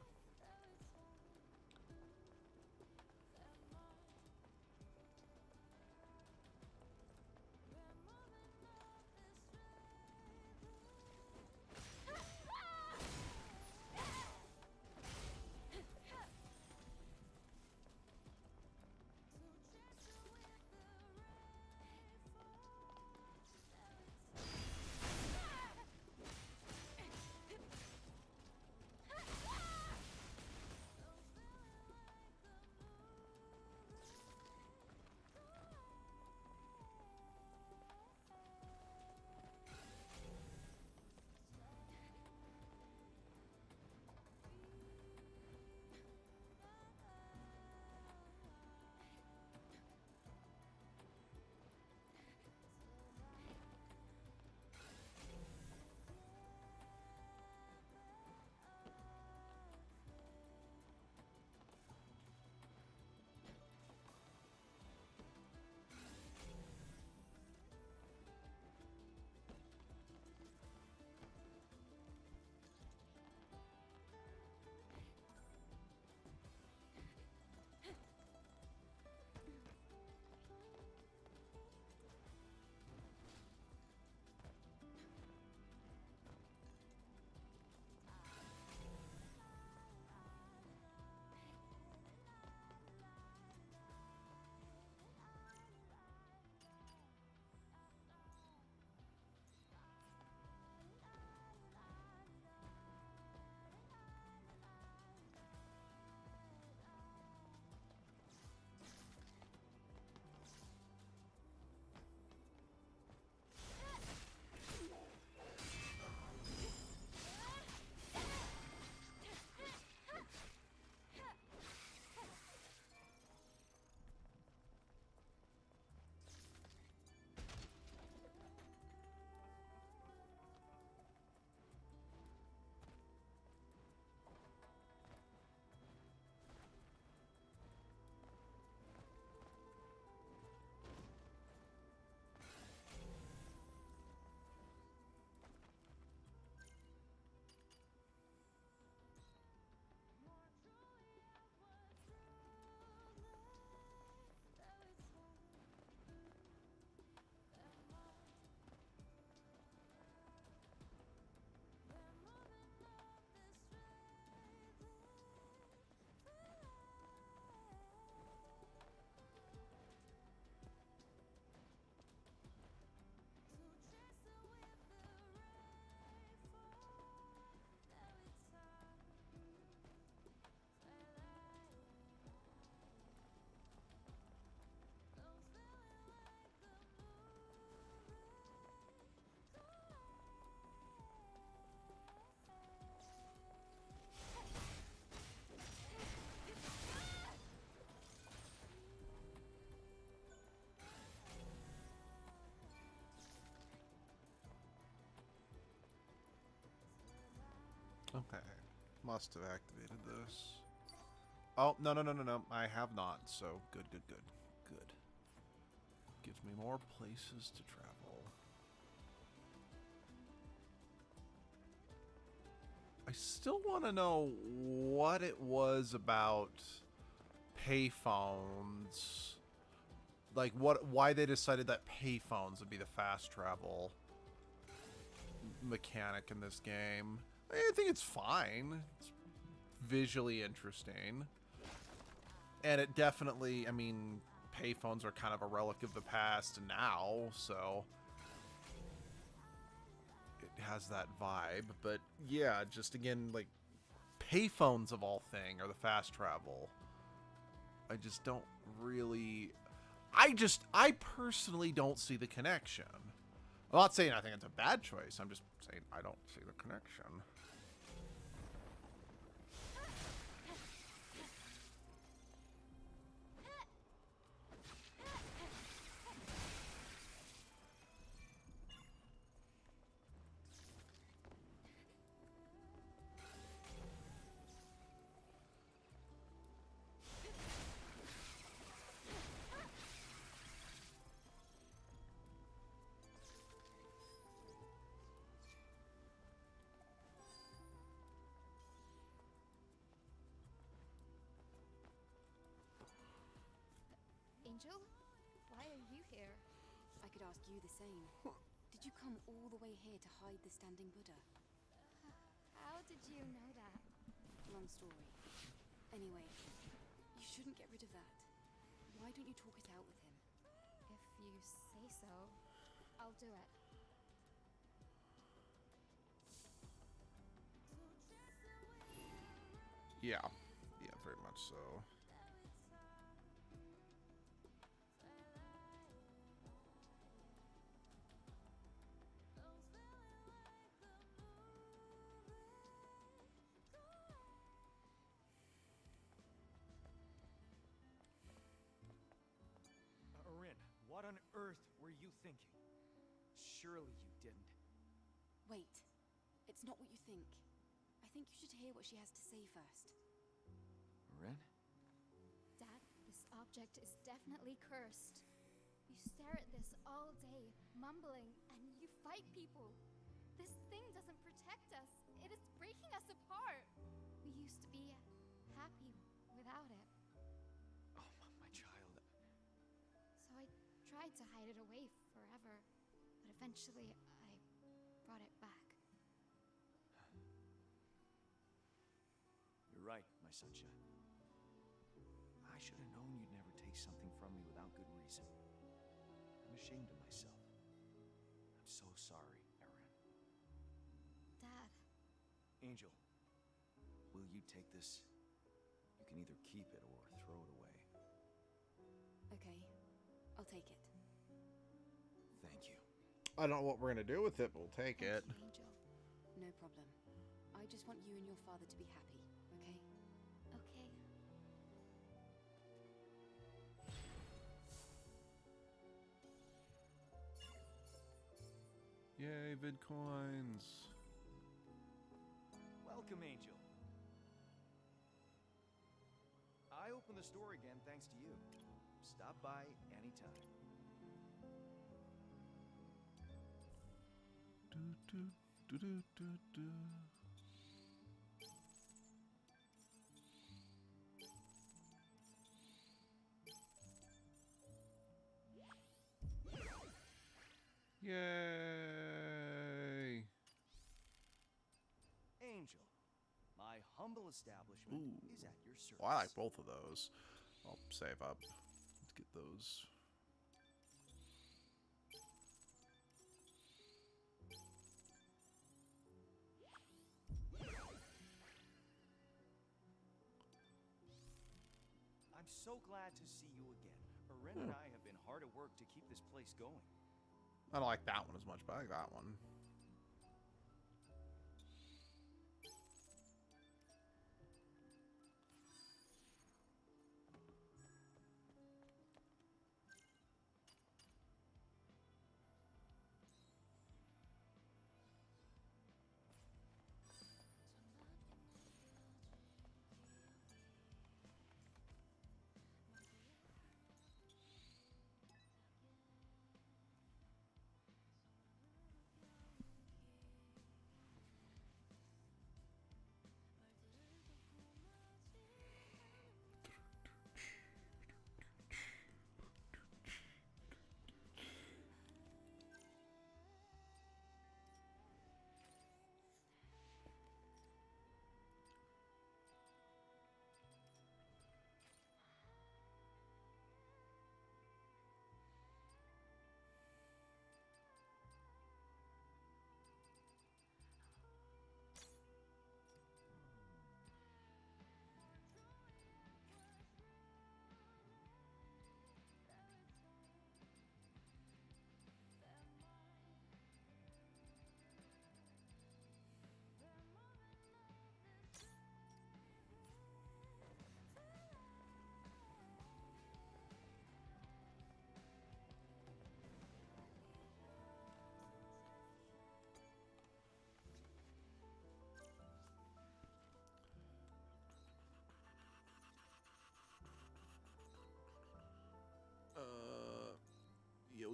[SPEAKER 1] Okay. Must have activated this. Oh, no, no, no, no, no. I have not, so good, good, good. Good. Gives me more places to travel. I still want to know what it was about payphones. Like, why they decided that payphones would be the fast travel mechanic in this game. I think it's fine. It's visually interesting. And it definitely, I mean, payphones are kind of a relic of the past now, so it has that vibe. But yeah, just again, like, payphones of all thing are the fast travel. I just don't really... I personally don't see the connection. I'm not saying I think it's a bad choice. I'm just saying I don't see the connection.
[SPEAKER 5] Angel? Why are you here?
[SPEAKER 3] I could ask you the same. Did you come all the way here to hide the standing Buddha?
[SPEAKER 5] How did you know that?
[SPEAKER 3] Long story. Anyway, you shouldn't get rid of that. Why don't you talk it out with him?
[SPEAKER 5] If you say so, I'll do it.
[SPEAKER 1] Yeah. Yeah, very much so.
[SPEAKER 11] Arin, what on earth were you thinking? Surely you didn't.
[SPEAKER 3] Wait. It's not what you think. I think you should hear what she has to say first.
[SPEAKER 11] Arin?
[SPEAKER 5] Dad, this object is definitely cursed. You stare at this all day, mumbling, and you fight people. This thing doesn't protect us. It is breaking us apart. We used to be happy without it.
[SPEAKER 11] Oh, my child.
[SPEAKER 5] So I tried to hide it away forever, but eventually I brought it back.
[SPEAKER 11] You're right, my sunshine. I should have known you'd never take something from me without good reason. I'm ashamed of myself. I'm so sorry, Arin.
[SPEAKER 5] Dad.
[SPEAKER 11] Angel, will you take this? You can either keep it or throw it away.
[SPEAKER 3] Okay, I'll take it.
[SPEAKER 11] Thank you.
[SPEAKER 1] I don't know what we're going to do with it, but we'll take it.
[SPEAKER 5] Thank you, Angel.
[SPEAKER 3] No problem. I just want you and your father to be happy, okay?
[SPEAKER 5] Okay.
[SPEAKER 1] Yay, Vidcoins.
[SPEAKER 11] Welcome, Angel. I opened the store again thanks to you. Stop by anytime.
[SPEAKER 1] Do, do, do, do, do, do. Yay!
[SPEAKER 11] Angel, my humble establishment
[SPEAKER 1] Ooh.
[SPEAKER 11] is at your service.
[SPEAKER 1] Well, I like both of those. I'll save up. Let's get those.
[SPEAKER 11] I'm so glad to see you again. Arin and I have been hard at work to keep this place going.
[SPEAKER 1] I don't like that one as much, but I like that one.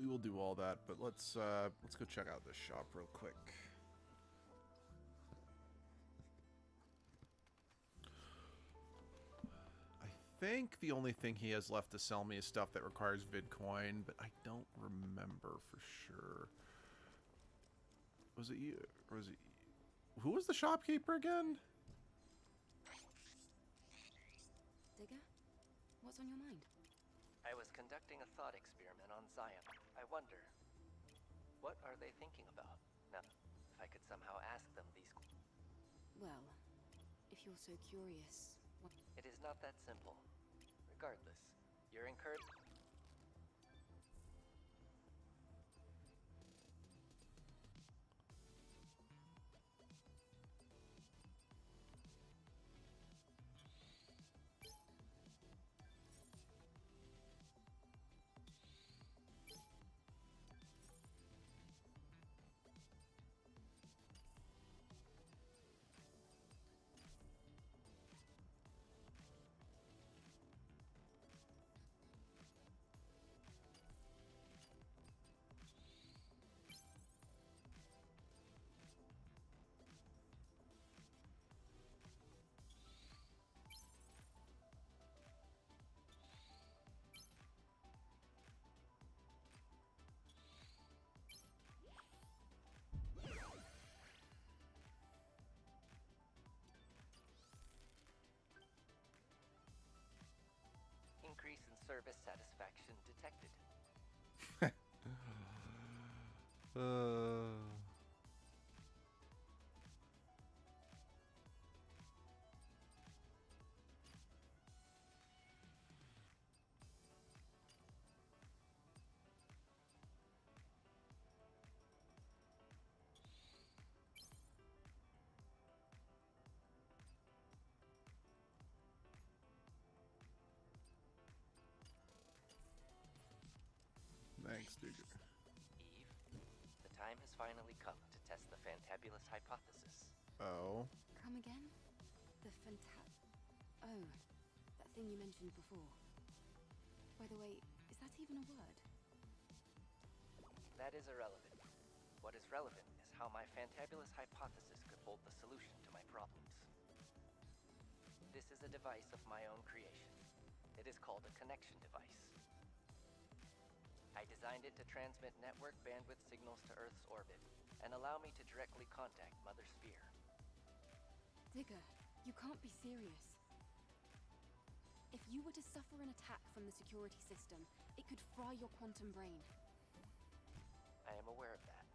[SPEAKER 1] will do all that, but let's go check out this shop real quick. I think the only thing he has left to sell me is stuff that requires Vidcoin, but I don't remember for sure. Was it you? Or was it... Who was the shopkeeper again?
[SPEAKER 3] Digger? What's on your mind?
[SPEAKER 18] I was conducting a thought experiment on Zion. I wonder, what are they thinking about? Now, if I could somehow ask them these...
[SPEAKER 3] Well, if you're so curious, what...
[SPEAKER 18] It is not that simple. Regardless, you're encouraged... Increase in service satisfaction detected.
[SPEAKER 1] Thanks, Digger.
[SPEAKER 18] Eve, the time has finally come to test the fantabulous hypothesis.
[SPEAKER 1] Oh.
[SPEAKER 3] Come again? The Oh, that thing you mentioned before. By the way, is that even a word?
[SPEAKER 18] That is irrelevant. What is relevant is how my fantabulous hypothesis could hold the solution to my problems. This is a device of my own creation. It is called a connection device. I designed it to transmit network bandwidth signals to Earth's orbit and allow me to directly contact Mother Sphere.
[SPEAKER 3] Digger, you can't be serious. If you were to suffer an attack from the security system, it could fry your quantum brain.
[SPEAKER 18] I am aware of that.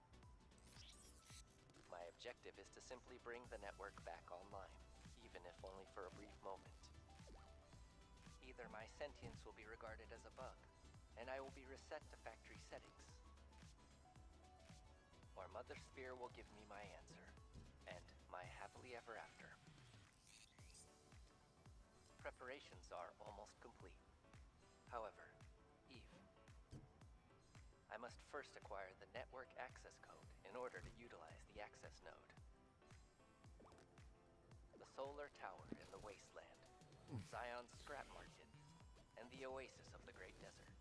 [SPEAKER 18] My objective is to simply bring the network back online, even if only for a brief moment. Either my sentience will be regarded as a bug, and I will be reset to factory settings, or Mother Sphere will give me my answer, and my happily ever after. Preparations are almost complete. However, Eve, I must first acquire the network access code in order to utilize the access node. The solar tower in the wasteland, Zion's scrap market, and the oasis of the Great Desert.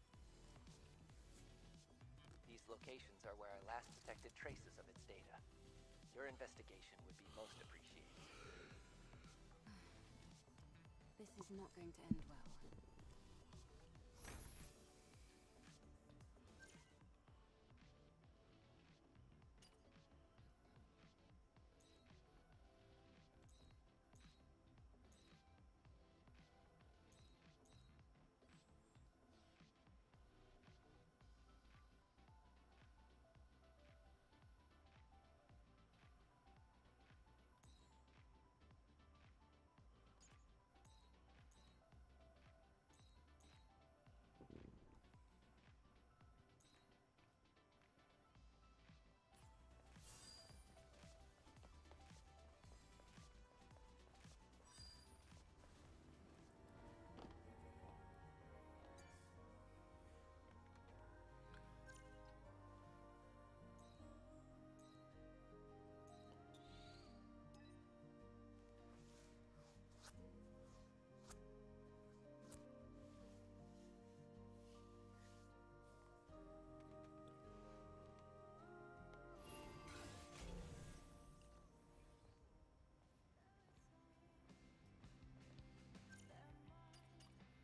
[SPEAKER 18] These locations are where I last detected traces of its data. Your investigation would be most appreciated.
[SPEAKER 3] This is not going to end well.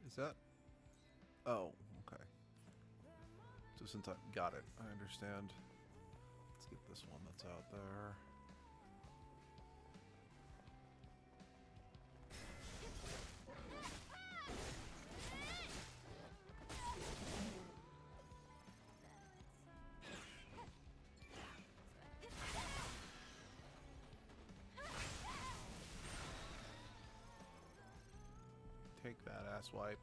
[SPEAKER 1] Is that? Oh, okay. So since I got it, I understand. Let's get this one that's out there. Take that, ass wipe.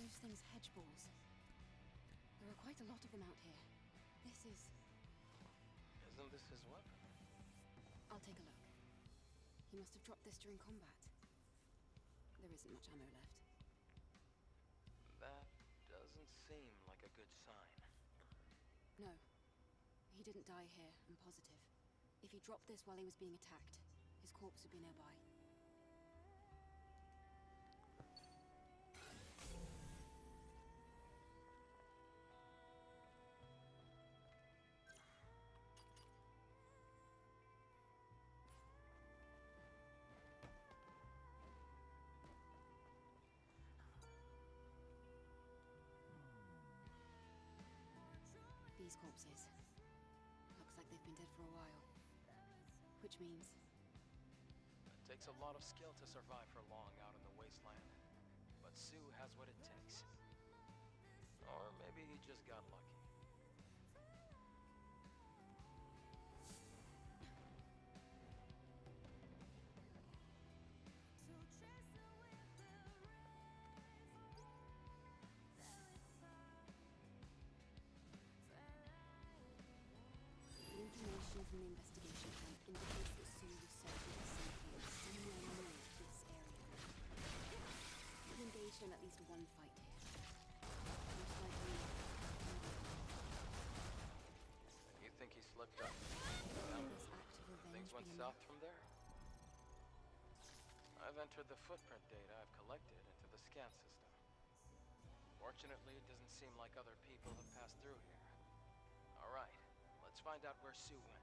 [SPEAKER 3] Those things hedge balls. There are quite a lot of them out here. This is...
[SPEAKER 18] Isn't this his weapon?
[SPEAKER 3] I'll take a look. He must have dropped this during combat. There isn't much ammo left.
[SPEAKER 18] That doesn't seem like a good sign.
[SPEAKER 3] No. He didn't die here, I'm positive. If he dropped this while he was being attacked, his corpse would be nearby. These corpses. Looks like they've been dead for a while. Which means...
[SPEAKER 6] It takes a lot of skill to survive for long out in the wasteland. But Sue has what it takes. Or maybe he just got lucky.
[SPEAKER 3] Information from the investigation camp indicates that Sue was searching for something somewhere near this area. He engaged in at least one fight here. Most likely...
[SPEAKER 6] You think he slipped up?
[SPEAKER 3] This act of revenge
[SPEAKER 6] Things went
[SPEAKER 3] be
[SPEAKER 6] south
[SPEAKER 3] enough?
[SPEAKER 6] from there? I've entered the footprint data I've collected into the scan system. Fortunately, it doesn't seem like other people have passed through here. All right. Let's find out where Sue went.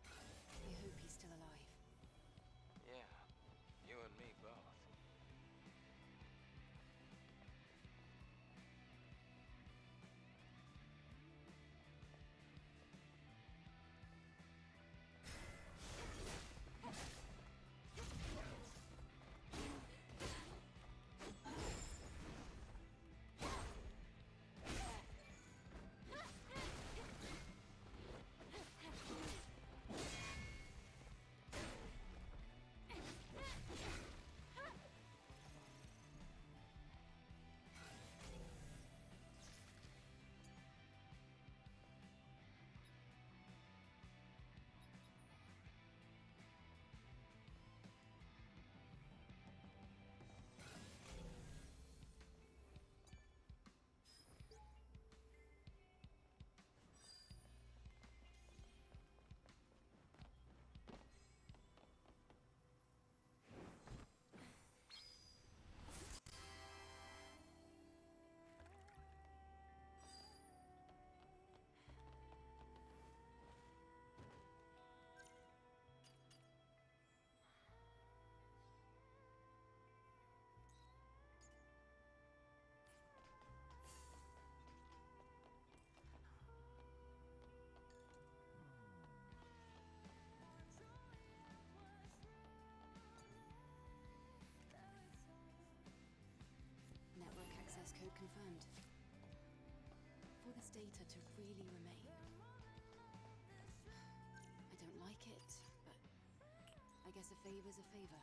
[SPEAKER 3] I hope he's still alive.
[SPEAKER 6] Yeah, you and me both.
[SPEAKER 3] all this data to really remain. I don't like it, but I guess a favor's a favor.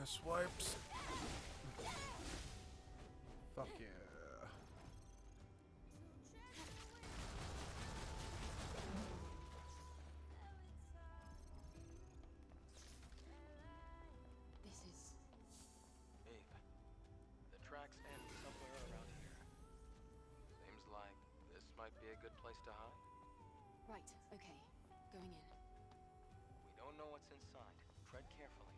[SPEAKER 1] Swipes. Fuck yeah.
[SPEAKER 3] This is...
[SPEAKER 6] Abe, the tracks end somewhere around here. Seems like this might be a good place to hide.
[SPEAKER 3] Right, okay. Going in.
[SPEAKER 6] We don't know what's inside. Tread carefully.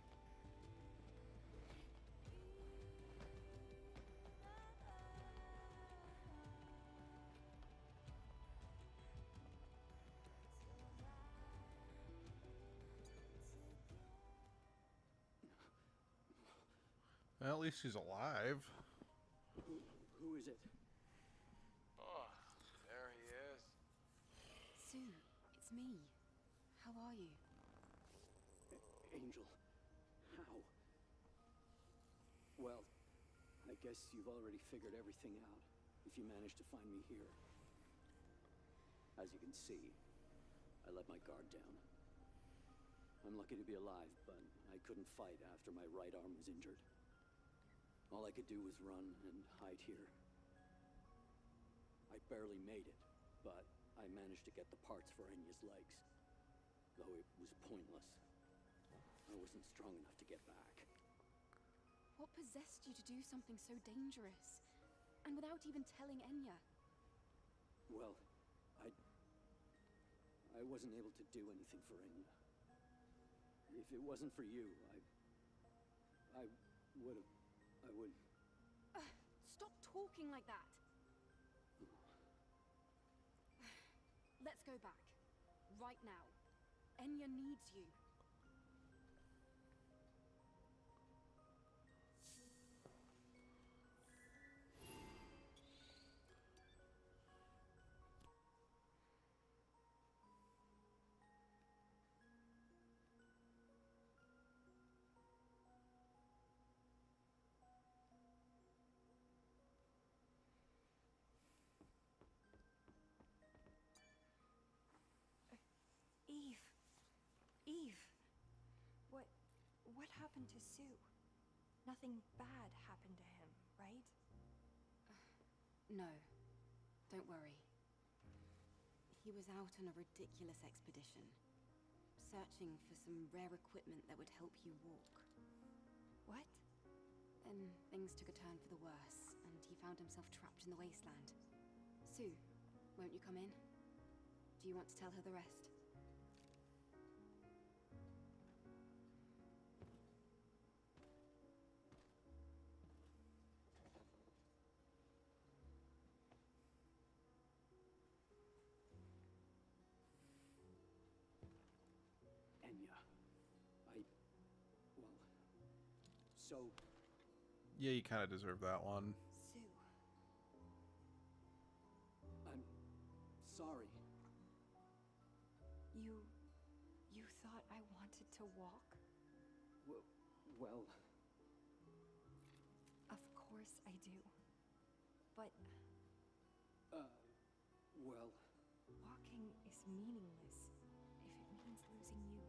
[SPEAKER 1] Well, at least he's alive.
[SPEAKER 19] Who is it?
[SPEAKER 6] Oh, there he is.
[SPEAKER 3] Sue, it's me. How are you?
[SPEAKER 19] Angel. How? Well, I guess you've already figured everything out, if you managed to find me here. As you can see, I let my guard down. I'm lucky to be alive, but I couldn't fight after my right arm was injured. All I could do was run and hide here. I barely made it, but I managed to get the parts for Enya's legs. Though it was pointless. I wasn't strong enough to get back.
[SPEAKER 3] What possessed you to do something so dangerous? And without even telling Enya?
[SPEAKER 19] Well, I wasn't able to do anything for Enya. If it wasn't for you, I would...
[SPEAKER 3] Stop talking like that! Let's go back. Right now. Enya needs you.
[SPEAKER 5] happened to Sue? Nothing bad happened to him, right?
[SPEAKER 3] No. Don't worry. He was out on a ridiculous expedition, searching for some rare equipment that would help you walk.
[SPEAKER 5] What?
[SPEAKER 3] Then things took a turn for the worse, and he found himself trapped in the wasteland. Sue, won't you come in? Do you want to tell her the rest?
[SPEAKER 19] So...
[SPEAKER 1] Yeah, you kind of deserve that one.
[SPEAKER 5] Sue.
[SPEAKER 19] I'm sorry.
[SPEAKER 5] You thought I wanted to walk?
[SPEAKER 19] Well...
[SPEAKER 5] Of course I do. But...
[SPEAKER 19] well...
[SPEAKER 5] Walking is meaningless if it means losing you.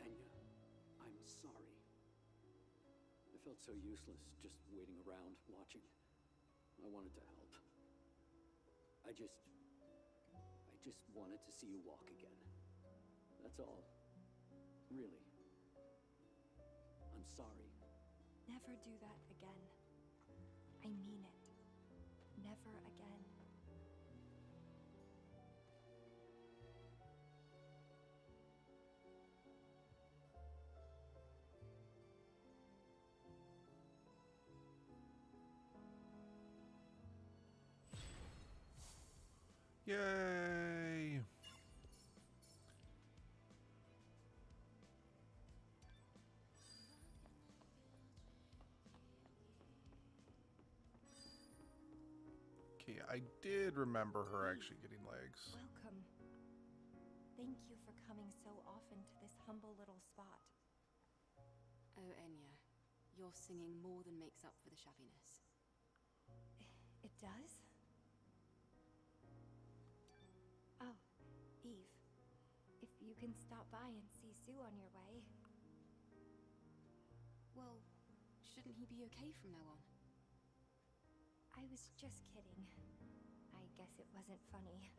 [SPEAKER 19] Enya, I'm sorry. I felt so useless just waiting around, watching. I wanted to help. I just wanted to see you walk again. That's all. Really. I'm sorry.
[SPEAKER 5] Never do that again. I mean it. Never again.
[SPEAKER 1] Yay! Okay, I did remember her actually getting legs.
[SPEAKER 5] Welcome. Thank you for coming so often to this humble little spot.
[SPEAKER 3] Oh, Enya, your singing more than makes up for the shabbiness.
[SPEAKER 5] It does? Oh, Eve. If you can stop by and see Sue on your way.
[SPEAKER 3] Well, shouldn't he be okay from now on?
[SPEAKER 5] I was just kidding. I guess it wasn't funny.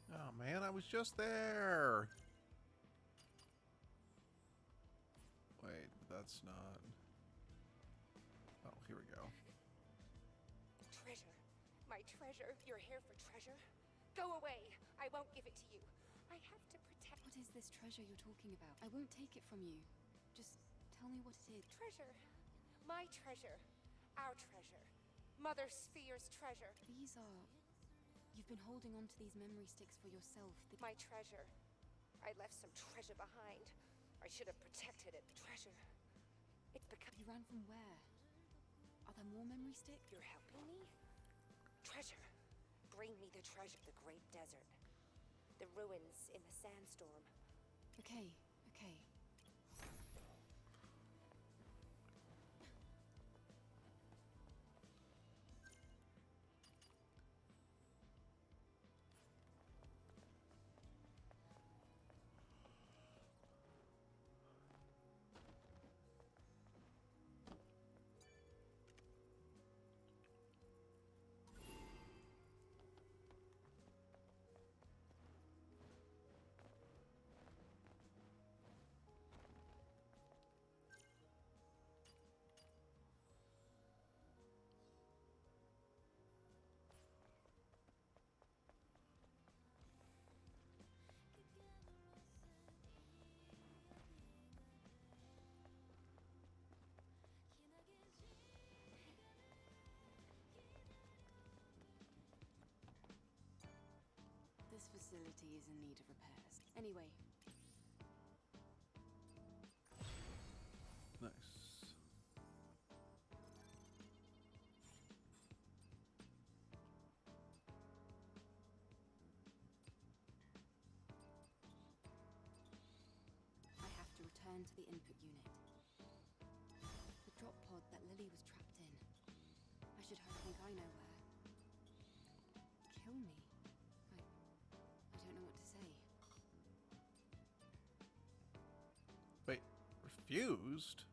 [SPEAKER 1] Oh man, I was just there. Wait, that's not... Oh, here we go.
[SPEAKER 20] Treasure. My treasure. You're here for treasure? Go away. I won't give it to you. I have to protect...
[SPEAKER 3] What is this treasure you're talking about? I won't take it from you. Just tell me what it is.
[SPEAKER 20] Treasure. My treasure. Our treasure. Mother Sphere's treasure.
[SPEAKER 3] These are... You've been holding on to these memory sticks for yourself.
[SPEAKER 20] My treasure. I left some treasure behind. I should have protected it. Treasure. It's become...
[SPEAKER 3] You ran from where? Are there more memory sticks?
[SPEAKER 20] You're helping me? Treasure. Bring me the treasure. The great desert. The ruins in the sandstorm.
[SPEAKER 3] Okay, okay. facility is in need of repairs. Anyway.
[SPEAKER 1] Nice.
[SPEAKER 3] I have to return to the input unit. The drop pod that Lily was trapped in. I should think I know where. Kill me? I don't know what to say.
[SPEAKER 1] Wait, refused?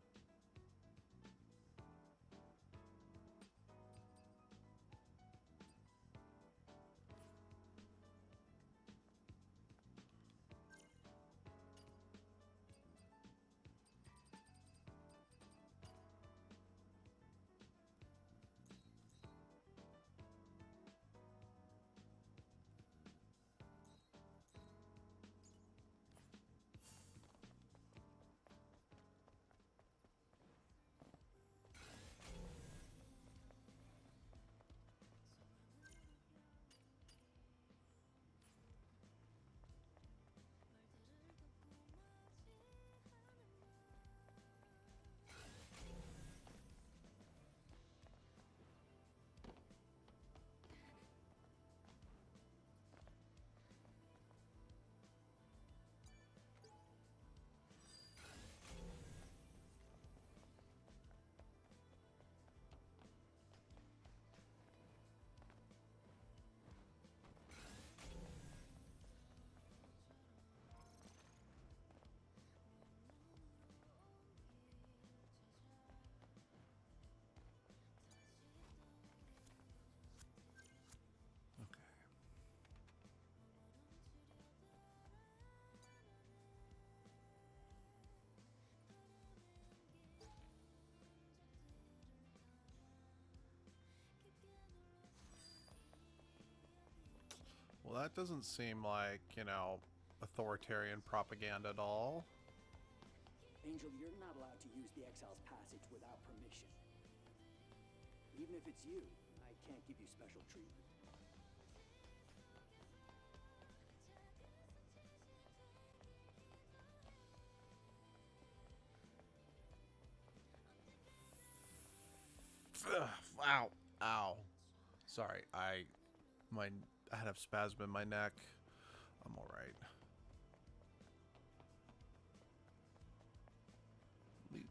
[SPEAKER 1] Well, that doesn't seem like, you know, authoritarian propaganda at all.
[SPEAKER 19] Angel, you're not allowed to use the Exile's passage without permission. Even if it's you, I can't give you special treatment.
[SPEAKER 1] Ugh, ow, ow. Sorry, I had a spasm in my neck. I'm all right. Leap.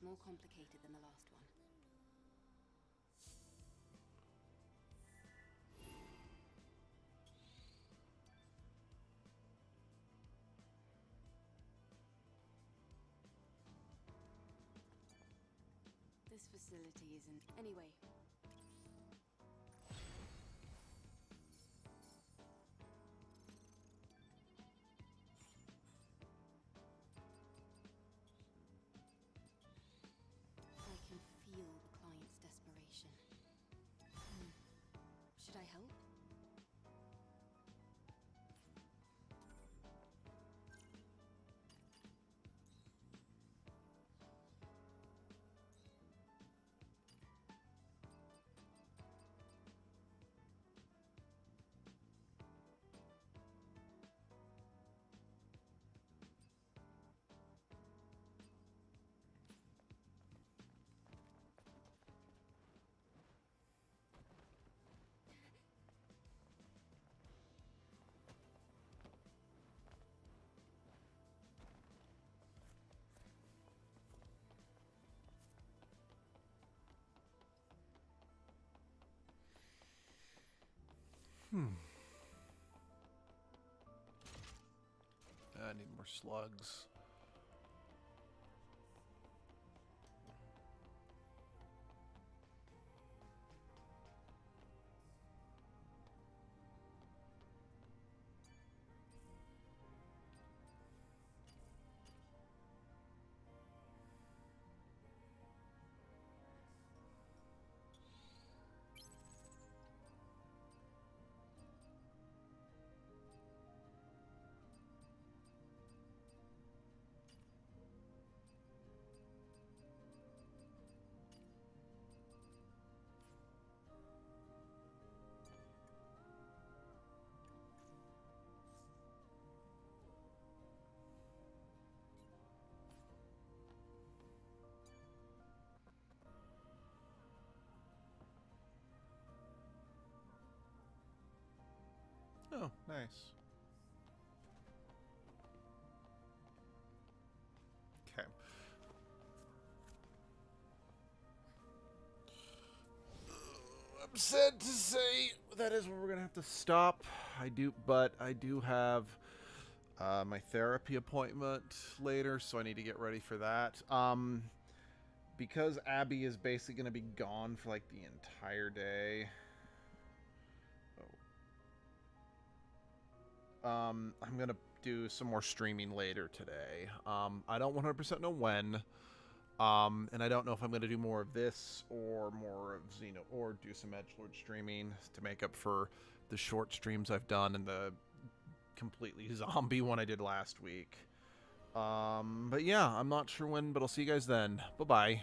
[SPEAKER 3] more complicated than the last one. This facility isn't... Anyway. I can feel the client's desperation. Should I help?
[SPEAKER 1] I need more slugs. Oh, nice. Okay. I'm sad to say that is where we're gonna have to stop. I do have my therapy appointment later, so I need to get ready for that. Because Abby is basically gonna be gone for like the entire day. I'm gonna do some more streaming later today. I don't 100% know when. And I don't know if I'm going to do more of this or more of Xeno or do some edgelord streaming to make up for the short streams I've done and the completely zombie one I did last week. But yeah, I'm not sure when, but I'll see you guys then. Bye-bye.